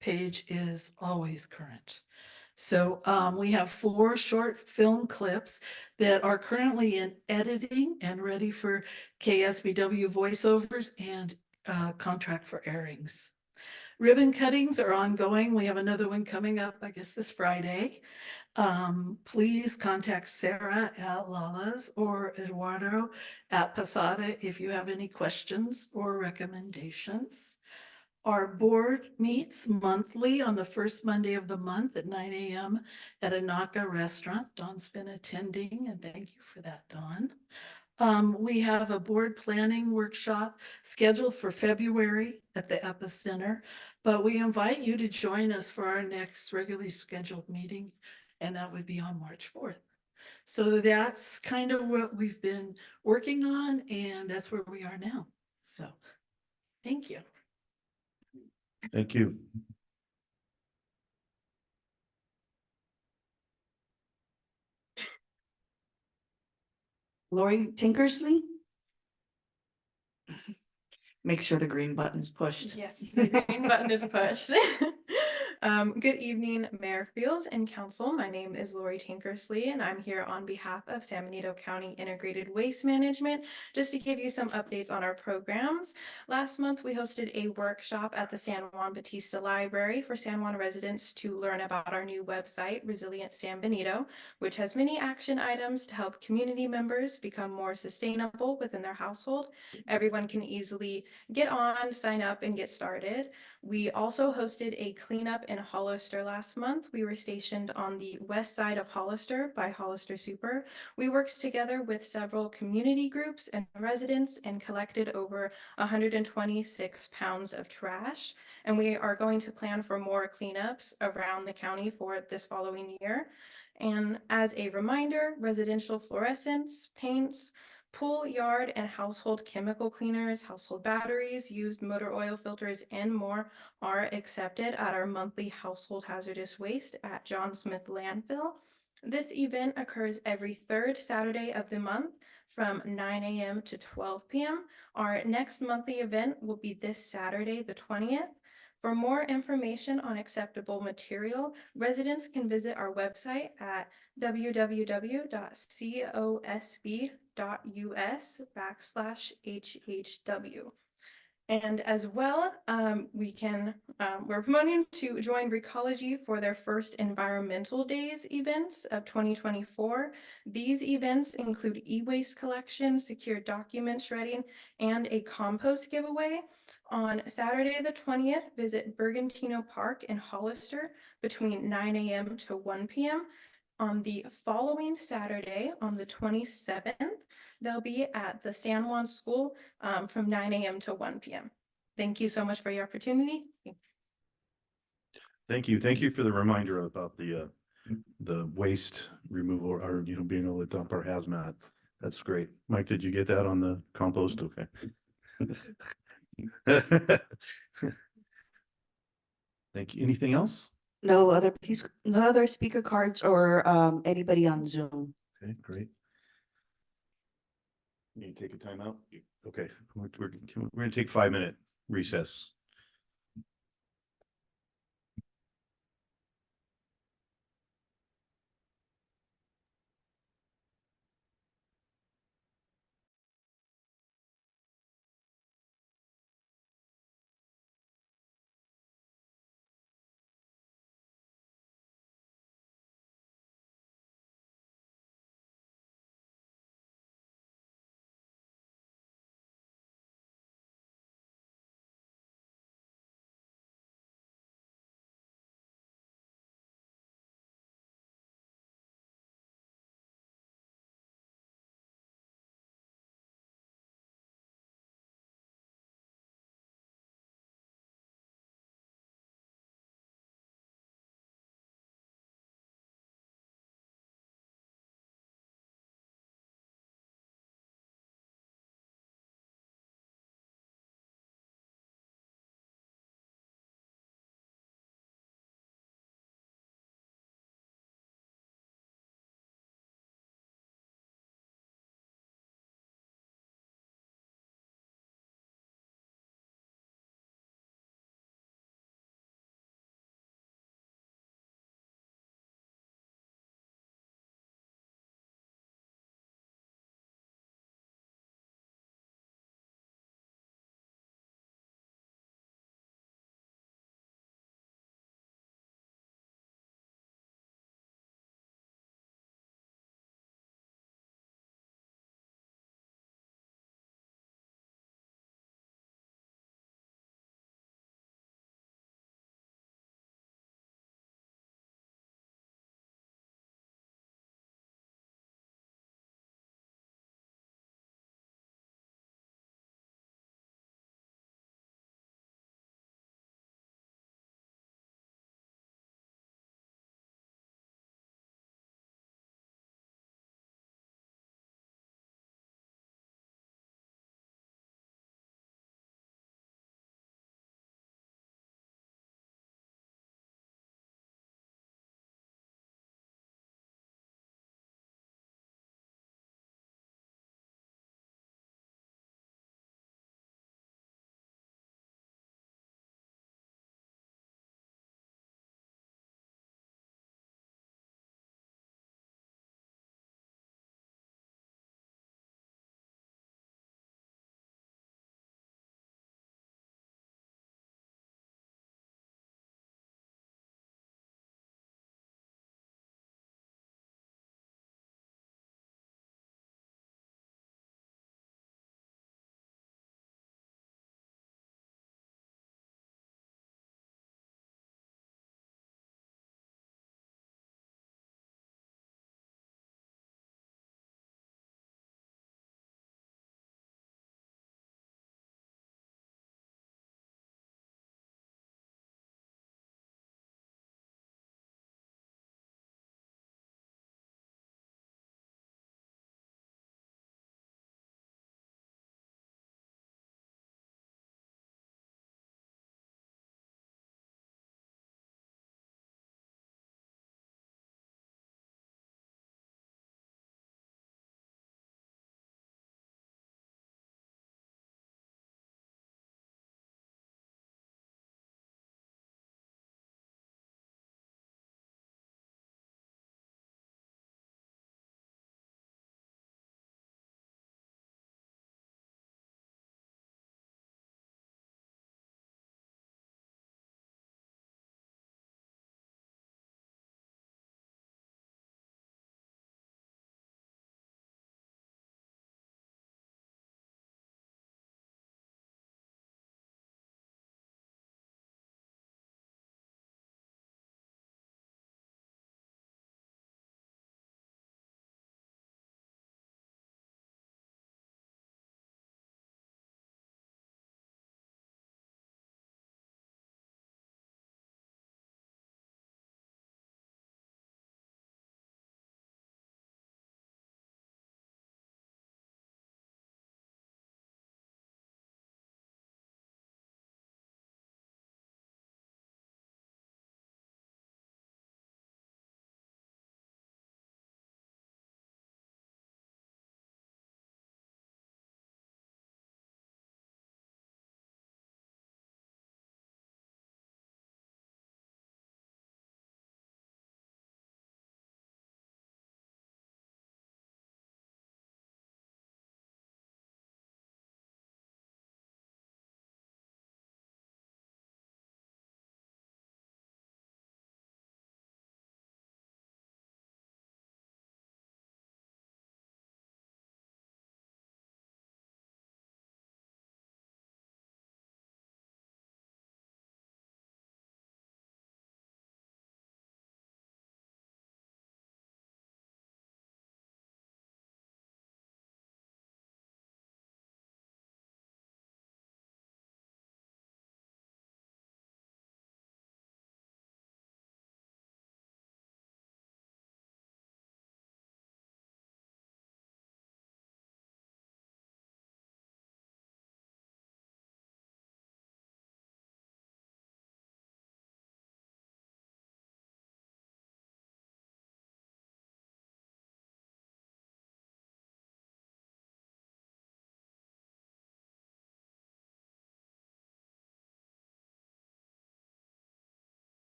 page is always current. So we have 4 short film clips that are currently in editing and ready for KSBW voiceovers and contract for airings. Ribbon cuttings are ongoing. We have another one coming up, I guess, this Friday. Please contact Sarah at Lala's or Eduardo at Posada if you have any questions or recommendations. Our board meets monthly on the first Monday of the month at 9 a.m. at Anaka Restaurant. Dawn's been attending, and thank you for that, Dawn. We have a board planning workshop scheduled for February at the Epicenter, but we invite you to join us for our next regularly scheduled meeting, and that would be on March 4th. So that's kind of what we've been working on, and that's where we are now. So thank you. Thank you. Lori Tinkersley? Make sure the green button is pushed. Yes, the green button is pushed. Good evening, Mayor Fields and Council. My name is Lori Tinkersley, and I'm here on behalf of San Benito County Integrated Waste Management, just to give you some updates on our programs. Last month, we hosted a workshop at the San Juan Bautista Library for San Juan residents to learn about our new website, Resilient San Benito, which has many action items to help community members become more sustainable within their household. Everyone can easily get on, sign up, and get started. We also hosted a cleanup in Hollister last month. We were stationed on the west side of Hollister by Hollister Super. We worked together with several community groups and residents and collected over 126 pounds of trash. And we are going to plan for more cleanups around the county for this following year. And as a reminder, residential fluorescents, paints, pool, yard, and household chemical cleaners, household batteries, used motor oil filters, and more are accepted at our monthly household hazardous waste at John Smith Landfill. This event occurs every 3rd Saturday of the month from 9 a.m. to 12 p.m. Our next monthly event will be this Saturday, the 20th. For more information on acceptable material, residents can visit our website at www.cosb.us/HHW. And as well, we're promoting to join Recology for their first Environmental Days events of 2024. These events include e-waste collection, secure document shredding, and a compost giveaway. On Saturday, the 20th, visit Bergantino Park in Hollister between 9 a.m. to 1 p.m. On the following Saturday, on the 27th, they'll be at the San Juan School from 9 a.m. to 1 p.m. Thank you so much for your opportunity. Thank you. Thank you for the reminder about the waste removal or, being able to dump our hazmat. That's great. Mike, did you get that on the compost? Okay. Thank you. Anything else? No other speaker cards or anybody on Zoom. Okay, great. You take a timeout? Okay, we're gonna take 5-minute recess.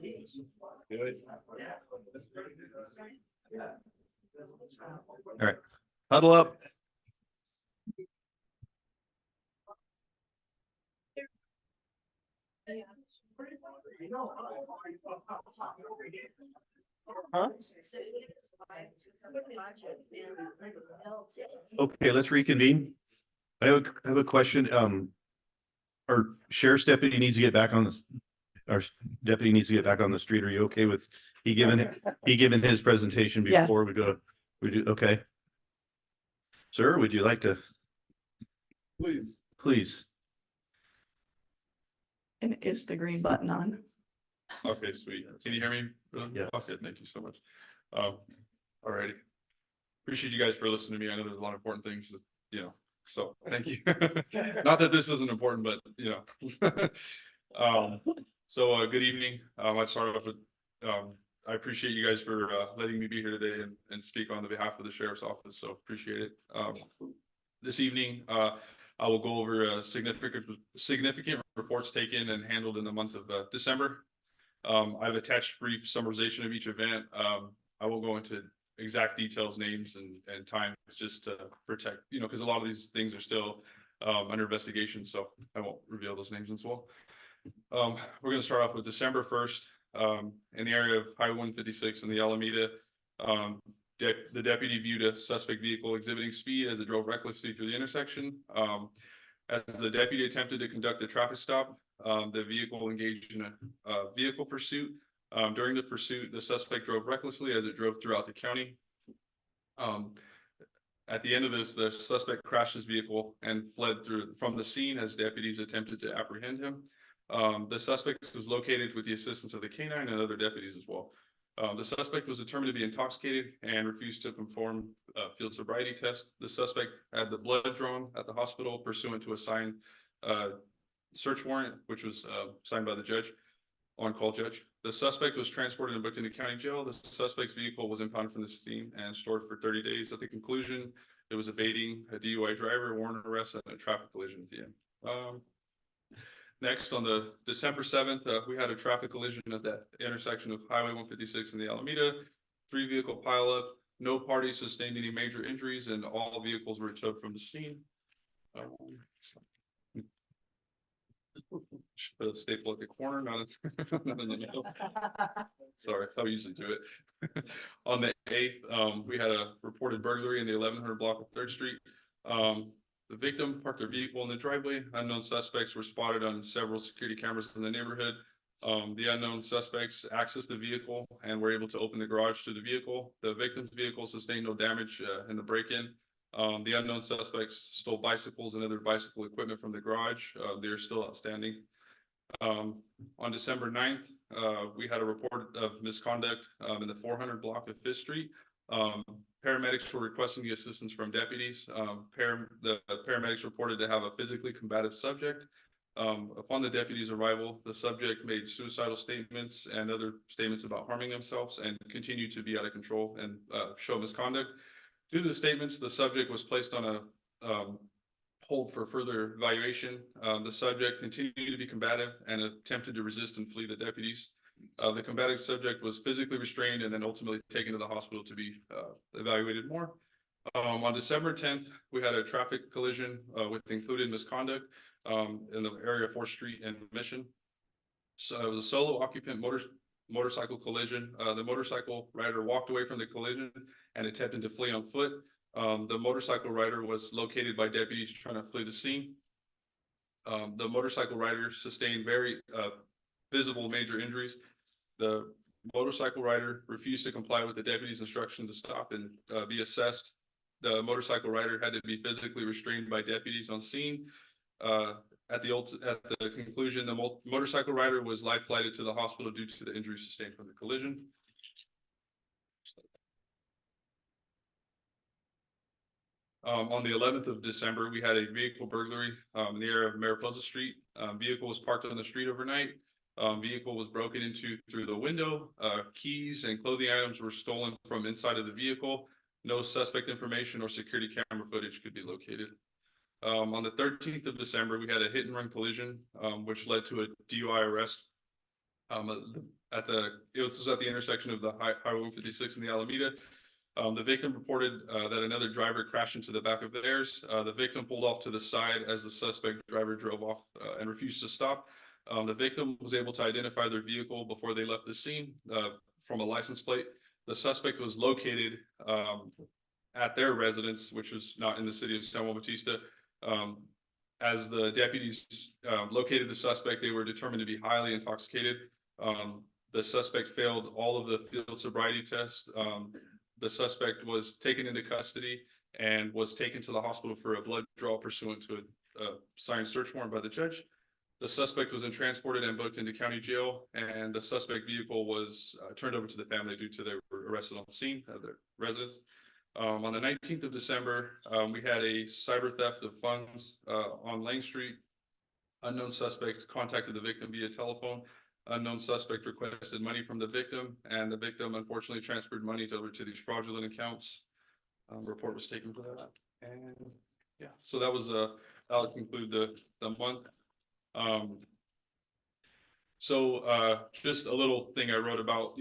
Good. All right, huddle up. Huh? Okay, let's reconvene. I have a question. Our sheriff's deputy needs to get back on this. Our deputy needs to get back on the street. Are you okay with he given his presentation Yeah. before we go? We do, okay. Sir, would you like to? Please. Please. And is the green button on? Okay, sweet. Can you hear me? Yes. Okay, thank you so much. Alrighty. Appreciate you guys for listening to me. I know there's a lot of important things, so thank you. Not that this isn't important, but good evening. I'd start off with, I appreciate you guys for letting me be here today and speak on the behalf of the sheriff's office, so appreciate it. This evening, I will go over significant reports taken and handled in the month of December. I've attached brief summarization of each event. I won't go into exact details, names and times, just to protect, because a lot of these things are still under investigation, so I won't reveal those names as well. We're going to start off with December 1st. In the area of Highway 156 in the Alameda, the deputy viewed a suspect vehicle exhibiting speed as it drove recklessly through the intersection. As the deputy attempted to conduct a traffic stop, the vehicle engaged in a vehicle pursuit. During the pursuit, the suspect drove recklessly as it drove throughout the county. At the end of this, the suspect crashed his vehicle and fled from the scene as deputies attempted to apprehend him. The suspect was located with the assistance of the canine and other deputies as well. The suspect was determined to be intoxicated and refused to perform a field sobriety test. The suspect had the blood drawn at the hospital pursuant to a signed search warrant, which was signed by the on-call judge. The suspect was transported and booked into county jail. The suspect's vehicle was impounded from the scene and stored for 30 days. At the conclusion, it was evading a DUI driver, warrant arrest, and a traffic collision at the end. Next, on the December 7th, we had a traffic collision at that intersection of Highway 156 in the Alameda. 3-vehicle pileup. No parties sustained any major injuries, and all vehicles were towed from the scene. Should put a staple at the corner, not in the middle. Sorry, that's how we usually do it. On the 8th, we had a reported burglary in the 1100 block of 3rd Street. The victim parked their vehicle in the driveway. Unknown suspects were spotted on several security cameras in the neighborhood. The unknown suspects accessed the vehicle and were able to open the garage to the vehicle. The victim's vehicle sustained no damage in the break-in. The unknown suspects stole bicycles and other bicycle equipment from the garage. They are still outstanding. On December 9th, we had a report of misconduct in the 400 block of 5th Street. Paramedics were requesting the assistance from deputies. The paramedics reported to have a physically combative subject. Upon the deputy's arrival, the subject made suicidal statements and other statements about harming themselves and continued to be out of control and show misconduct. Due to the statements, the subject was placed on a hold for further evaluation. The subject continued to be combative and attempted to resist and flee the deputies. The combative subject was physically restrained and then ultimately taken to the hospital to be evaluated more. On December 10th, we had a traffic collision with included misconduct in the area of 4th Street and Mission. So it was a solo occupant motorcycle collision. The motorcycle rider walked away from the collision and attempted to flee on foot. The motorcycle rider was located by deputies trying to flee the scene. The motorcycle rider sustained very visible major injuries. The motorcycle rider refused to comply with the deputy's instruction to stop and be assessed. The motorcycle rider had to be physically restrained by deputies on scene. At the conclusion, the motorcycle rider was life flighted to the hospital due to the injuries sustained from the collision. On the 11th of December, we had a vehicle burglary in the area of Mariposa Street. Vehicle was parked on the street overnight. Vehicle was broken into through the window. Keys and clothing items were stolen from inside of the vehicle. No suspect information or security camera footage could be located. On the 13th of December, we had a hit and run collision, which led to a DUI arrest. it was at the intersection of the Highway 156 and the Alameda. The victim reported that another driver crashed into the back of theirs. The victim pulled off to the side as the suspect driver drove off and refused to stop. The victim was able to identify their vehicle before they left the scene from a license plate. The suspect was located at their residence, which was not in the city of San Juan Bautista. As the deputies located the suspect, they were determined to be highly intoxicated. The suspect failed all of the field sobriety tests. The suspect was taken into custody and was taken to the hospital for a blood draw pursuant to a signed search warrant by the judge. The suspect was then transported and booked into county jail, and the suspect vehicle was turned over to the family due to they were arrested on the scene of their residence. On the 19th of December, we had a cyber theft of funds on Lane Street. Unknown suspect contacted the victim via telephone. Unknown suspect requested money from the victim, and the victim unfortunately transferred money over to these fraudulent accounts. Report was taken for that, and yeah, so that was that'll conclude the month. Just a little thing I wrote about,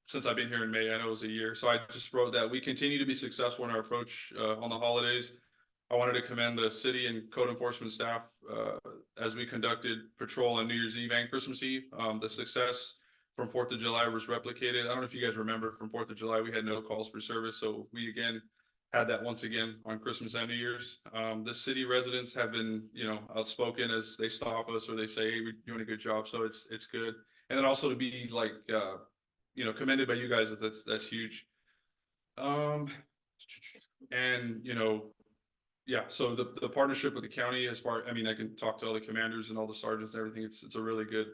since I've been here in May, I know it was a year, so I just wrote that we continue to be successful in our approach on the holidays. I wanted to commend the city and code enforcement staff as we conducted patrol on New Year's Eve and Christmas Eve. The success from 4th of July was replicated. I don't know if you guys remember from 4th of July, we had no calls for service. So we again had that once again on Christmas and New Year's. The city residents have been, outspoken as they stop us or they say, hey, we're doing a good job. So it's good. And then also to be like, commended by you guys, that's huge. Yeah, so the partnership with the county I can talk to all the commanders and all the sergeants and everything. It's a really good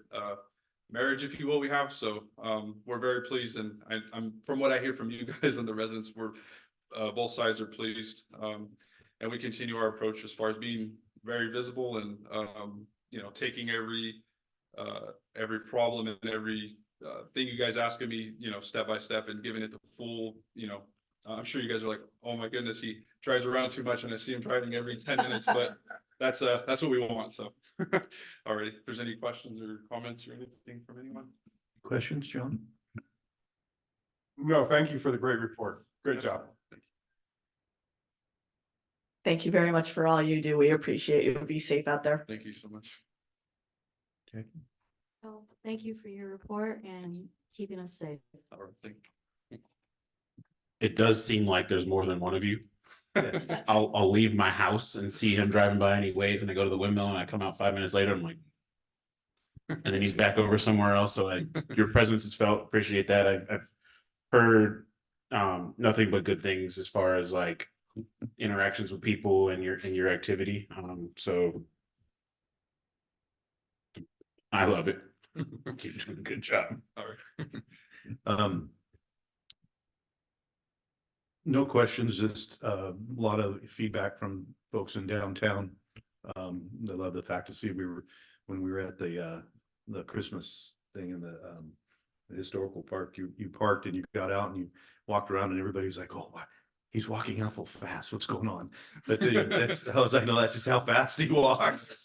marriage, if you will, we have. So we're very pleased, and I'm from what I hear from you guys and the residents, we're both sides are pleased. And we continue our approach as far as being very visible and taking every problem and every thing you guys ask of me, step by step, and giving it the full, I'm sure you guys are like, oh my goodness, he drives around too much and I see him driving every 10 minutes, but that's what we want. So, all right, if there's any questions or comments or anything from anyone. Questions, John? No, thank you for the great report. Great job. Thank you very much for all you do. We appreciate you. Be safe out there. Thank you so much. Okay. Well, thank you for your report and keeping us safe. All right, thank you. It does seem like there's more than one of you. I'll leave my house and see him driving by and he wave, and I go to the windmill and I come out 5 minutes later. I'm like, and then he's back over somewhere else. So your presence is felt. Appreciate that. I've heard nothing but good things as far as like interactions with people and your activity. So I love it. Keep doing a good job. All right. No questions, just a lot of feedback from folks in downtown. They love the fact to see when we were at the Christmas thing in the historical park, you parked and you got out and you walked around and everybody was like, oh, he's walking awful fast. What's going on? But I was like, no, that's just how fast he walks.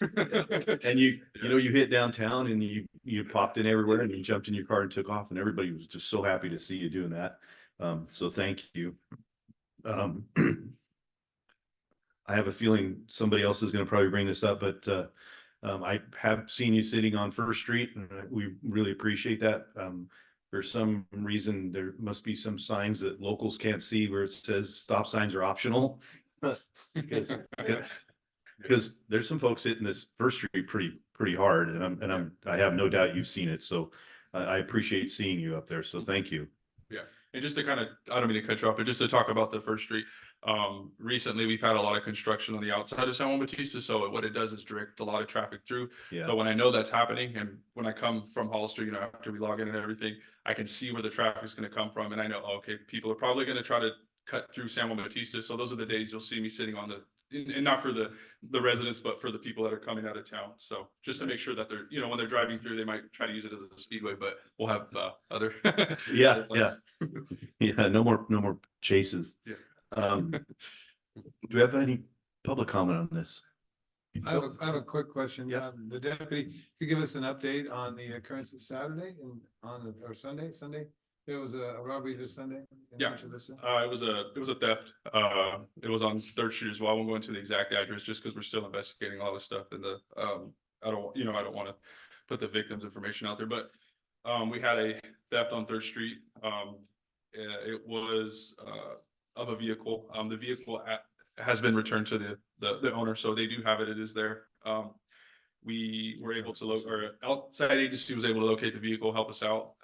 And you hit downtown and you popped in everywhere and you jumped in your car and took off, and everybody was just so happy to see you doing that. So thank you. I have a feeling somebody else is going to probably bring this up, but I have seen you sitting on First Street, and we really appreciate that. For some reason, there must be some signs that locals can't see where it says stop signs are optional. because there's some folks hitting this First Street pretty hard, and I have no doubt you've seen it. So I appreciate seeing you up there. So thank you. Yeah. And just to I don't mean to cut you off, but just to talk about the First Street, recently we've had a lot of construction on the outside of San Juan Bautista. So what it does is direct a lot of traffic through. Yeah. But when I know that's happening, and when I come from Hollister, after we log in and everything, I can see where the traffic is going to come from. And I know, okay, people are probably going to try to cut through San Juan Bautista. So those are the days you'll see me sitting on and not for the residents, but for the people that are coming out of town. So just to make sure that they're, when they're driving through, they might try to use it as a speedway, but we'll have other. Yeah. Yeah. No more chases. Yeah. Do we have any public comment on this? I have a quick question. Yeah. The deputy could give us an update on the occurrence of Saturday and or Sunday. There was a robbery this Sunday. Yeah. It was a theft. It was on 3rd Street as well. I won't go into the exact address just because we're still investigating all this stuff and I don't want to put the victim's information out there, but we had a theft on 3rd Street. It was of a vehicle. The vehicle has been returned to the owner, so they do have it. It is there. We were able to or outside agency was able to locate the vehicle, help us out.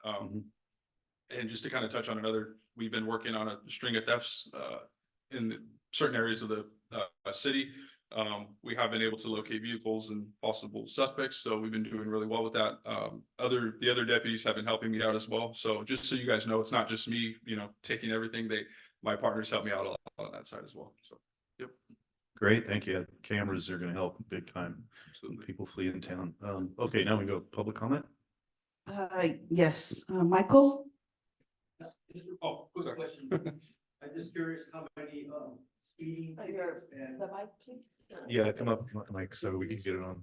And just to kind of touch on we've been working on a string of thefts in certain areas of the city. We have been able to locate vehicles and possible suspects, so we've been doing really well with that. The other deputies have been helping me out as well. So just so you guys know, it's not just me, taking everything. My partners help me out a lot on that side as well. So, yep. Great, thank you. Cameras are gonna help big time. Absolutely. People flee in town. Okay, now we go public comment. Yes, Michael? Oh, who's that? I'm just curious how many speeding tickets and The mic, please. Yeah, come up, Mike, so we can get it on.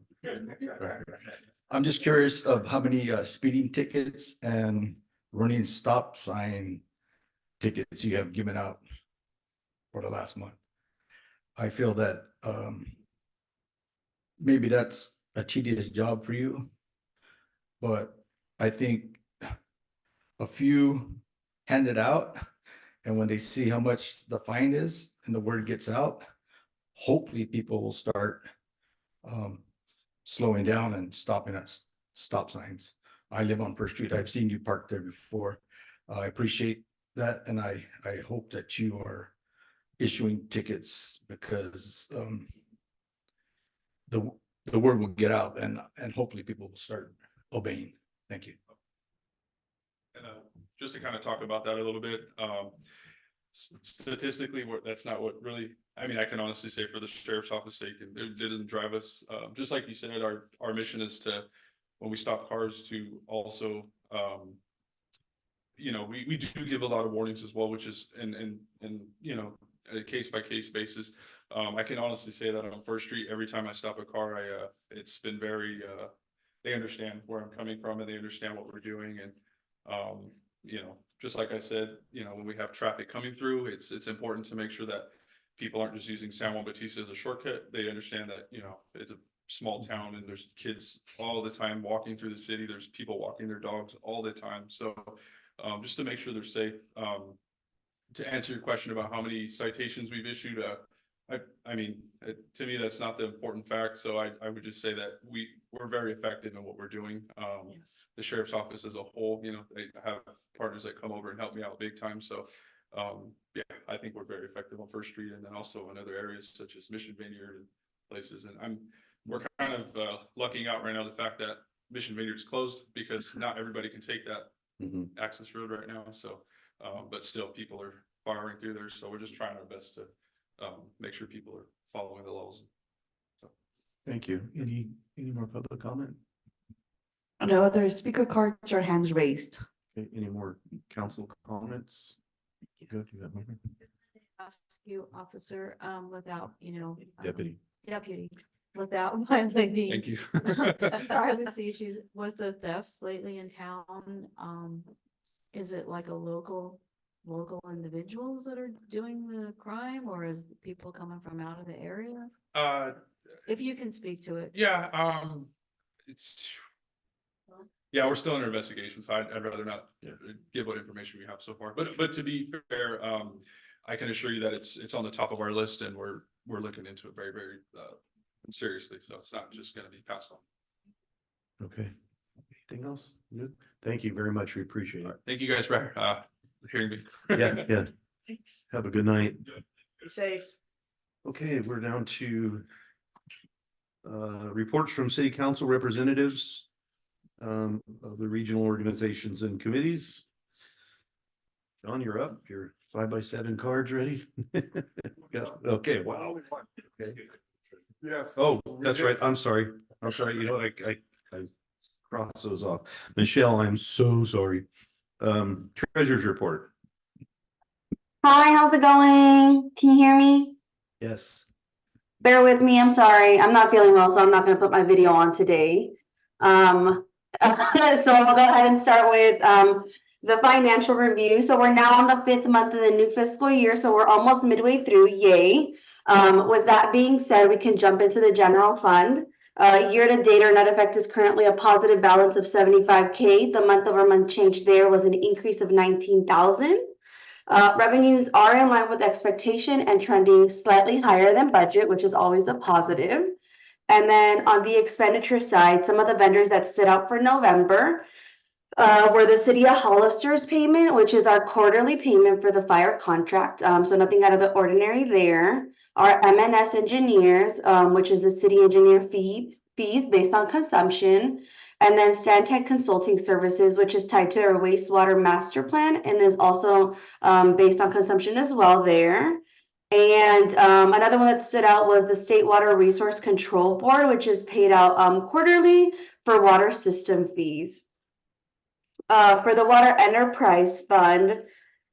I'm just curious of how many speeding tickets and running stop sign tickets you have given out for the last month. I feel that maybe that's a tedious job for you, but I think a few hand it out, and when they see how much the fine is and the word gets out, hopefully people will start slowing down and stopping at stop signs. I live on 1st Street. I've seen you parked there before. I appreciate that, and I hope that you are issuing tickets because the word will get out and hopefully people will start obeying. Thank you. And just to kind of talk about that a little bit, statistically, that's not what really, I can honestly say for the sheriff's office sake, and it doesn't drive us. Just like you said, our mission is to, when we stop cars, to also, we do give a lot of warnings as well, which is, and a case by case basis. I can honestly say that on 1st Street, every time I stop a car, it's been very, they understand where I'm coming from and they understand what we're doing. And, just like I said, when we have traffic coming through, it's important to make sure that people aren't just using San Juan Bautista as a shortcut. They understand that, it's a small town and there's kids all the time walking through the city. There's people walking their dogs all the time. So, just to make sure they're safe. To answer your question about how many citations we've issued, to me, that's not the important fact. So I would just say that we're very effective in what we're doing. The sheriff's office as a whole, they have partners that come over and help me out big time. So, yeah, I think we're very effective on 1st Street and then also in other areas such as Mission Vineyard and places. And we're kind of lucking out right now the fact that Mission Vineyard's closed because not everybody can take that access road right now. So, but still people are firing through there. So we're just trying our best to make sure people are following the laws. So. Thank you. Any more public comment? No other speaker cards or hands raised. Okay, any more council comments? Go to that. Ask you, officer, without, Deputy. Without violating. Thank you. Privacy issues with the thefts lately in town. Is it like a local individuals that are doing the crime, or is it people coming from out of the area? If you can speak to it. Yeah, we're still under investigation, so I'd rather not give what information we have so far. But to be fair, I can assure you that it's on the top of our list, and we're looking into it very, very seriously. So it's not just going to be passed on. Okay. Anything else? Good. Thank you very much. We appreciate it. Thank you guys for hearing me. Yeah. Thanks. Have a good night. Be safe. Okay, we're down to reports from city council representatives of the regional organizations and committees. John, you're up. Your 5x7 cards ready? Okay, wow. Okay. Yes. Oh, that's right. I'm sorry. I cross those off. Michelle, I'm so sorry. Treasurer's report. Hi, how's it going? Can you hear me? Yes. bear with me, I'm sorry. I'm not feeling well, so I'm not gonna put my video on today. So I'll go ahead and start with the financial review. So we're now on the 5th month of the new fiscal year, so we're almost midway through, yay. With that being said, we can jump into the general fund. Year to date, our net effect is currently a positive balance of 75K. The month over month change there was an increase of 19,000. Revenues are in line with expectation and trending slightly higher than budget, which is always a positive. And then on the expenditure side, some of the vendors that stood out for November were the City of Hollister's payment, which is our quarterly payment for the fire contract. So nothing out of the ordinary there. Our MNS engineers, which is the city engineer fees based on consumption. And then Stantec Consulting Services, which is tied to our wastewater master plan and is also based on consumption as well there. And another one that stood out was the State Water Resource Control Board, which is paid out quarterly for water system fees. For the Water Enterprise Fund,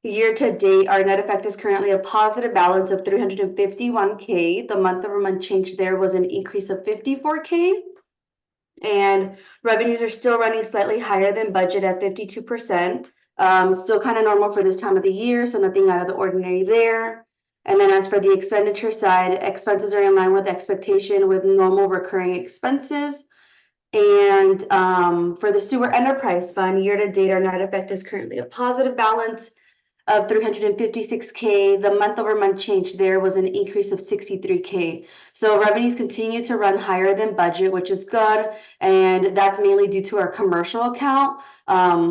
year to date, our net effect is currently a positive balance of 351K. The month over month change there was an increase of 54K. And revenues are still running slightly higher than budget at 52%. Still kind of normal for this time of the year, so nothing out of the ordinary there. And then as for the expenditure side, expenses are in line with expectation with normal recurring expenses. And for the Sewer Enterprise Fund, year to date, our net effect is currently a positive balance of 356K. The month over month change there was an increase of 63K. So revenues continue to run higher than budget, which is good. And that's mainly due to our commercial account,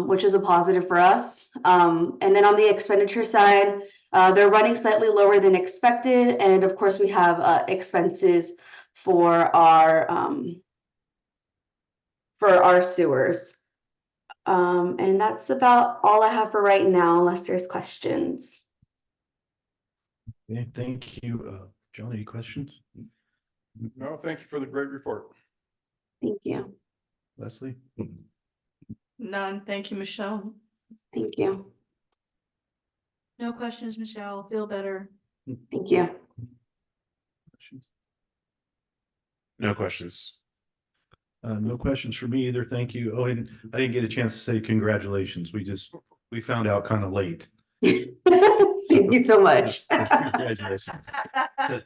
which is a positive for us. And then on the expenditure side, they're running slightly lower than expected. And of course, we have expenses for our sewers. And that's about all I have for right now, unless there's questions. Okay, thank you. John, any questions? No, thank you for the great report. Thank you. Leslie? None. Thank you, Michelle. Thank you. No questions, Michelle. Feel better. Thank you. No questions. No questions for me either. Thank you. Oh, and I didn't get a chance to say congratulations. We found out kind of late. Thank you so much. Congratulations. Thank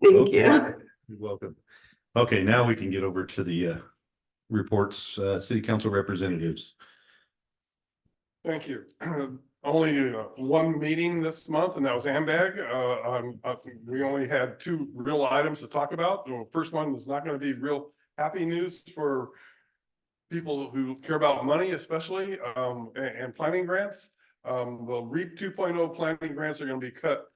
you. You're welcome. Okay, now we can get over to the reports, city council representatives. Thank you. Only one meeting this month, and that was AMBAG. We only had two real items to talk about. The first one is not going to be real happy news for people who care about money, especially, and planning grants. The REAP 2.0 planning grants are going to be cut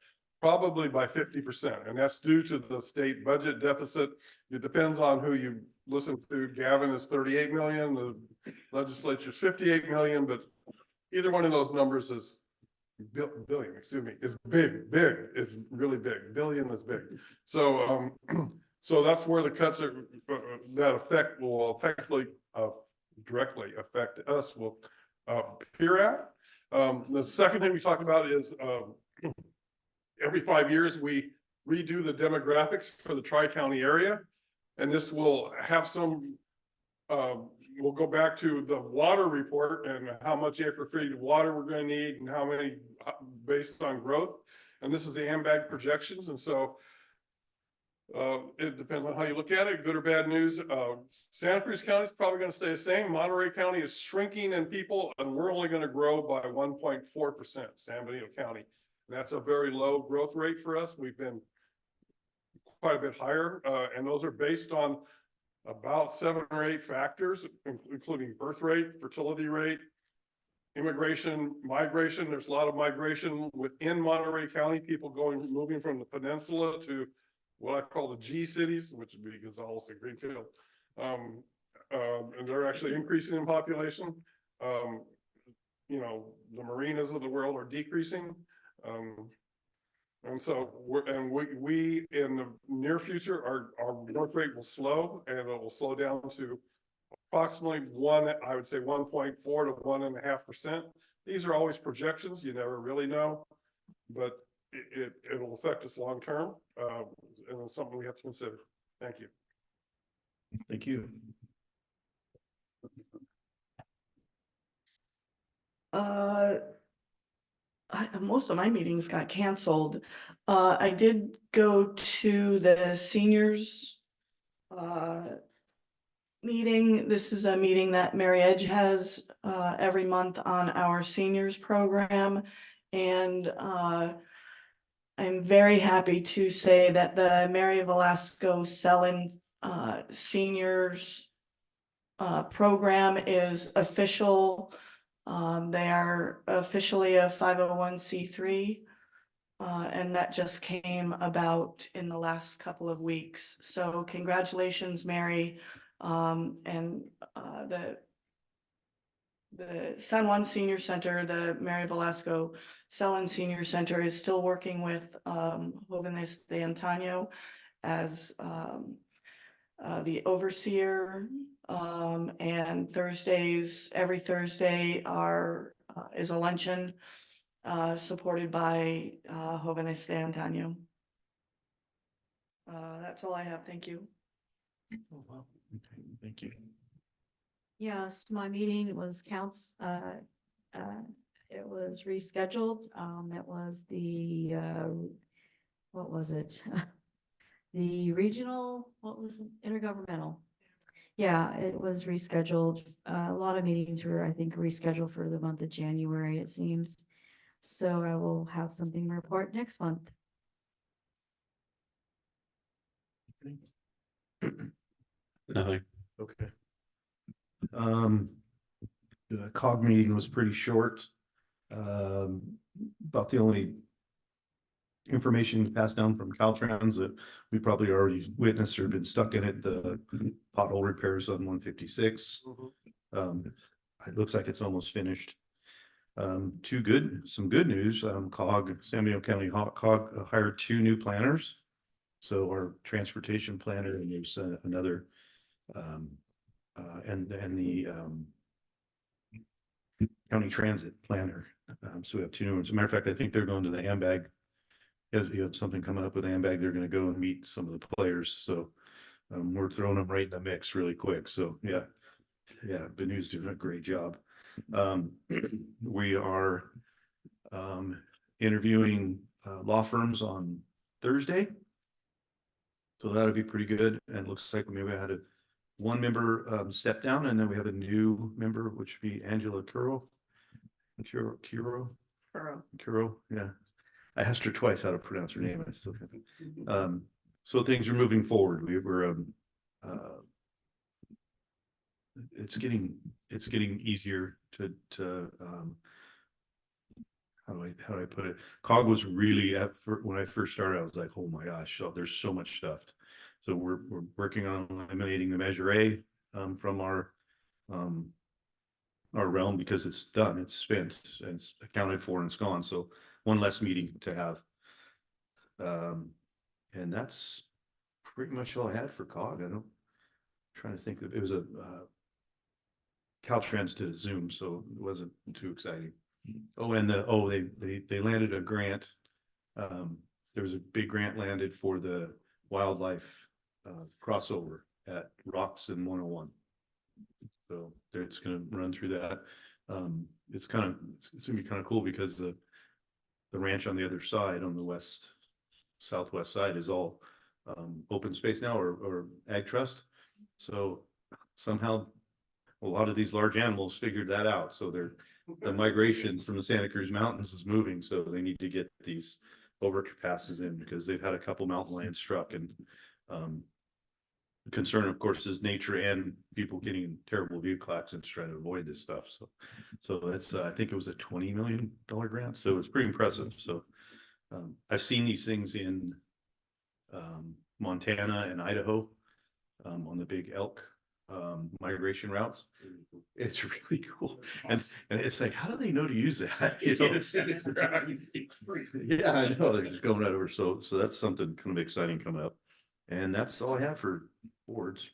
probably by 50%, and that's due to the state budget deficit. It depends on who you listen to. Gavin is 38 million, the legislature is 58 million, but either one of those numbers is billion, is big, is really big. Billion is big. So, so that's where the cuts are, that will effectively, directly affect us will appear at. The second thing we talked about is every 5 years, we redo the demographics for the Tri-County area. And this will have some, we'll go back to the water report and how much acre feet of water we're going to need and how many based on growth. And this is the AMBAG projections. And so it depends on how you look at it, good or bad news. Santa Cruz County is probably going to stay the same. Monterey County is shrinking in people, and we're only going to grow by 1.4%, San Benito County. And that's a very low growth rate for us. We've been quite a bit higher, and those are based on about 7 or 8 factors, including birth rate, fertility rate, immigration, migration. There's a lot of migration within Monterey County, people moving from the peninsula to what I call the G cities, which would be Gonzales and Greenfield. And they're actually increasing in population. You know, the marinas of the world are decreasing. And so we in the near future, our growth rate will slow, and it will slow down to approximately I would say 1.4 to 1.5%. These are always projections. You never really know, but it'll affect us long term, and it's something we have to consider. Thank you. Thank you. Most of my meetings got canceled. I did go to the seniors meeting. This is a meeting that Mary Edge has every month on our seniors program. And I'm very happy to say that the Mary Velasco Selling Seniors program is official. They are officially a 501c3. And that just came about in the last couple of weeks. So congratulations, Mary. And the San Juan Senior Center, the Mary Velasco Selling Senior Center is still working with Jóvenes de Antaño as the overseer. And Thursdays, every Thursday is a luncheon supported by Jóvenes de Antaño. That's all I have. Thank you. Oh, wow. Okay, thank you. Yes, my meeting was it was rescheduled. It was the, what was it? The regional, what was it? Intergovernmental. Yeah, it was rescheduled. A lot of meetings were, I think, rescheduled for the month of January, it seems. So I will have something to report next month. Nothing. Okay. The COG meeting was pretty short. About the only information passed down from Caltrans that we probably already witnessed or been stuck in it, the pothole repairs on 156. It looks like it's almost finished. Some good news. COG, San Benito County COG hired 2 new planners. So our transportation planner, and there's another, and the county transit planner. So we have 2 new ones. As a matter of fact, I think they're going to the AMBAG. You have something coming up with AMBAG, they're going to go and meet some of the players. So we're throwing them right in the mix really quick. So yeah, Benu's doing a great job. We are interviewing law firms on Thursday. So that'll be pretty good. And it looks like maybe I had one member step down, and then we have a new member, which would be Angela Curo, yeah. I asked her twice how to pronounce her name. I still can't. So things are moving forward. It's getting easier to how do I put it? COG was really when I first started, I was like, oh my gosh, there's so much stuff. So we're working on eliminating the Measure A from our realm, because it's done, it's spent, and it's accounted for, and it's gone. So one less meeting to have. And that's pretty much all I had for COG. I'm trying to think that it was a Caltrans did a Zoom, so it wasn't too exciting. Oh, and they landed a grant. There was a big grant landed for the wildlife crossover at Rocks and 101. So it's going to run through that. It's going to be kind of cool, because the ranch on the other side, on the southwest side, is all open space now, or ag trust. So somehow a lot of these large animals figured that out. So the migration from the Santa Cruz Mountains is moving. So they need to get these overpasses in, because they've had a couple mountain lions struck. And the concern, of course, is nature and people getting terrible view accidents trying to avoid this stuff. So that's I think it was a $20 million grant. So it was pretty impressive. So I've seen these things in Montana and Idaho on the big elk migration routes. It's really cool. And it's like, how do they know to use that? You know? Yeah, I know, they're just going right over. So that's something kind of exciting coming up. And that's all I have for boards.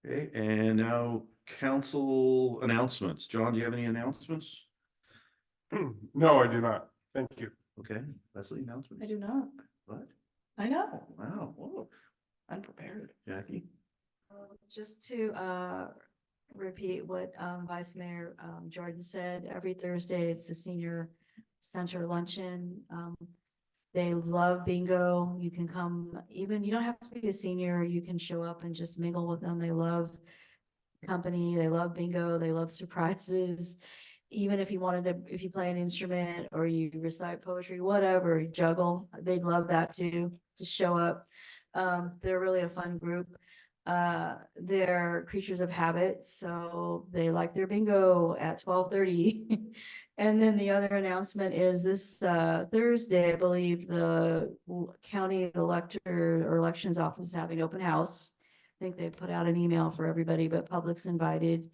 Okay, and now council announcements. John, do you have any announcements? No, I do not. Thank you. Okay, Leslie, announcement? I do not. What? I know, Wow, whoa, unprepared. Jackie? Just to repeat what Vice Mayor Jordan said, every Thursday it's the senior center luncheon. They love bingo. You can come, even, you don't have to be a senior, you can show up and just mingle with them. They love company, they love bingo, they love surprises. Even if you wanted to, if you play an instrument or you recite poetry, whatever, juggle, they'd love that too, just show up. They're really a fun group. They're creatures of habit, so they like their bingo at 12:30. And then the other announcement is this Thursday, I believe, the county elector or elections office is having open house. I think they put out an email for everybody, but public's invited.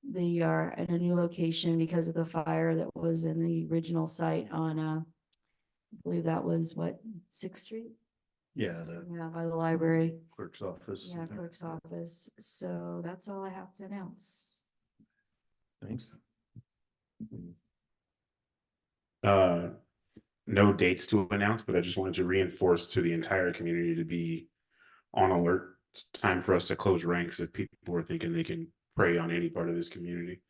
They are at a new location because of the fire that was in the original site on, I believe that was what, 6th Street? Yeah, Yeah, by the library. clerk's office. Yeah, clerk's office. So that's all I have to announce. Thanks. No dates to announce, but I just wanted to reinforce to the entire community to be on alert. It's time for us to close ranks if people are thinking they can prey on any part of this community.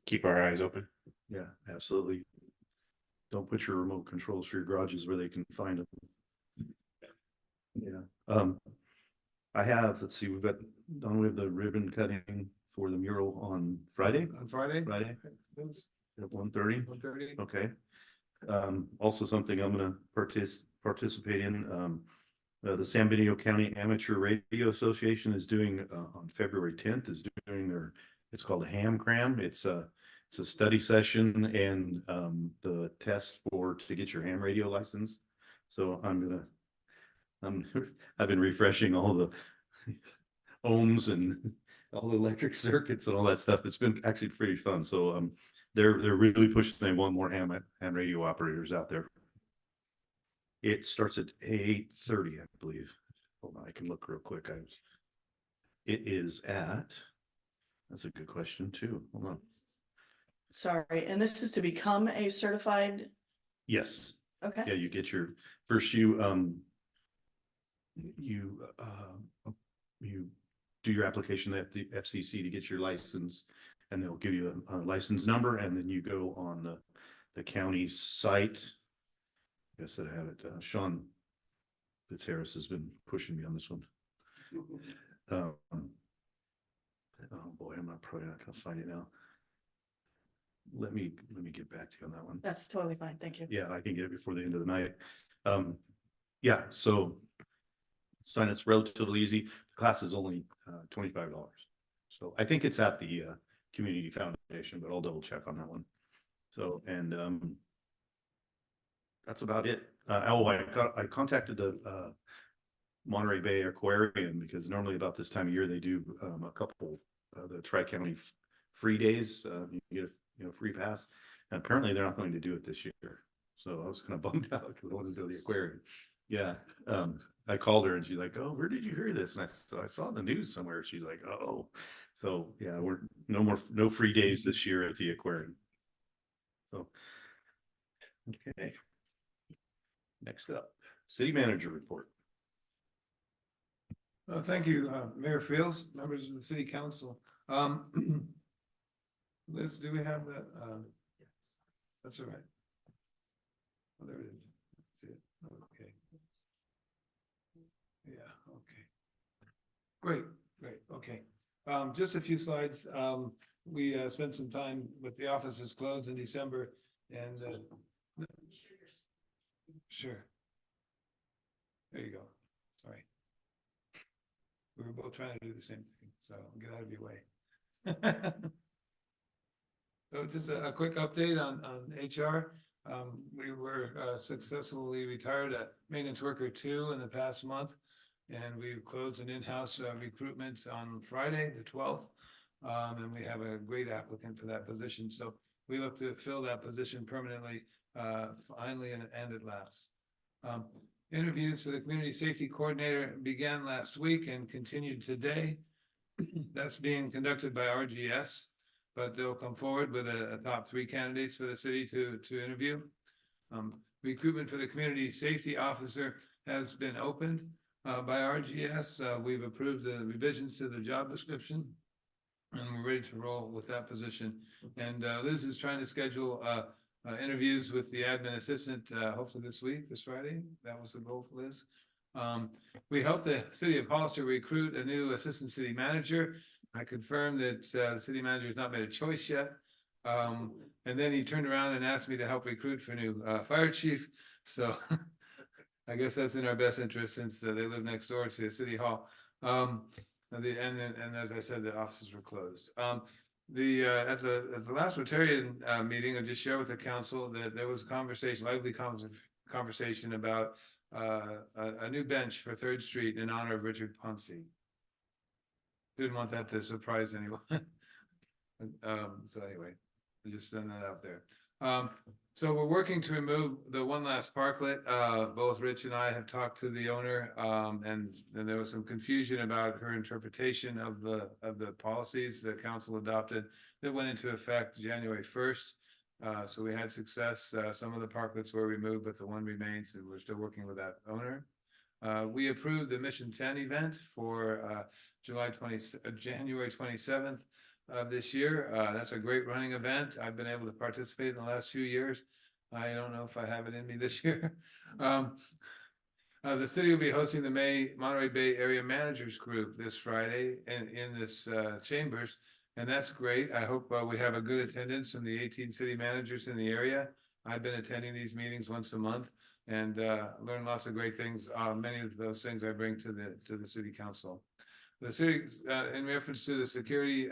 Keep our eyes open. Yeah, absolutely. Don't put your remote controls for your garages where they can find them. Yeah, I have, let's see, we've got, done with the ribbon cutting for the mural on Friday, On Friday? Friday at 1:30. 1:30? Okay. Also something I'm gonna participate in, the San Benito County Amateur Radio Association is doing, on February 10th, is doing their, it's called a ham cram. It's a study session and, the test to get your ham radio license. So I've been refreshing all the ohms and all the electric circuits and all that stuff. It's been actually pretty fun. So, they're really pushing, they want more ham radio operators out there. It starts at 8:30, I believe. Hold on, I can look real quick. It is at, that's a good question too. Hold on. Sorry, and this is to become a certified, Yes. okay? Yeah, you get your first, you do your application at the FCC to get your license, and they'll give you a license number, and then you go on the county's site. I guess that I have it. Sean Fitzharris has been pushing me on this one. Oh boy, I'm probably not gonna find it now. Let me get back to you on that one. That's totally fine, thank you. Yeah, I can get it before the end of the night. Yeah, so sign it's relatively easy. The class is only $25. So I think it's at the community foundation, but I'll double check on that one. So, and that's about it. I contacted the Monterey Bay Aquarium because normally about this time of year they do a couple the Tri-County free days. You get a free pass, and apparently they're not going to do it this year. So I was kind of bummed out because I wanted to go to the aquarium. Yeah, I called her and she's like, "Oh, where did you hear this?" And I saw the news somewhere. She's like, "Oh," so yeah, we're no free days this year at the aquarium. So okay, next up, city manager report. Thank you, Mayor Fields, members of the city council. Liz, do we have that? That's all right. Oh, there it is. See it. Okay. Yeah, okay. Great, okay. Just a few slides. We spent some time with the offices closed in December and sure. There you go. Sorry. We were both trying to do the same thing, so get out of your way. So just a quick update on HR. We were successfully retired at maintenance worker 2 in the past month, and we've closed an in-house recruitment on Friday, the 12th. And we have a great applicant for that position. So we look to fill that position permanently, finally and at last. Interviews for the community safety coordinator began last week and continued today. That's being conducted by RGS, but they'll come forward with a top 3 candidates for the city to interview. Recruitment for the community safety officer has been opened by RGS. We've approved the revisions to the job description, and we're ready to roll with that position. And Liz is trying to schedule interviews with the admin assistant, hopefully this Friday. That was the goal for Liz. We hope the city of Hollister recruit a new assistant city manager. I confirmed that the city manager has not made a choice yet. And then he turned around and asked me to help recruit for a new fire chief. So I guess that's in our best interest since they live next door to City Hall. And as I said, the offices were closed. At the last Rotarian meeting, I just shared with the council that there was lively conversation about a new bench for 3rd Street in honor of Richard Ponce. Didn't want that to surprise anyone. So anyway, I just send that out there. So we're working to remove the one last parklet. Both Rich and I have talked to the owner, and there was some confusion about her interpretation of the policies that council adopted that went into effect January 1st. So we had success. Some of the parklets were removed, but the one remains, and we're still working with that owner. We approved the Mission 10 event for January 27th of this year. That's a great running event. I've been able to participate in the last few years. I don't know if I have it in me this year. The city will be hosting the Monterey Bay Area Managers Group this Friday in this chambers, and that's great. I hope we have a good attendance from the 18 city managers in the area. I've been attending these meetings once a month and learn lots of great things. Many of those things I bring to the city council. The city, in reference to the security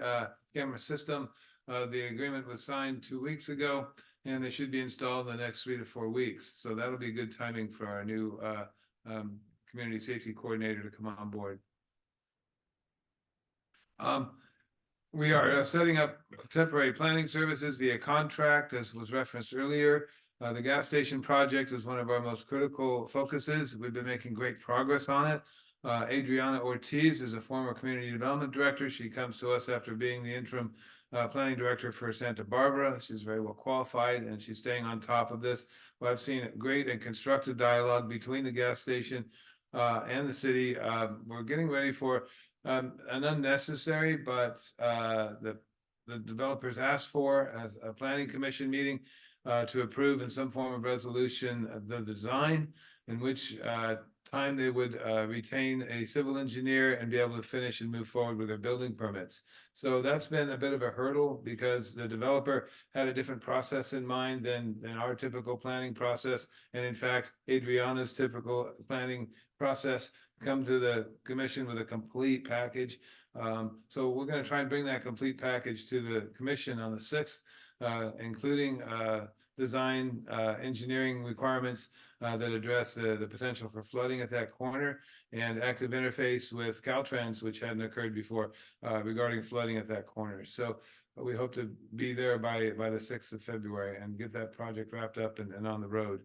camera system, the agreement was signed 2 weeks ago, and they should be installed in the next 3 to 4 weeks. So that'll be good timing for our new community safety coordinator to come on board. We are setting up temporary planning services via contract, as was referenced earlier. The gas station project is one of our most critical focuses. We've been making great progress on it. Adriana Ortiz is a former community development director. She comes to us after being the interim planning director for Santa Barbara. She's very well qualified, and she's staying on top of this. Well, I've seen great and constructive dialogue between the gas station and the city. We're getting ready for an unnecessary, but the developers asked for as a planning commission meeting to approve in some form of resolution the design, in which time they would retain a civil engineer and be able to finish and move forward with their building permits. So that's been a bit of a hurdle because the developer had a different process in mind than our typical planning process. And in fact, Adriana's typical planning process come to the commission with a complete package. So we're going to try and bring that complete package to the commission on the 6th, including design engineering requirements that address the potential for flooding at that corner and active interface with Caltrans, which hadn't occurred before regarding flooding at that corner. So we hope to be there by the 6th of February and get that project wrapped up and on the road.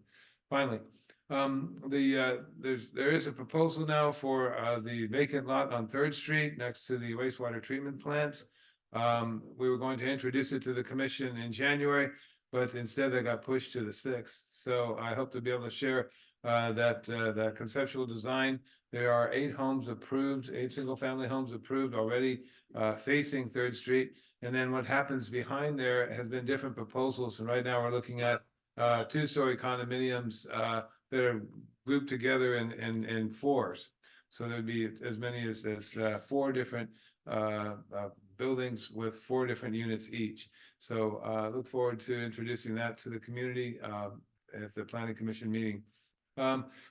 Finally, there is a proposal now for the vacant lot on 3rd Street next to the wastewater treatment plant. We were going to introduce it to the commission in January, but instead they got pushed to the 6th. So I hope to be able to share that conceptual design. There are 8 homes approved, 8 single-family homes approved already facing 3rd Street. And then what happens behind there has been different proposals. And right now we're looking at 2-story condominiums that are grouped together in 4s. So there'd be as many as 4 different buildings with 4 different units each. So look forward to introducing that to the community at the Planning Commission meeting.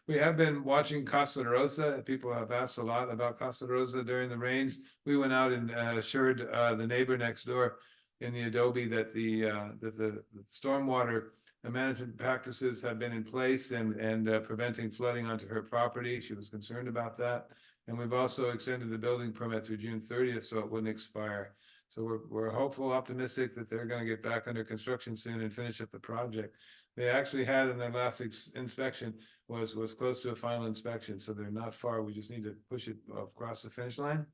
We have been watching Casa de Rosa. People have asked a lot about Casa de Rosa during the rains. We went out and assured the neighbor next door in the Adobe that the stormwater management practices have been in place and preventing flooding onto her property. She was concerned about that. And we've also extended the building permit through June 30th so it wouldn't expire. So we're hopeful, optimistic that they're going to get back under construction soon and finish up the project. They actually had in their last inspection was close to a final inspection, so they're not far. We just need to push it across the finish line.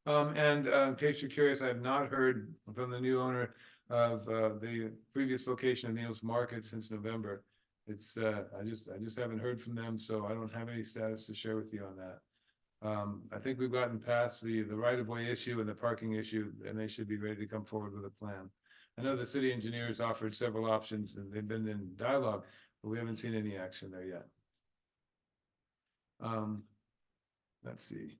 And in case you're curious, I have not heard from the new owner of the previous location of Neil's Market since November. It's, I just haven't heard from them, so I don't have any status to share with you on that. I think we've gotten past the right-of-way issue and the parking issue, and they should be ready to come forward with a plan. I know the city engineers offered several options and they've been in dialogue, but we haven't seen any action there yet. Let's see.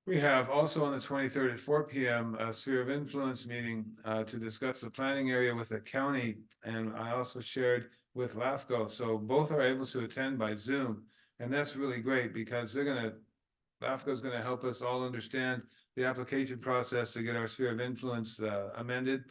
We have also on the 23rd at 4 p.m. a sphere of influence meeting to discuss the planning area with the county. And I also shared with LAFCO. So both are able to attend by Zoom. And that's really great because LAFCO is going to help us all understand the application process to get our sphere of influence amended.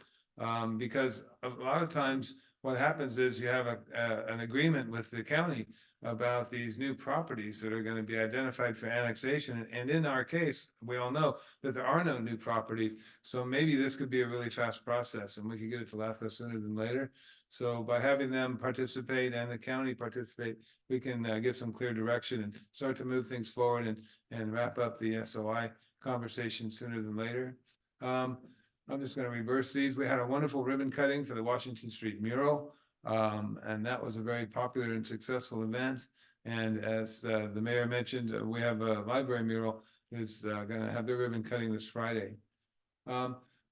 Because a lot of times what happens is you have an agreement with the county about these new properties that are going to be identified for annexation. And in our case, we all know that there are no new properties. So maybe this could be a really fast process and we could get it to LAFCO sooner than later. So by having them participate and the county participate, we can get some clear direction and start to move things forward and wrap up the SOI conversation sooner than later. I'm just going to reverse these. We had a wonderful ribbon cutting for the Washington Street mural. And that was a very popular and successful event. And as the mayor mentioned, we have a library mural is going to have their ribbon cutting this Friday.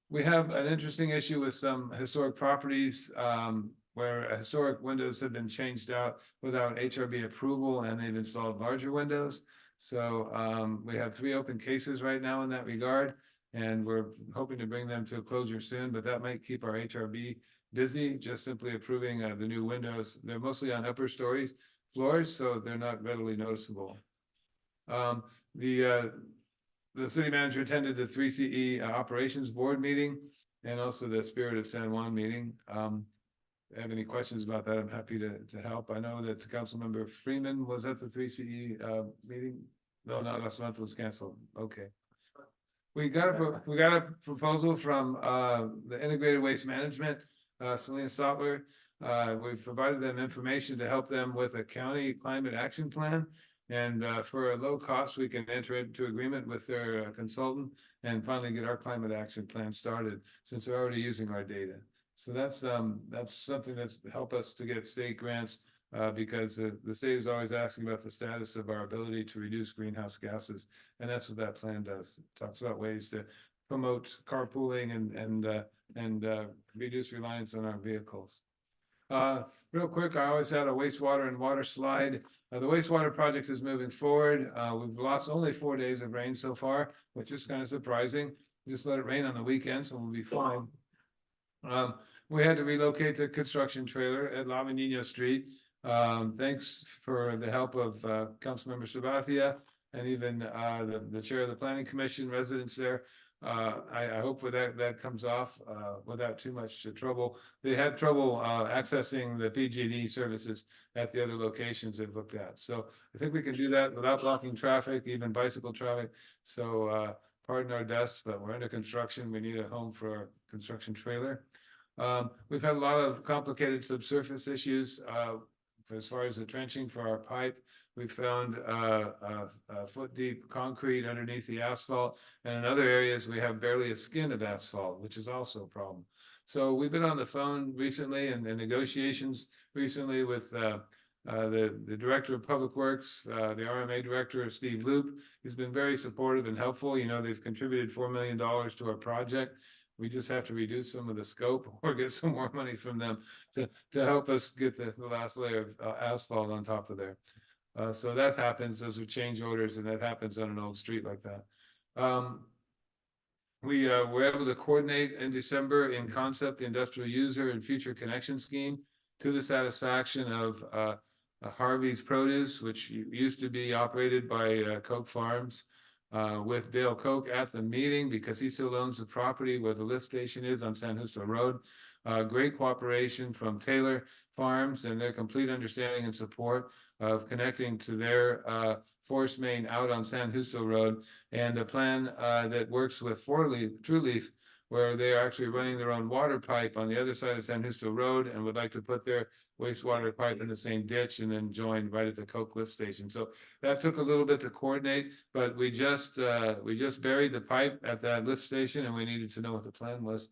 We have an interesting issue with some historic properties where historic windows have been changed out without HRB approval and they've installed larger windows. So we have 3 open cases right now in that regard. And we're hoping to bring them to a closure soon, but that might keep our HRB busy, just simply approving the new windows. They're mostly on upper floors, so they're not readily noticeable. The city manager attended the 3CE operations board meeting and also the Spirit of San Juan meeting. Have any questions about that? I'm happy to help. I know that Councilmember Freeman was at the 3CE meeting. No, last month was canceled. Okay. We got a proposal from the Integrated Waste Management, Selena Stotler. We've provided them information to help them with a county climate action plan. And for a low cost, we can enter into agreement with their consultant and finally get our climate action plan started since they're already using our data. So that's something that's helped us to get state grants because the state is always asking about the status of our ability to reduce greenhouse gases. And that's what that plan does. It talks about ways to promote carpooling and reduce reliance on our vehicles. Real quick, I always had a wastewater and water slide. The wastewater project is moving forward. We've lost only 4 days of rain so far, which is kind of surprising. Just let it rain on the weekend, so we'll be fine. We had to relocate the construction trailer at La Menino Street. Thanks for the help of Councilmember Sabathia and even the chair of the planning commission, residents there. I hope that comes off without too much trouble. They had trouble accessing the PG&E services at the other locations they've looked at. So I think we can do that without blocking traffic, even bicycle traffic. So pardon our dust, but we're under construction. We need a home for our construction trailer. We've had a lot of complicated subsurface issues as far as the trenching for our pipe. We found a foot deep concrete underneath the asphalt, and in other areas we have barely a skin of asphalt, which is also a problem. So we've been on the phone recently and negotiations recently with the director of public works, the RMA director, Steve Loop. He's been very supportive and helpful. You know, they've contributed $4 million to our project. We just have to reduce some of the scope or get some more money from them to help us get the last layer of asphalt on top of there. So that happens. Those are change orders, and that happens on an old street like that. We were able to coordinate in December in concept the industrial user and future connection scheme to the satisfaction of Harvey's Produce, which used to be operated by Koch Farms. With Dale Koch at the meeting because he still owns the property where the lift station is on San Justo Road. Great cooperation from Taylor Farms and their complete understanding and support of connecting to their force main out on San Justo Road, and a plan that works with True Leaf, where they're actually running their own water pipe on the other side of San Justo Road and would like to put their wastewater pipe in the same ditch and then join right at the Koch lift station. So that took a little bit to coordinate, but we just buried the pipe at that lift station and we needed to know what the plan was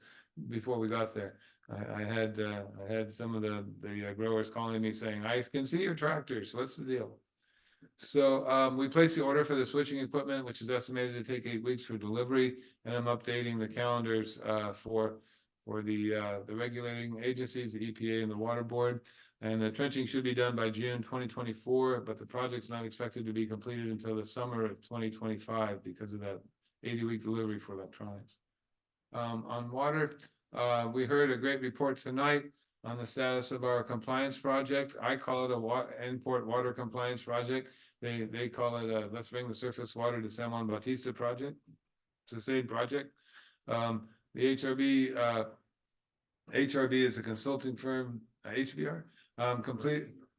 before we got there. I had some of the growers calling me saying, I can see your tractors, what's the deal? So we placed the order for the switching equipment, which is estimated to take 8 weeks for delivery, and I'm updating the calendars for the regulating agencies, the EPA and the Water Board. And the trenching should be done by June 2024, but the project's not expected to be completed until the summer of 2025 because of that 80-week delivery for electronics. On water, we heard a great report tonight on the status of our compliance project. I call it a import water compliance project. They call it a Let's Bring the Surface Water to San Juan Bautista project. It's the same project. The HRB is a consulting firm, HBR,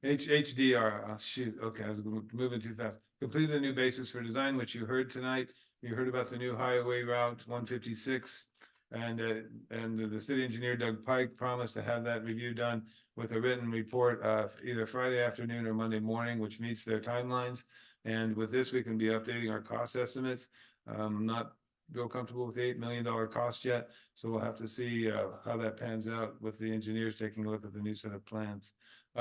HDR, shoot, okay, I was moving too fast. Completed the new basis for design, which you heard tonight. You heard about the new highway route 156. And the city engineer Doug Pike promised to have that review done with a written report either Friday afternoon or Monday morning, which meets their timelines. And with this, we can be updating our cost estimates. Not real comfortable with the $8 million cost yet, so we'll have to see how that pans out with the engineers taking a look at the new set of plans.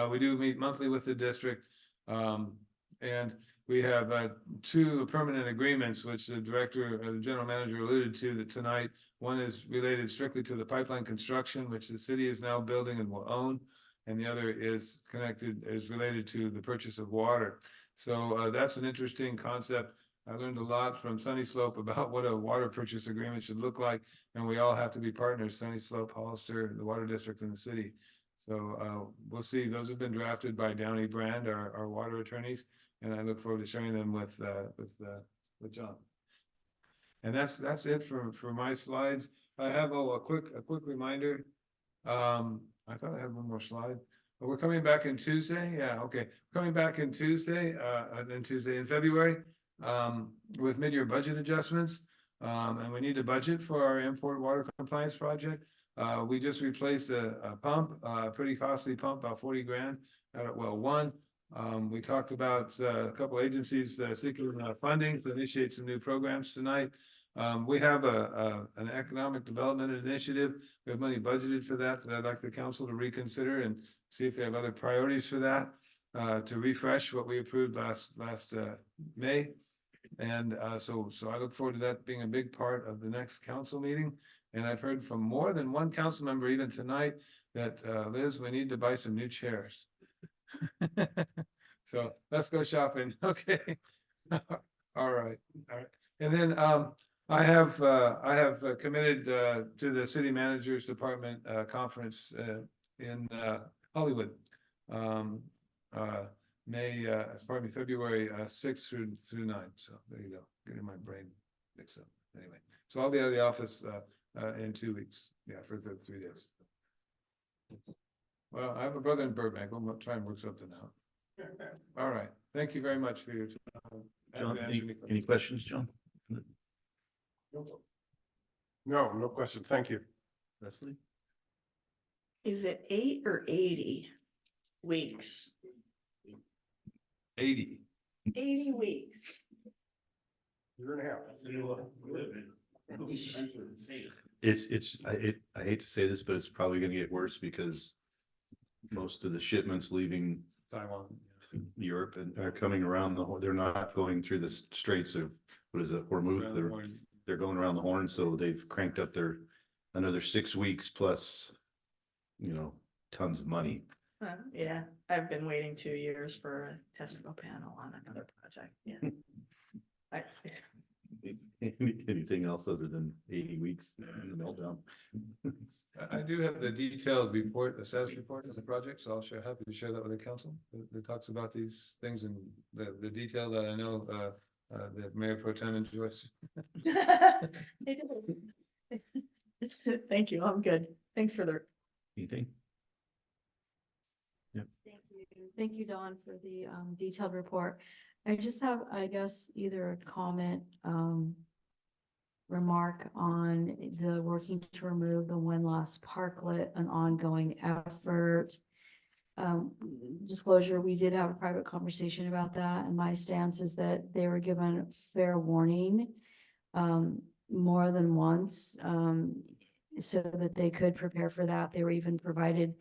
We do meet monthly with the district, and we have 2 permanent agreements, which the general manager alluded to tonight. One is related strictly to the pipeline construction, which the city is now building and will own, and the other is related to the purchase of water. So that's an interesting concept. I learned a lot from Sunny Slope about what a water purchase agreement should look like, and we all have to be partners, Sunny Slope, Hollister, the water district, and the city. So we'll see. Those have been drafted by Downey Brand, our water attorneys, and I look forward to sharing them with John. And that's it for my slides. I have a quick reminder. I thought I had one more slide. We're coming back in Tuesday. Yeah, okay. Coming back in Tuesday, Tuesday in February, with mid-year budget adjustments. And we need a budget for our import water compliance project. We just replaced a pump, a pretty costly pump, about 40 grand at well one. We talked about a couple agencies seeking funding to initiate some new programs tonight. We have an economic development initiative. We have money budgeted for that I'd like the council to reconsider and see if they have other priorities for that, to refresh what we approved last May. And so I look forward to that being a big part of the next council meeting. And I've heard from more than one council member even tonight that Liz, we need to buy some new chairs. So let's go shopping. Okay. All right. And then I have committed to the city manager's department conference in Hollywood, February 6th through 9th. So there you go. Getting my brain mixed up. Anyway, so I'll be out of the office in 2 weeks. Yeah, for 3 days. Well, I have a brother in Burbank. We'll try and work something out. All right. Thank you very much for your time. John, any questions, John? No question. Thank you. Leslie? Is it 8 or 80 weeks? 80. 80 weeks. Year and a half. I hate to say this, but it's probably going to get worse because most of the shipments leaving Taiwan, Europe and are coming around they're not going through the straits of, what is it, Hormuz? They're going around the Horn, so they've cranked up another 6 weeks plus, tons of money. Yeah, I've been waiting 2 years for a Tesco panel on another project. Yeah. Anything else other than 80 weeks in the meltdown? I do have the detailed report, the status report of the project, so happy to share that with the council. That talks about these things and the detail that I know that Mayor Pro Tem enjoys. Thank you. I'm good. Thanks for the. Anything? Yep. Thank you, Dawn, for the detailed report. I just have, I guess, either a comment, remark on the working to remove the windlass parklet, an ongoing effort. Disclosure, we did have a private conversation about that, and my stance is that they were given fair warning more than once. so that they could prepare for that. They were even provided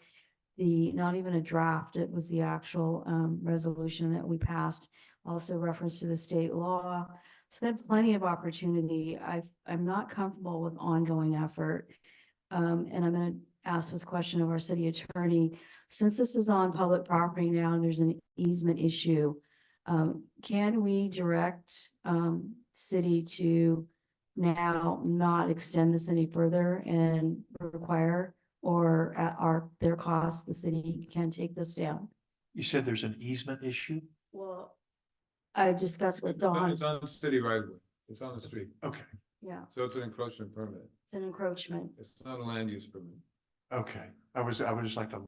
not even a draft, it was the actual resolution that we passed, also reference to the state law. So they had plenty of opportunity. I'm not comfortable with ongoing effort. And I'm gonna ask this question of our city attorney. Since this is on public property now and there's an easement issue, can we direct city to now not extend this any further and require, or at their cost, the city can take this down? You said there's an easement issue? Well, I discussed with It's on- Dawn. It's on the city right away. It's on the street. Okay, Yeah, So it's an encroachment permit. it's an encroachment. It's not a land use permit. okay. I would just like to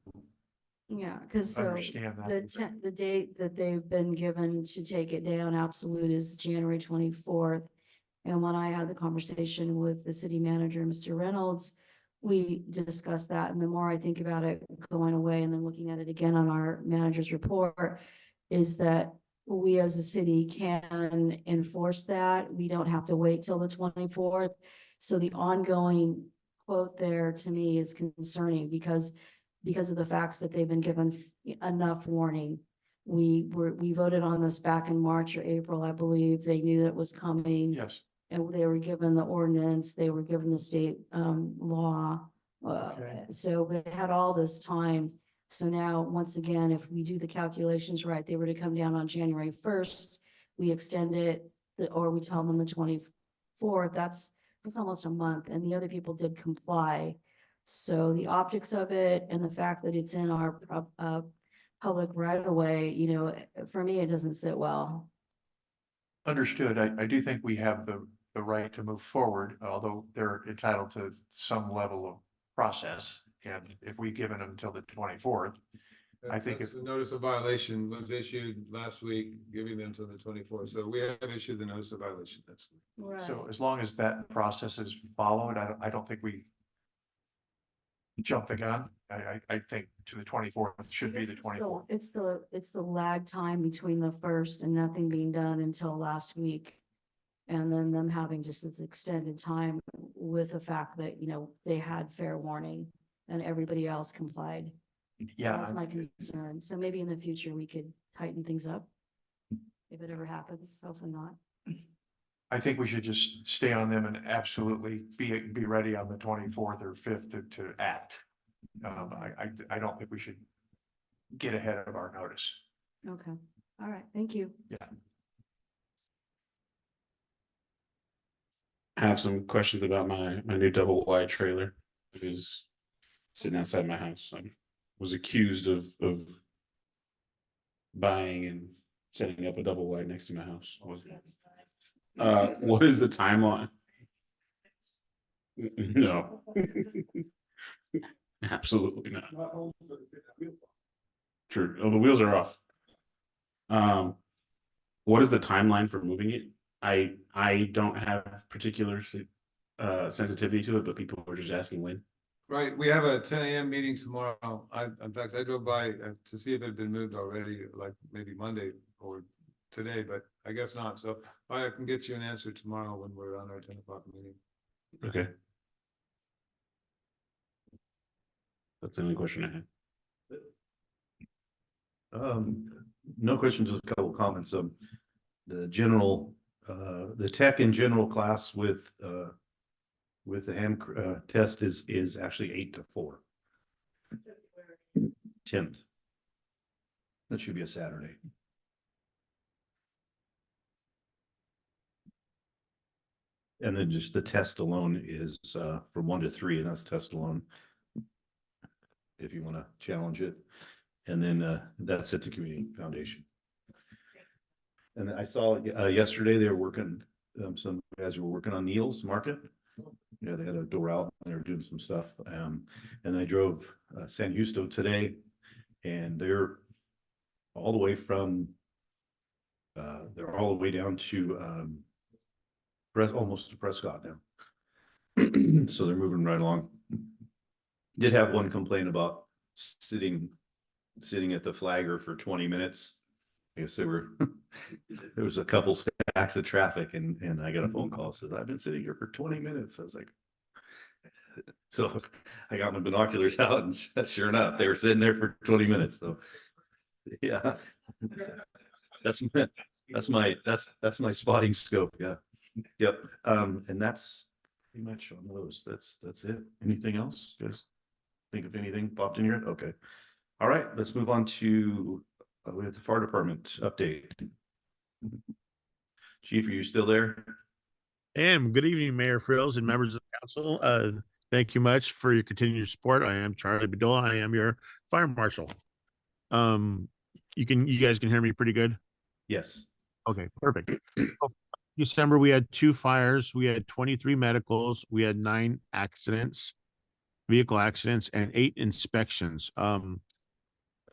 Yeah, because so understand that. the date that they've been given to take it down, absolute, is January 24th. And when I had the conversation with the city manager, Mr. Reynolds, we discussed that. And the more I think about it going away and then looking at it again on our manager's report, is that we as a city can enforce that. We don't have to wait till the 24th. So the ongoing quote there to me is concerning because of the facts that they've been given enough warning. We voted on this back in March or April, I believe. They knew that it was coming. Yes. And they were given the ordinance, they were given the state law. Okay. So they had all this time. So now, once again, if we do the calculations right, they were to come down on January 1st. We extend it, or we tell them the 24th, that's almost a month, and the other people did comply. So the optics of it and the fact that it's in our public right of way, for me, it doesn't sit well. Understood. I do think we have the right to move forward, although they're entitled to some level of process. And if we give it until the 24th, I think The notice of violation was issued last week, giving them to the 24th. So we have issued the notice of violation next week. Right. so as long as that process is followed, I don't think we jump the gun. I think to the 24th should be the 24th. It's the lag time between the first and nothing being done until last week. And then them having just this extended time with the fact that, they had fair warning and everybody else complied. So Yeah, that's my concern. So maybe in the future we could tighten things up. If it ever happens, hopefully not. I think we should just stay on them and absolutely be ready on the 24th or 5th to act. I don't think we should get ahead of our notice. Okay. All right. Thank you. Yeah. I have some questions about my new double wide trailer. It is sitting outside my house. I was accused of buying and setting up a double wide next to my house. What is the timeline? No. Absolutely not. True. Oh, the wheels are off. What is the timeline for moving it? I don't have particular sensitivity to it, but people were just asking when. Right, we have a 10 a.m. meeting tomorrow. In fact, I drove by to see if it had been moved already, like maybe Monday or today, but I guess not. So I can get you an answer tomorrow when we're on our 10 o'clock meeting. Okay. That's the only question I had. No questions, just a couple of comments. The general, the tech in general class with the hand test is actually 8 to 4. 10th. That should be a Saturday. And then just the test alone is from 1 to 3, and that's test alone. If you want to challenge it. And then that's at the community foundation. And then I saw yesterday they were working, some guys were working on Neil's Market. Yeah, they had a door out and they were doing some stuff. And I drove San Justo today, and they're all the way from they're all the way down to almost to Prescott now. So they're moving right along. Did have one complaint about sitting at the flagger for 20 minutes. I guess there was a couple stacks of traffic, and I got a phone call, says I've been sitting here for 20 minutes. I was like, So I got my binoculars out and sure enough, they were sitting there for 20 minutes. So yeah, that's my spotting scope. Yeah. Yep. And that's pretty much on those. That's it. Anything else, guys? Think of anything popped in your head? Okay. All right, let's move on to we have the fire department update. Chief, are you still there? Good evening, Mayor Frills and members of the council. Thank you much for your continued support. I am Charlie Bedolla. I am your fire marshal. You guys can hear me pretty good? Yes. Okay, perfect. December, we had 2 fires. We had 23 medicals. We had 9 accidents, vehicle accidents, and 8 inspections.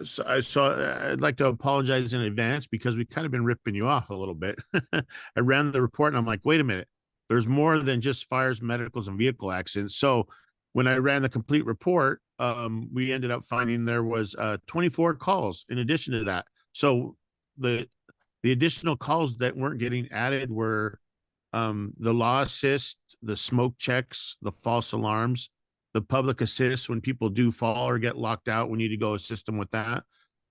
So I'd like to apologize in advance because we kind of been ripping you off a little bit. I ran the report and I'm like, wait a minute, there's more than just fires, medicals, and vehicle accidents. So when I ran the complete report, we ended up finding there was 24 calls in addition to that. So the additional calls that weren't getting added were the law assist, the smoke checks, the false alarms, the public assist when people do fall or get locked out. We need to go assist them with that.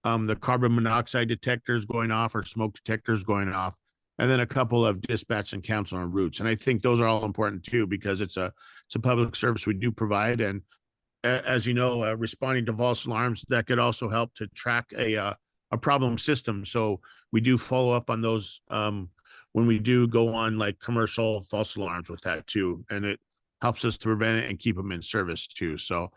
The carbon monoxide detectors going off or smoke detectors going off, and then a couple of dispatch and counsel on routes. And I think those are all important too because it's a public service we do provide. And as you know, responding to false alarms that could also help to track a problem system. So we do follow up on those when we do go on like commercial false alarms with that too, and it helps us to prevent it and keep them in service too. So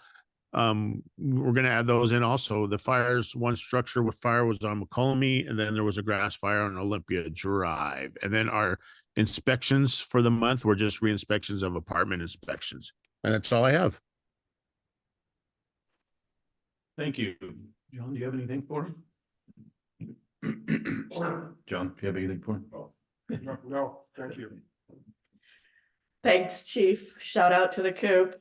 we're going to add those in. Also, the fires, one structure with fire was on McCollum, and then there was a grass fire on Olympia Drive. And then our inspections for the month were just re-inspections of apartment inspections. And that's all I have. Thank you. John, do you have anything for him? John, do you have anything for him? No, thank you. Thanks, Chief. Shout out to the coop.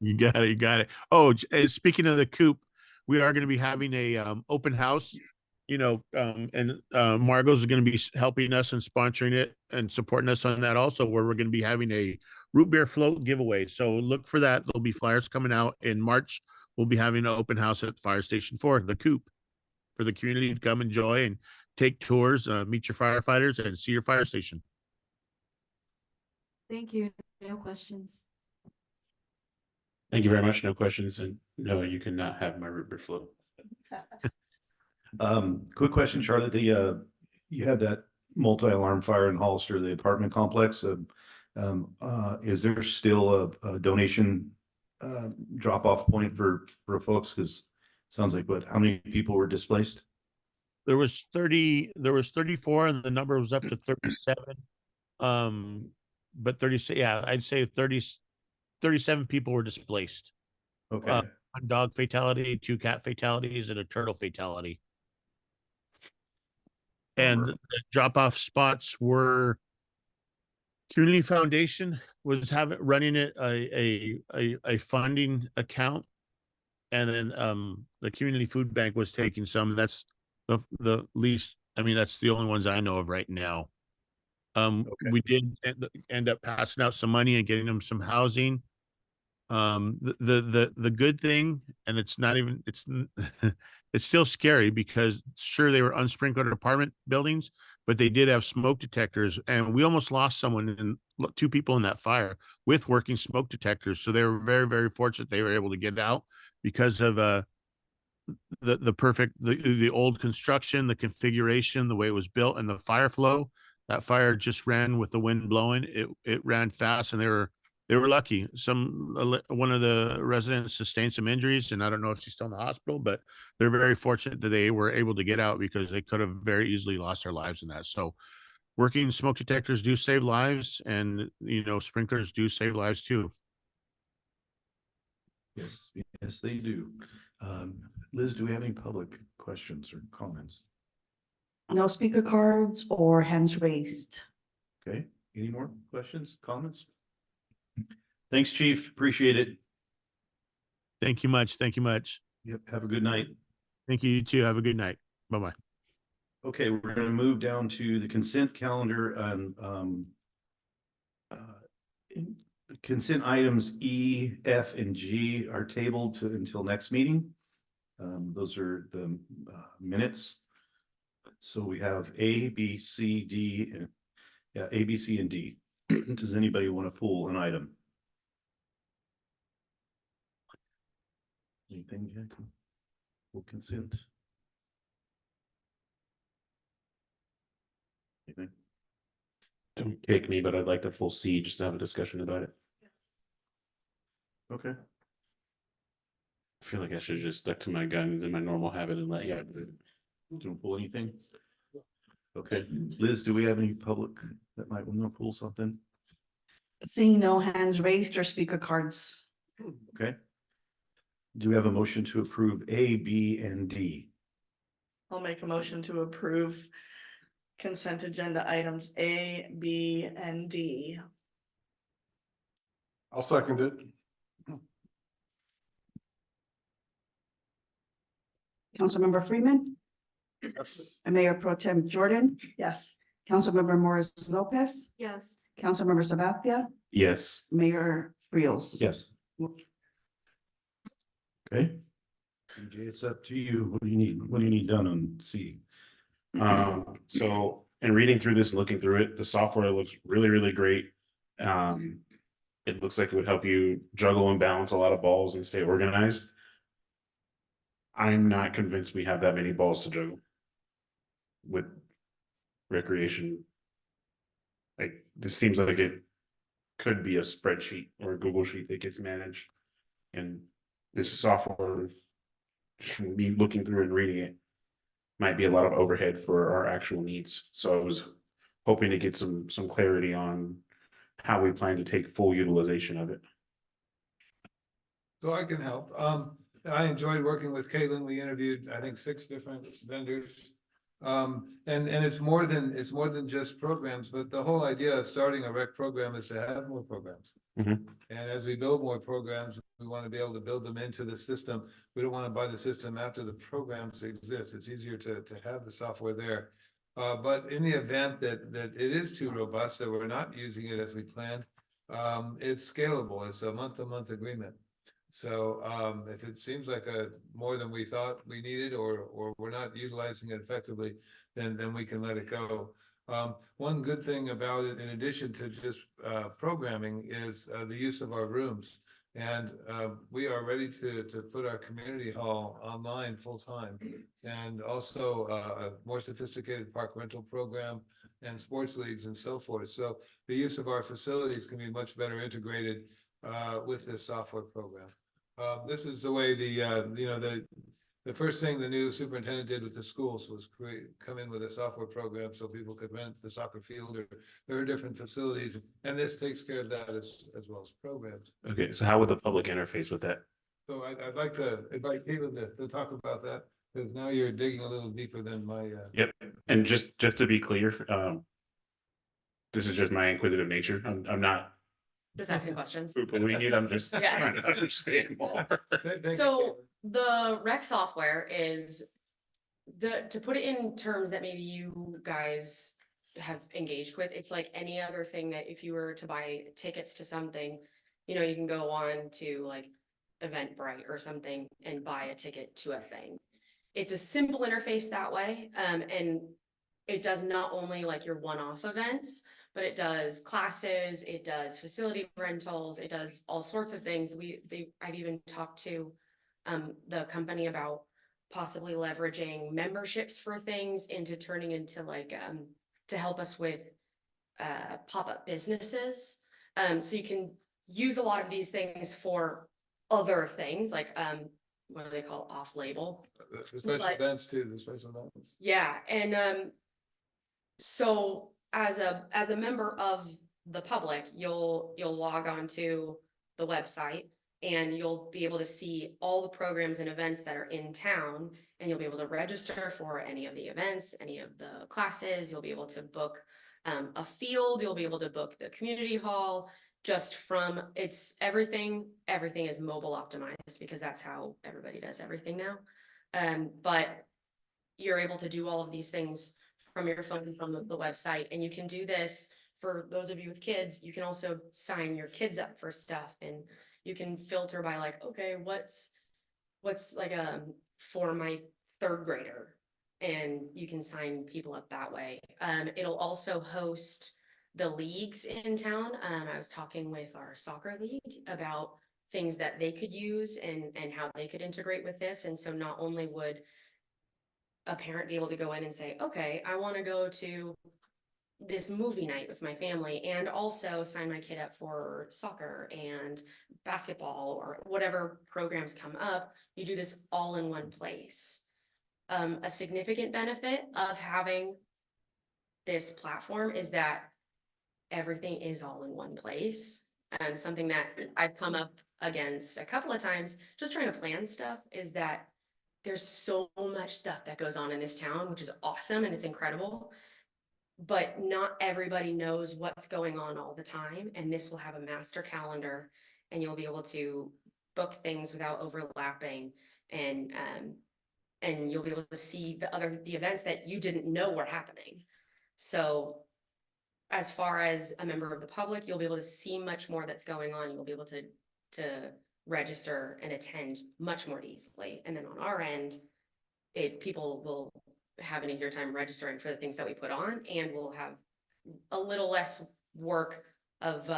You got it. You got it. Oh, speaking of the coop, we are going to be having a open house, and Margot's going to be helping us and sponsoring it and supporting us on that also, where we're going to be having a root beer float giveaway. So look for that. There'll be flyers coming out in March. We'll be having an open house at Fire Station 4, the coop, for the community to come enjoy and take tours, meet your firefighters, and see your fire station. Thank you. No questions. Thank you very much. No questions. And no, you cannot have my root beer float. Quick question, Charlotte. You had that multi-alarm fire in Hollister, the apartment complex. Is there still a donation drop-off point for folks? Because sounds like how many people were displaced? There was 34 and the number was up to 37. But 36, yeah, I'd say 37 people were displaced. Okay. 1 dog fatality, 2 cat fatalities, and a turtle fatality. And the drop-off spots were Community Foundation was running it a funding account, and then the Community Food Bank was taking some. That's the least. I mean, that's the only ones I know of right now. We did end up passing out some money and getting them some housing. The good thing, and it's not even it's still scary because sure they were unsprinkled apartment buildings, but they did have smoke detectors, and we almost lost someone and 2 people in that fire with working smoke detectors. So they were very, very fortunate they were able to get out because of the old construction, the configuration, the way it was built, and the fire flow. That fire just ran with the wind blowing. It ran fast, and they were lucky. One of the residents sustained some injuries, and I don't know if she's still in the hospital, but they're very fortunate that they were able to get out because they could have very easily lost their lives in that. So working smoke detectors do save lives, and sprinklers do save lives too. Yes, they do. Liz, do we have any public questions or comments? No speaker cards or hands raised. Okay, any more questions, comments? Thanks, Chief. Appreciate it. Thank you much. Thank you much. Yep. Have a good night. Thank you. You too. Have a good night. Bye-bye. Okay, we're going to move down to the consent calendar, and Consent items E, F, and G are tabled to until next meeting. Those are the minutes. So we have A, B, C, D, and yeah, A, B, C, and D. Does anybody want to pull an item? Anything, Jackie? Full consent? Anything? Don't kick me, but I'd like to full C just to have a discussion about it. Okay. I feel like I should have just stuck to my guns and my normal habit and let you. Don't pull anything? Okay, Liz, do we have any public that might want to pull something? Seeing no hands raised or speaker cards. Okay. Do we have a motion to approve A, B, and D? I'll make a motion to approve consent agenda items A, B, and D. I'll second it. Councilmember Freeman, Yes. and Mayor Pro Tem Jordan, Yes. Councilmember Morris Lopez, Yes. Councilmember Sabathia, Yes. Mayor Friels. Yes. Okay. DJ, it's up to you. What do you need? What do you need done on C? So in reading through this and looking through it, the software looks really, really great. It looks like it would help you juggle and balance a lot of balls and stay organized. I'm not convinced we have that many balls to juggle with recreation. Like, this seems like it could be a spreadsheet or a Google sheet that gets managed. And this software, just from me looking through and reading it, might be a lot of overhead for our actual needs. So I was hoping to get some clarity on how we plan to take full utilization of it. So I can help. I enjoyed working with Caitlin. We interviewed, I think, 6 different vendors. And it's more than just programs, but the whole idea of starting a rec program is to have more programs. Mhm. And as we build more programs, we want to be able to build them into the system. We don't want to buy the system after the programs exist. It's easier to have the software there. But in the event that it is too robust, that we're not using it as we planned, it's scalable. It's a month-to-month agreement. So if it seems like more than we thought we needed, or we're not utilizing it effectively, then we can let it go. One good thing about it, in addition to just programming, is the use of our rooms. And we are ready to put our community hall online full time, and also a more sophisticated park rental program and sports leagues and so forth. So the use of our facilities can be much better integrated with this software program. This is the way the first thing the new superintendent did with the schools was come in with a software program so people could rent the soccer field or there are different facilities, and this takes care of that as well as programs. Okay, so how would the public interface with that? So I'd like to invite Caitlin to talk about that, because now you're digging a little deeper than my. Yep, and just to be clear, this is just my inquisitive nature. I'm not Just asking questions. poo-pooing it. I'm just Yeah. trying to understand more. So the rec software is to put it in terms that maybe you guys have engaged with, it's like any other thing that if you were to buy tickets to something, you know, you can go on to like Eventbrite or something and buy a ticket to a thing. It's a simple interface that way. And it does not only like your one-off events, but it does classes, it does facility rentals, it does all sorts of things. I've even talked to the company about possibly leveraging memberships for things into turning into like to help us with pop-up businesses. So you can use a lot of these things for other things like what do they call off-label? The special events too, the special events. Yeah, and so as a member of the public, you'll log on to the website and you'll be able to see all the programs and events that are in town, and you'll be able to register for any of the events, any of the classes. You'll be able to book a field, you'll be able to book the community hall just from everything is mobile optimized because that's how everybody does everything now. But you're able to do all of these things from your phone, from the website, and you can do this for those of you with kids, you can also sign your kids up for stuff, and you can filter by like, okay, what's like for my third grader, and you can sign people up that way. It'll also host the leagues in town. I was talking with our soccer league about things that they could use and how they could integrate with this. And so not only would a parent be able to go in and say, okay, I want to go to this movie night with my family and also sign my kid up for soccer and basketball or whatever programs come up, you do this all in one place. A significant benefit of having this platform is that everything is all in one place. And something that I've come up against a couple of times just trying to plan stuff is that there's so much stuff that goes on in this town, which is awesome and it's incredible, but not everybody knows what's going on all the time. And this will have a master calendar and you'll be able to book things without overlapping, and you'll be able to see the events that you didn't know were happening. So as far as a member of the public, you'll be able to see much more that's going on. You'll be able to register and attend much more easily. And then on our end, people will have an easier time registering for the things that we put on, and we'll have a little less work of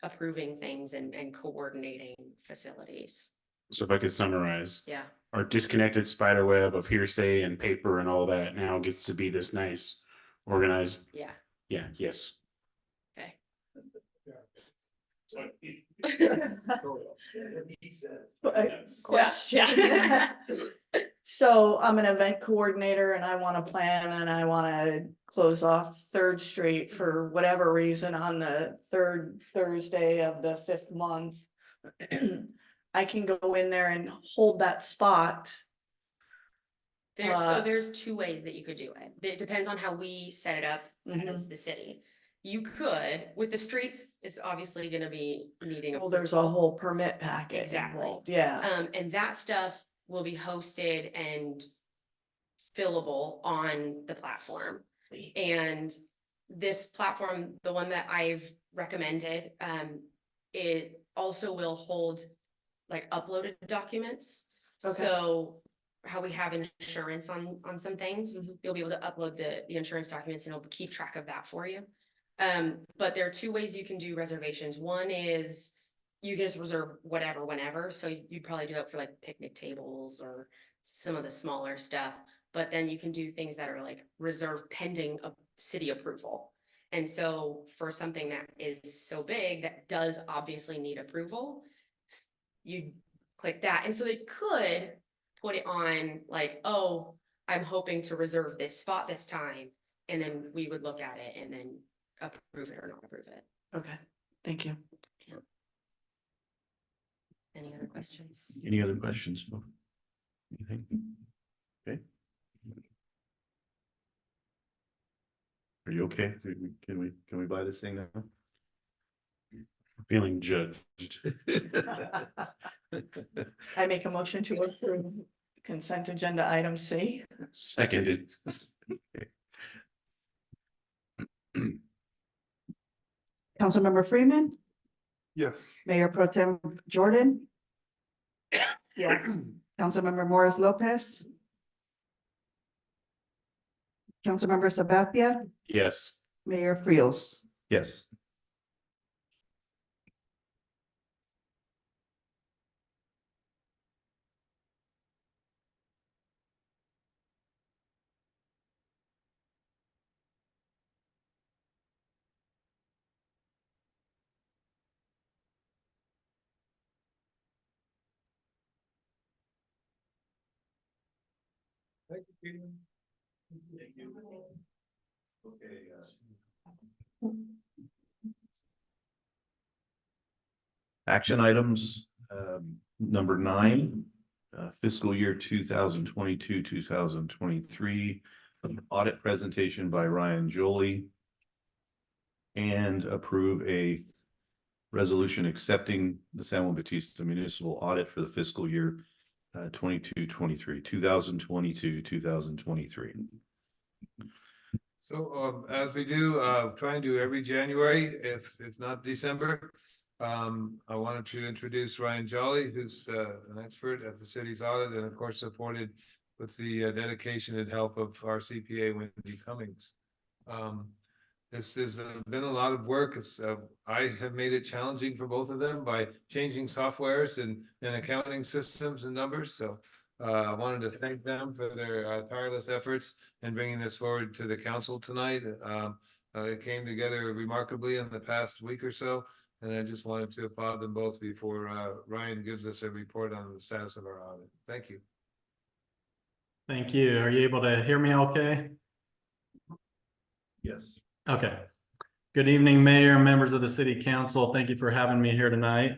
approving things and coordinating facilities. So if I could summarize. Yeah. Our disconnected spider web of hearsay and paper and all that now gets to be this nice, organized. Yeah. Yeah, yes. Okay. Question. So I'm an event coordinator and I want to plan and I want to close off Third Street for whatever reason on the third Thursday of the 5th month. I can go in there and hold that spot. There's two ways that you could do it. It depends on how we set it up as the city. You could, with the streets, it's obviously gonna be needing. Well, there's a whole permit packet Exactly. involved, yeah. And that stuff will be hosted and fillable on the platform. And this platform, the one that I've recommended, it also will hold like uploaded documents. Okay. So how we have insurance on some things, you'll be able to upload the insurance documents and it'll keep track of that for you. But there are two ways you can do reservations. One is you can just reserve whatever, whenever. So you'd probably do that for like picnic tables or some of the smaller stuff. But then you can do things that are like reserved pending a city approval. And so for something that is so big that does obviously need approval, you click that. And so they could put it on like, oh, I'm hoping to reserve this spot this time. And then we would look at it and then approve it or not approve it. Okay, thank you. Yeah. Any other questions? Any other questions? Anything? Okay. Are you okay? Can we buy this thing now? Feeling judged. I make a motion to approve consent agenda item C. Seconded. Councilmember Freeman, Yes. Mayor Pro Tem Jordan. Yes. Councilmember Morris Lopez. Councilmember Sabathia, Yes. Mayor Friels. Yes. Thank you, Peter. Thank you. Okay, Action items, number 9, fiscal year 2022, 2023, audit presentation by Ryan Jolie. And approve a resolution accepting the San Juan Bautista municipal audit for the fiscal year 2022, 2023. So as we do, try and do every January, if not December. I wanted to introduce Ryan Jolly, who's an expert at the city's audit and of course supported with the dedication and help of our CPA Wendy Cummings. This has been a lot of work. I have made it challenging for both of them by changing softwares and accounting systems and numbers. So I wanted to thank them for their tireless efforts in bringing this forward to the council tonight. It came together remarkably in the past week or so, and I just wanted to applaud them both before Ryan gives us a report on the status of our audit. Thank you. Thank you. Are you able to hear me okay? Yes. Okay. Good evening, Mayor and members of the City Council. Thank you for having me here tonight.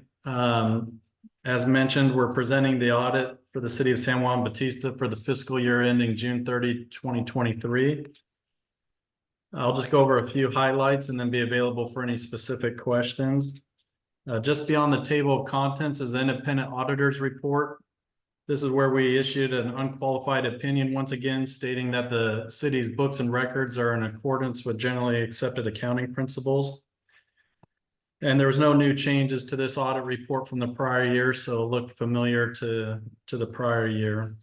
As mentioned, we're presenting the audit for the City of San Juan Bautista for the fiscal year ending June 30, 2023. I'll just go over a few highlights and then be available for any specific questions. Just beyond the table of contents is the independent auditor's report. This is where we issued an unqualified opinion once again stating that the city's books and records are in accordance with generally accepted accounting principles. And there was no new changes to this audit report from the prior year, so it looked familiar to the prior year.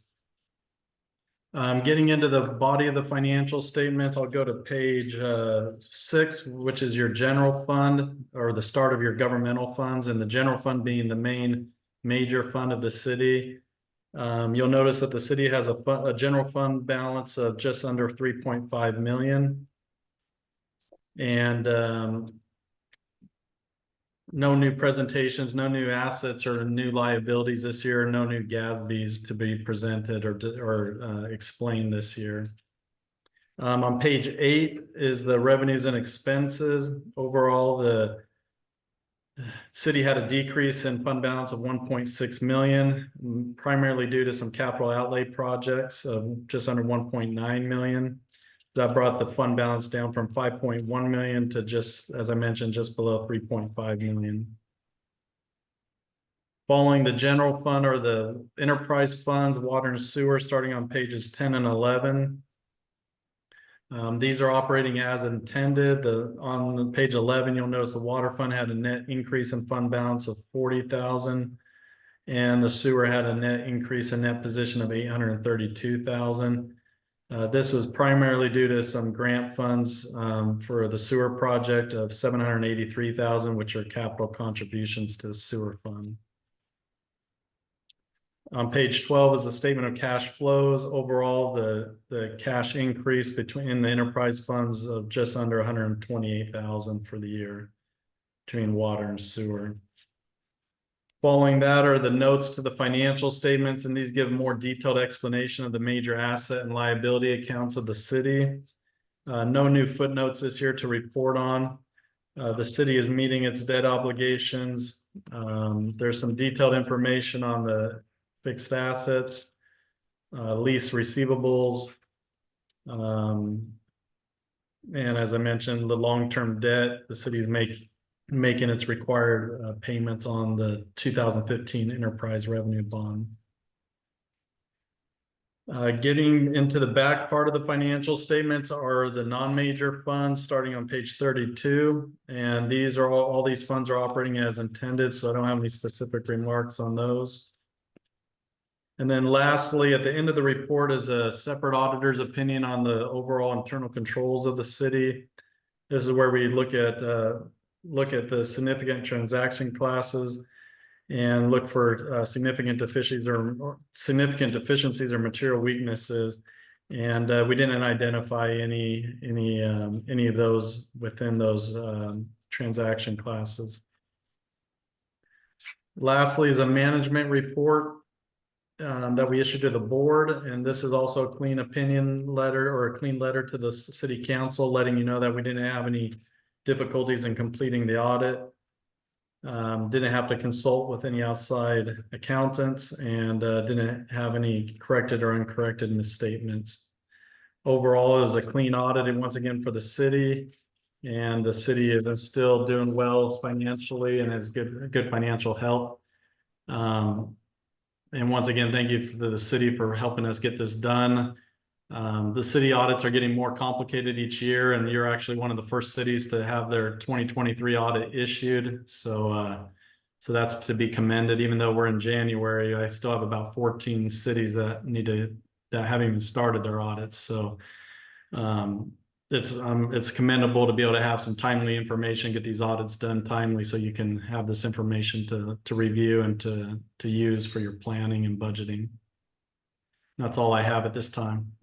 Getting into the body of the financial statements, I'll go to page 6, which is your general fund or the start of your governmental funds, and the general fund being the main major fund of the city. You'll notice that the city has a general fund balance of just under 3.5 million. And no new presentations, no new assets or new liabilities this year, no new GASBs to be presented or explained this year. On page 8 is the revenues and expenses. Overall, the city had a decrease in fund balance of 1.6 million, primarily due to some capital outlay projects of just under 1.9 million. That brought the fund balance down from 5.1 million to just, as I mentioned, just below 3.5 million. Following the general fund or the enterprise fund, water and sewer, starting on pages 10 and 11. These are operating as intended. On page 11, you'll notice the water fund had a net increase in fund balance of 40,000, and the sewer had a net increase in net position of 832,000. This was primarily due to some grant funds for the sewer project of 783,000, which are capital contributions to the sewer fund. On page 12 is the statement of cash flows. Overall, the cash increase between the enterprise funds of just under 128,000 for the year between water and sewer. Following that are the notes to the financial statements, and these give a more detailed explanation of the major asset and liability accounts of the city. No new footnotes this year to report on. The city is meeting its debt obligations. There's some detailed information on the fixed assets, lease receivables, and as I mentioned, the long-term debt. The city's making its required payments on the 2015 enterprise revenue bond. Getting into the back part of the financial statements are the non-major funds starting on page 32. And these are all these funds are operating as intended, so I don't have any specific remarks on those. And then lastly, at the end of the report is a separate auditor's opinion on the overall internal controls of the city. This is where we look at the significant transaction classes and look for significant deficiencies or material weaknesses. And we didn't identify any of those within those transaction classes. Lastly is a management report that we issued to the board, and this is also a clean opinion letter or a clean letter to the city council letting you know that we didn't have any difficulties in completing the audit. Didn't have to consult with any outside accountants, and didn't have any corrected or uncorrected misstatements. Overall, it was a clean audit, and once again for the city, and the city is still doing well financially and has good financial health. And once again, thank you to the city for helping us get this done. The city audits are getting more complicated each year, and you're actually one of the first cities to have their 2023 audit issued. So that's to be commended. Even though we're in January, I still have about 14 cities that haven't even started their audits. So it's commendable to be able to have some timely information, get these audits done timely, so you can have this information to review and to use for your planning and budgeting. That's all I have at this time.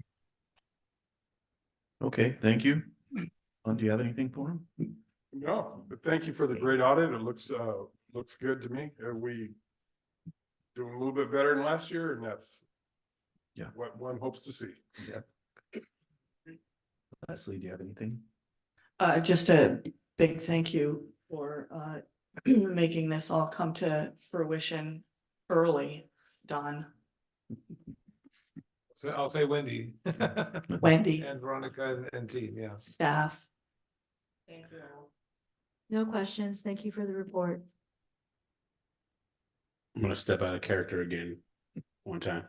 Okay, thank you. Do you have anything for him? No, but thank you for the great audit. It looks good to me. We doing a little bit better than last year, and that's what one hopes to see. Yeah. Leslie, do you have anything? Just a big thank you for making this all come to fruition early, Don. So I'll say Wendy. Wendy. And Veronica and team, yeah. Staff. Thank you. No questions. Thank you for the report. I'm gonna step out of character again one time.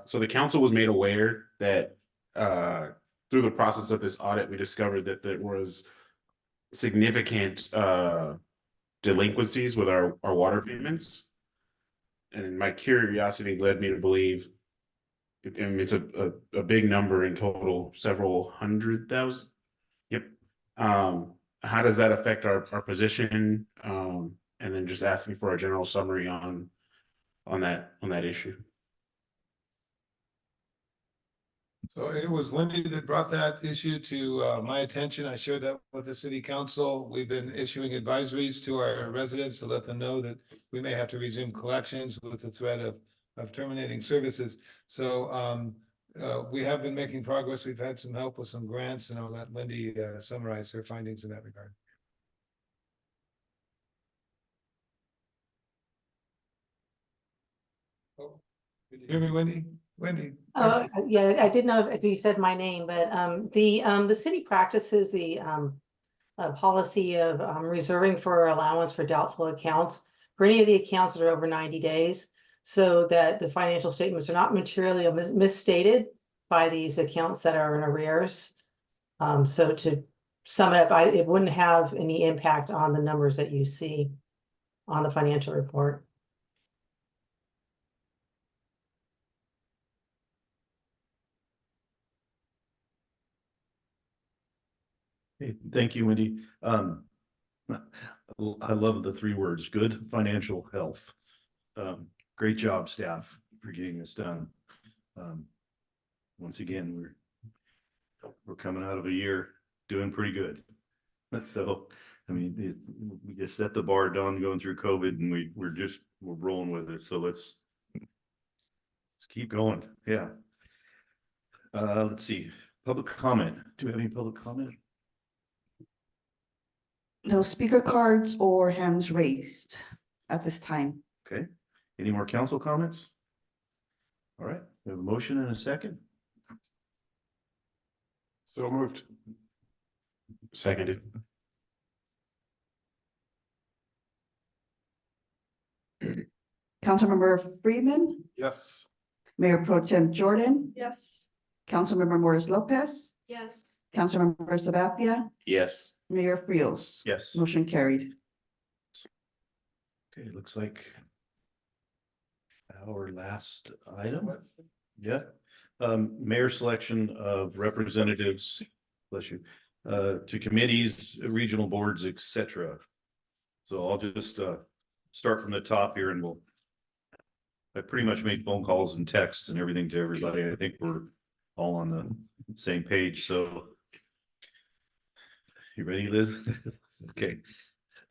So the council was made aware that through the process of this audit, we discovered that there was significant delinquencies with our water payments. And my curiosity led me to believe it's a big number in total, several 100,000. Yep. How does that affect our position? And then just asking for a general summary on that issue. So it was Wendy that brought that issue to my attention. I shared that with the city council. We've been issuing advisories to our residents to let them know that we may have to resume collections with the threat of terminating services. So we have been making progress. We've had some help with some grants, and I'll let Wendy summarize her findings in that regard. Oh, did you hear me, Wendy? Wendy? Oh, yeah, I didn't know if you said my name, but the city practices the policy of reserving for allowance for doubtful accounts for any of the accounts that are over 90 days, so that the financial statements are not materially misstated by these accounts that are in arrears. So to sum it up, it wouldn't have any impact on the numbers that you see on the financial report. Hey, thank you, Wendy. I love the 3 words, good financial health. Great job, staff, for getting this done. Once again, we're coming out of a year doing pretty good. So, I mean, we just set the bar down going through COVID, and we're rolling with it. So let's keep going. Yeah. Let's see. Public comment. Do we have any public comment? No speaker cards or hands raised at this time. Okay. Any more council comments? All right. We have a motion and a second. So moved. Seconded. Councilmember Freeman, Yes. Mayor Pro Tem Jordan, Yes. Councilmember Morris Lopez, Yes. Councilmember Sabathia, Yes. Mayor Friels. Yes. Motion carried. Okay, looks like our last item. Yeah. Mayor selection of representatives, bless you, to committees, regional boards, etc. So I'll just start from the top here, and I pretty much made phone calls and texts and everything to everybody. I think we're all on the same page. So you ready, Liz? Okay.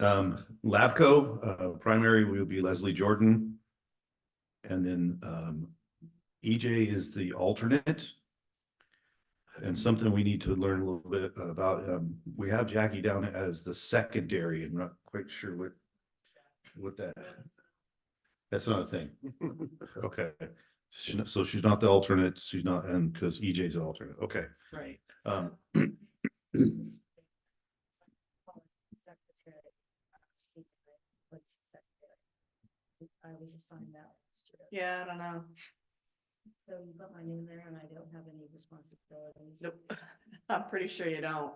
Labco, primary will be Leslie Jordan. And then EJ is the alternate. And something we need to learn a little bit about, we have Jackie down as the secondary. I'm not quite sure what that's not a thing. Okay. So she's not the alternate. She's not, and because EJ's the alternate. Okay. Right. I was assigned that. Yeah, I don't know. So you put my name there and I don't have any responsibilities. Nope, I'm pretty sure you don't.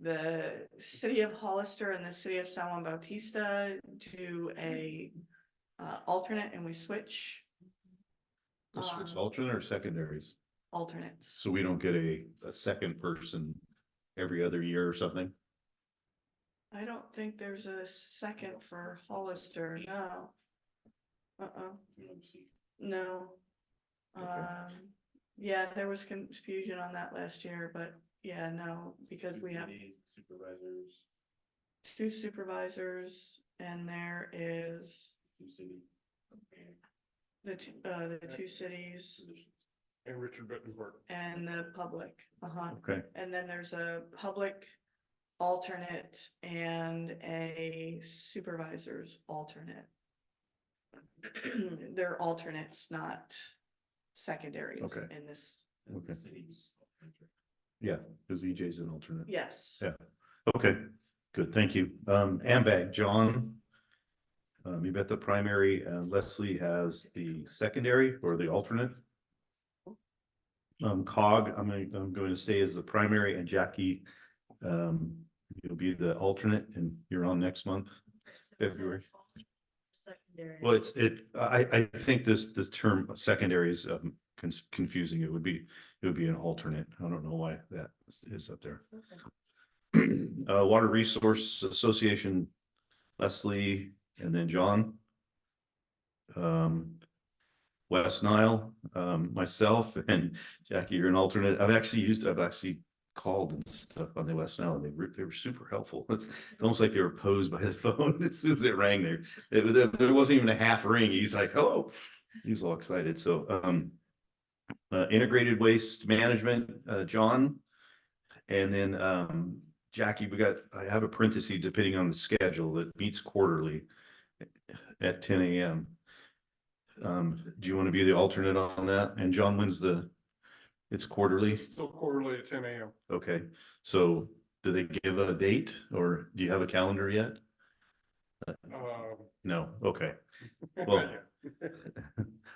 The city of Hollister and the city of San Juan Bautista do a alternate and we switch It's alternate or secondaries? alternates. So we don't get a second person every other year or something? I don't think there's a second for Hollister, no. No. Yeah, there was confusion on that last year, but yeah, no, because we have Supervisors. 2 supervisors and there is the 2 cities And Richard Bittencourt. and the public. Okay. And then there's a public alternate and a supervisor's alternate. They're alternates, not secondaries Okay. in this. Okay. Yeah, because EJ's an alternate. Yes. Yeah. Okay, good, thank you. AMBAG, John. You bet the primary, Leslie has the secondary or the alternate. COG, I'm going to stay as the primary, and Jackie, you'll be the alternate, and you're on next month, February. Secondary. Well, I think this term secondary is confusing. It would be an alternate. I don't know why that is up there. Water Resource Association, Leslie, and then John. West Nile, myself, and Jackie, you're an alternate. I've actually called and stuff on the West Nile, and they were super helpful. It's almost like they were posed by the phone as soon as it rang there. There wasn't even a half ring. He's like, hello. He was all excited. So integrated waste management, John, and then Jackie, I have a parenthesis depending on the schedule that meets quarterly at 10 a.m. Do you want to be the alternate on that? And John, it's quarterly? Still quarterly at 10 a.m. Okay, so do they give a date or do you have a calendar yet? No, okay. Well,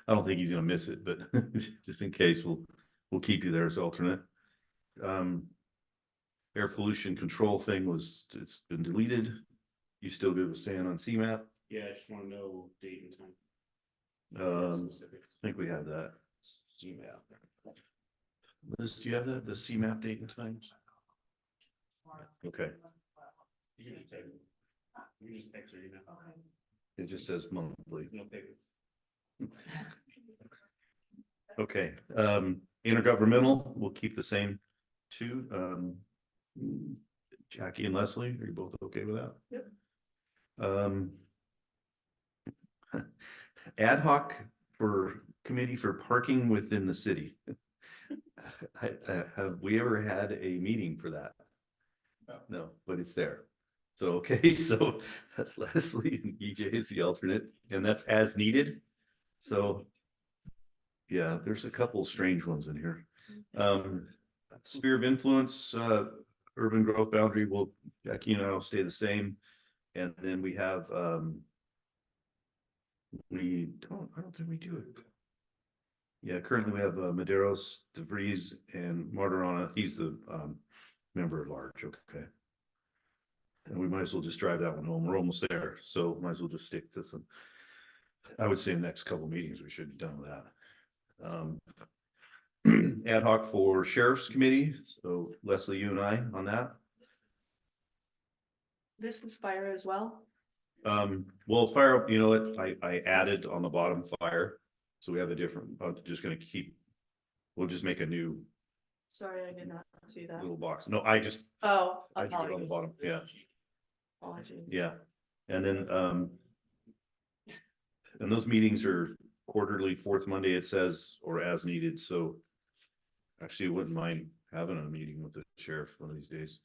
I don't think he's gonna miss it, but just in case, we'll keep you there as alternate. Air pollution control thing it's been deleted. You still good with staying on CMAP? Yeah, I just want to know date and time. I think we have that. CMAP. Liz, do you have the CMAP date and times? Okay, You can just text her, you know. it just says monthly. No paper. Okay, intergovernmental, we'll keep the same 2. Jackie and Leslie, are you both okay with that? Yep. Ad hoc for committee for parking within the city. Have we ever had a meeting for that? No, but it's there. So, okay, so that's Leslie and EJ is the alternate, and that's as needed. So, yeah, there's a couple strange ones in here. Sphere of influence, urban growth boundary will, Jackie and I will stay the same. And then we have, I don't think we do it. Yeah, currently we have Maderos, DeVries, and Martirana. He's the member at large. Okay. And we might as well just drive that one home. We're almost there. So might as well just stick to some. I would say in the next couple meetings, we should be done with that. Ad hoc for Sheriff's Committee. So Leslie, you and I on that. This Inspire as well. Well, fire, you know what, I added on the bottom fire. So we have a different, I'm just gonna we'll just make a new Sorry, I did not see that. little box. No, I drew it Oh, on the apologies. bottom, yeah, Apologies. yeah. And then, and those meetings are quarterly, 4th Monday, it says, or as needed, so actually wouldn't mind having a meeting with the sheriff one of these days.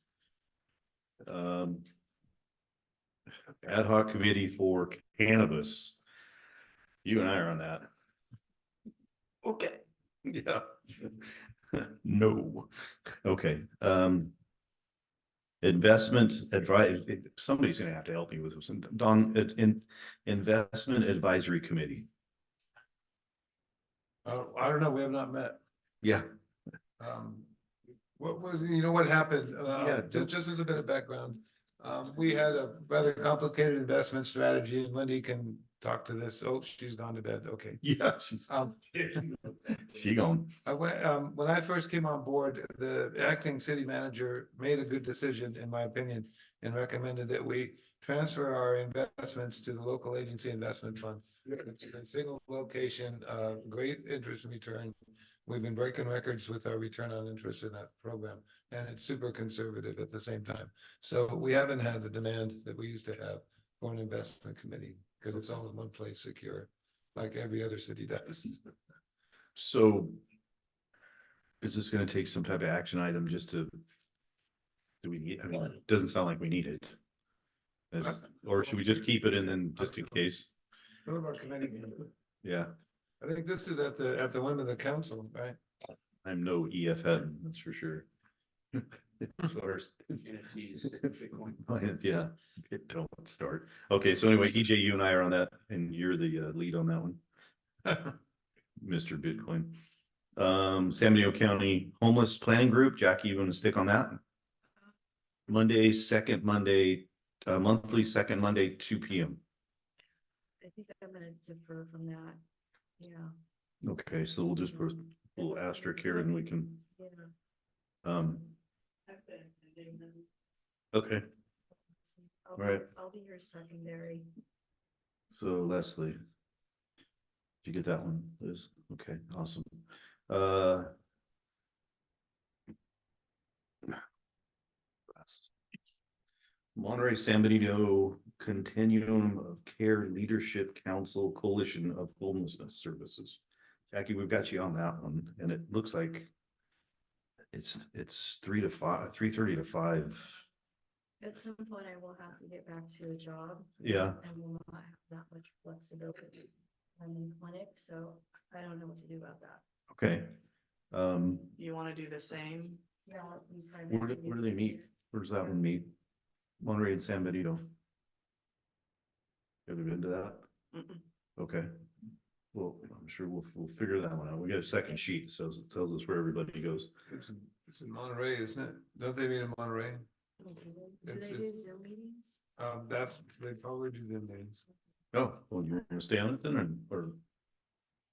Ad hoc committee for cannabis. You and I are on that. Okay. Yeah. No. Okay. Investment advice. Somebody's gonna have to help me with this. Don, investment advisory committee. I don't know, we have not met. Yeah. What was, you know what happened? Yeah, Just as a bit of background. We had a rather complicated investment strategy and Wendy can talk to this. Oh, she's gone to bed. Okay. Yeah, she gone. I went, when I first came on board, the acting city manager made a good decision, in my opinion, and recommended that we transfer our investments to the local agency investment fund. It's a single location, great interest return. We've been breaking records with our return on interest in that program, and it's super conservative at the same time. So we haven't had the demand that we used to have for an investment committee, because it's all in one place, secure, like every other city does. So is this gonna take some type of action item just to? Do we need, I mean, it doesn't sound like we need it. Or should we just keep it and then just in case? One of our committee members. Yeah, I think this is at the whim of the council, right? I'm no EFN, that's for sure. Yeah, don't start. Okay, so anyway, EJ, you and I are on that, and you're the lead on that one. Mr. Bitcoin. San Benito County Homeless Planning Group, Jackie, you want to stick on that? Monday, second Monday, monthly second Monday, 2 p.m. I think I'm gonna defer from that. Yeah. Okay, so we'll just put a little asterisk here and we can, um, okay, Right. I'll be your secondary. so Leslie. Did you get that one, Liz? Okay, awesome. Monterey San Benito Continuum of Care Leadership Council Coalition of Homelessness Services. Jackie, we've got you on that one, and it looks like it's 3 to 5, 3:30 to 5. At some point, I will have to get back to a job. Yeah. And will not have that much flexibility. I'm in clinic, so I don't know what to do about that. Okay. You want to do the same? Yeah. Where do they meet? Where does that one meet? Monterey and San Benito. Have you been to that? Mm-mm. Okay. Well, I'm sure we'll figure that one out. We got a second sheet, so it tells us where everybody goes. It's in Monterey, isn't it? Don't they meet in Monterey? Do they do Zoom meetings? They probably do them meetings. Oh, well, you want to stay on it then, or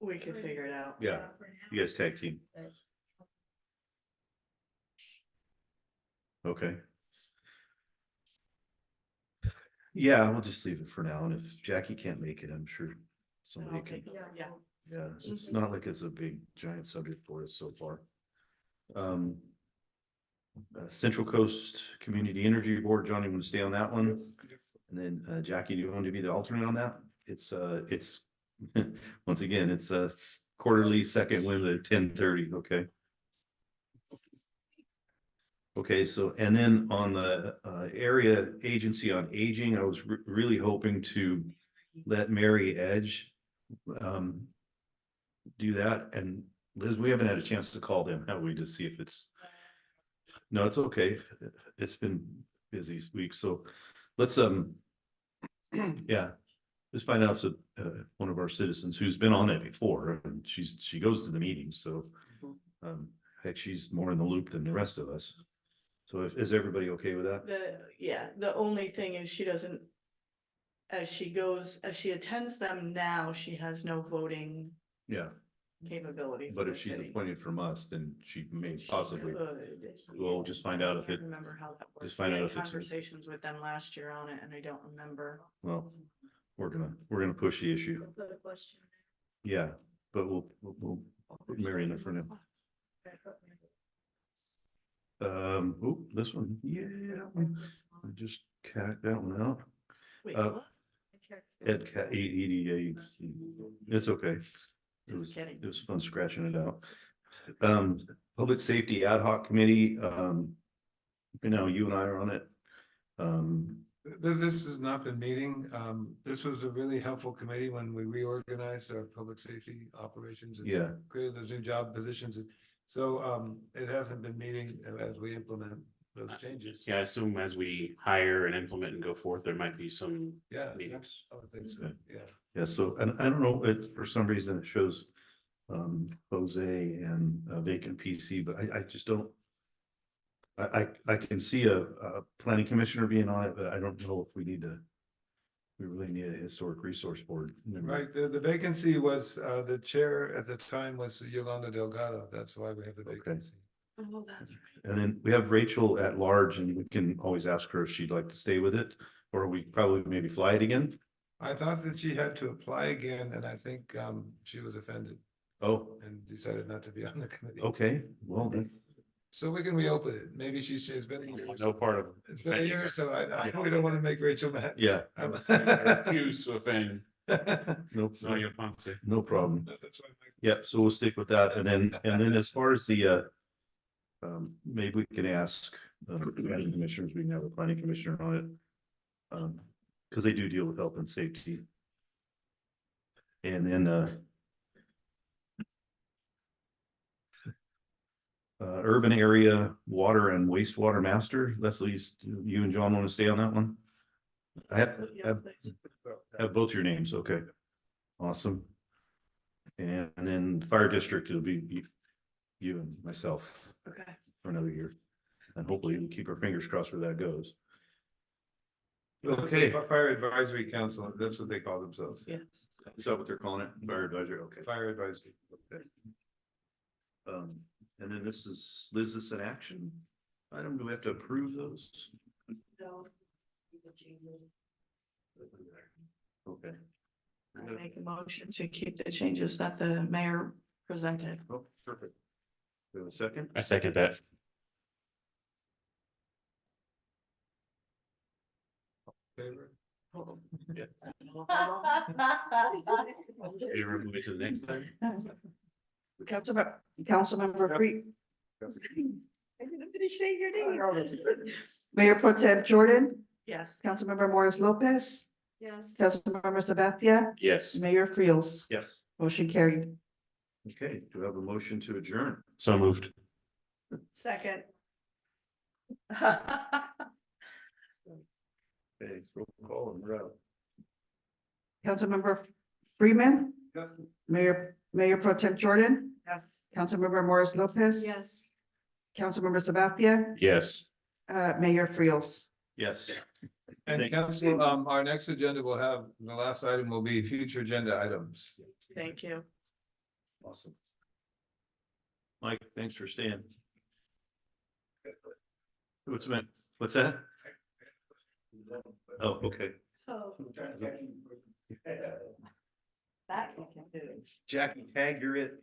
We could figure it out. yeah, you guys tag team. Okay. Yeah, we'll just leave it for now, and if Jackie can't make it, I'm sure somebody can. Yeah. Yeah, it's not like it's a big giant subject for us so far. Central Coast Community Energy Board, John, you want to stay on that one? And then Jackie, do you want to be the alternate on that? It's once again, it's a quarterly second Wednesday at 10:30, okay? Okay, so, and then on the area agency on aging, I was really hoping to let Mary Edge do that. And Liz, we haven't had a chance to call them, have we, to see if it's, no, it's okay. It's been busy this week, so let's, yeah, just find out if one of our citizens who's been on it before, and she goes to the meetings, so heck, she's more in the loop than the rest of us. So is everybody okay with that? The only thing is she doesn't, as she attends them now, she has no voting Yeah, capability. but for if the she's city. appointed from us, then she may She possibly, could. we'll just find out if I it, can't remember how that works. just find We out had if it's, conversations with them last year on it, and I don't remember. well, we're gonna push the issue. Put a question. Yeah, but we'll put Mary in there for now. Oh, this one, yeah, I just cacked that one out. Wait, what? EDA, it's okay. Just kidding. It was fun scratching it out. Public Safety Ad Hoc Committee, you know, you and I are on it. This has not been meeting. This was a really helpful committee when we reorganized our public safety operations. And Yeah. created those new job positions. So it hasn't been meeting as we implement those changes. Yeah, I assume as we hire and implement and go forth, there might be some Yeah. meetings. I would think so. Yeah. Yeah, so, and I don't know, for some reason it shows Jose and a vacant PC, but I just don't. I can see a planning commissioner being on it, but I don't know if we really need a historic resource board member. Right, the vacancy was, the chair at the time was Yolanda Delgado, that's why we have the vacancy. Oh, that's right. And then we have Rachel at large, and we can always ask her if she'd like to stay with it, or we probably maybe fly it again. I thought that she had to apply again, and I think, she was offended Oh, and decided not to be on the committee. okay, well, then, So we can reopen it, maybe she's been a year. No part of it. It's been a year, so we don't want to make Rachel mad. yeah, I refuse to offend no, Sonia Ponce. no problem. That's why I- Yep, so we'll stick with that, and then as far as the maybe we can ask planning commissioners, we can have a planning commissioner on it. Because they do deal with health and safety. And then urban area water and wastewater master, Leslie, you and John want to stay on that one? I have both your names, okay. Awesome. And then fire district, it'll be you and myself Okay. for another year. And hopefully we keep our fingers crossed where that goes. Okay, Fire Advisory Council, that's what they call themselves. Yes. Is that what they're calling it? Fire advisory, okay. Fire Advisory. Okay. And then this is an action item. Do we have to approve those? No. Okay. I make a motion to keep the changes that the mayor presented. Oh, perfect. We have a second? I second that. Favor? Yeah. You remove it to the next time? Councilmember Free. I didn't finish saying your name. Mayor Pro Tem Jordan, Yes. Councilmember Morris Lopez, Yes. Councilmember Sabathia, Yes. Mayor Friels. Yes. Motion carried. Okay, do we have a motion to adjourn? So moved. Second. Okay, roll call and we're out. Councilmember Freeman, Mayor Pro Tem Jordan, Yes. Councilmember Morris Lopez. Yes. Councilmember Sabathia, Yes. Mayor Friels. Yes. And Thank- council, our next agenda will have, the last item will be future agenda items. Thank you. Awesome. Mike, thanks for staying. What's that? Oh, okay. Oh. That we can do. Jackie, tag, you're it.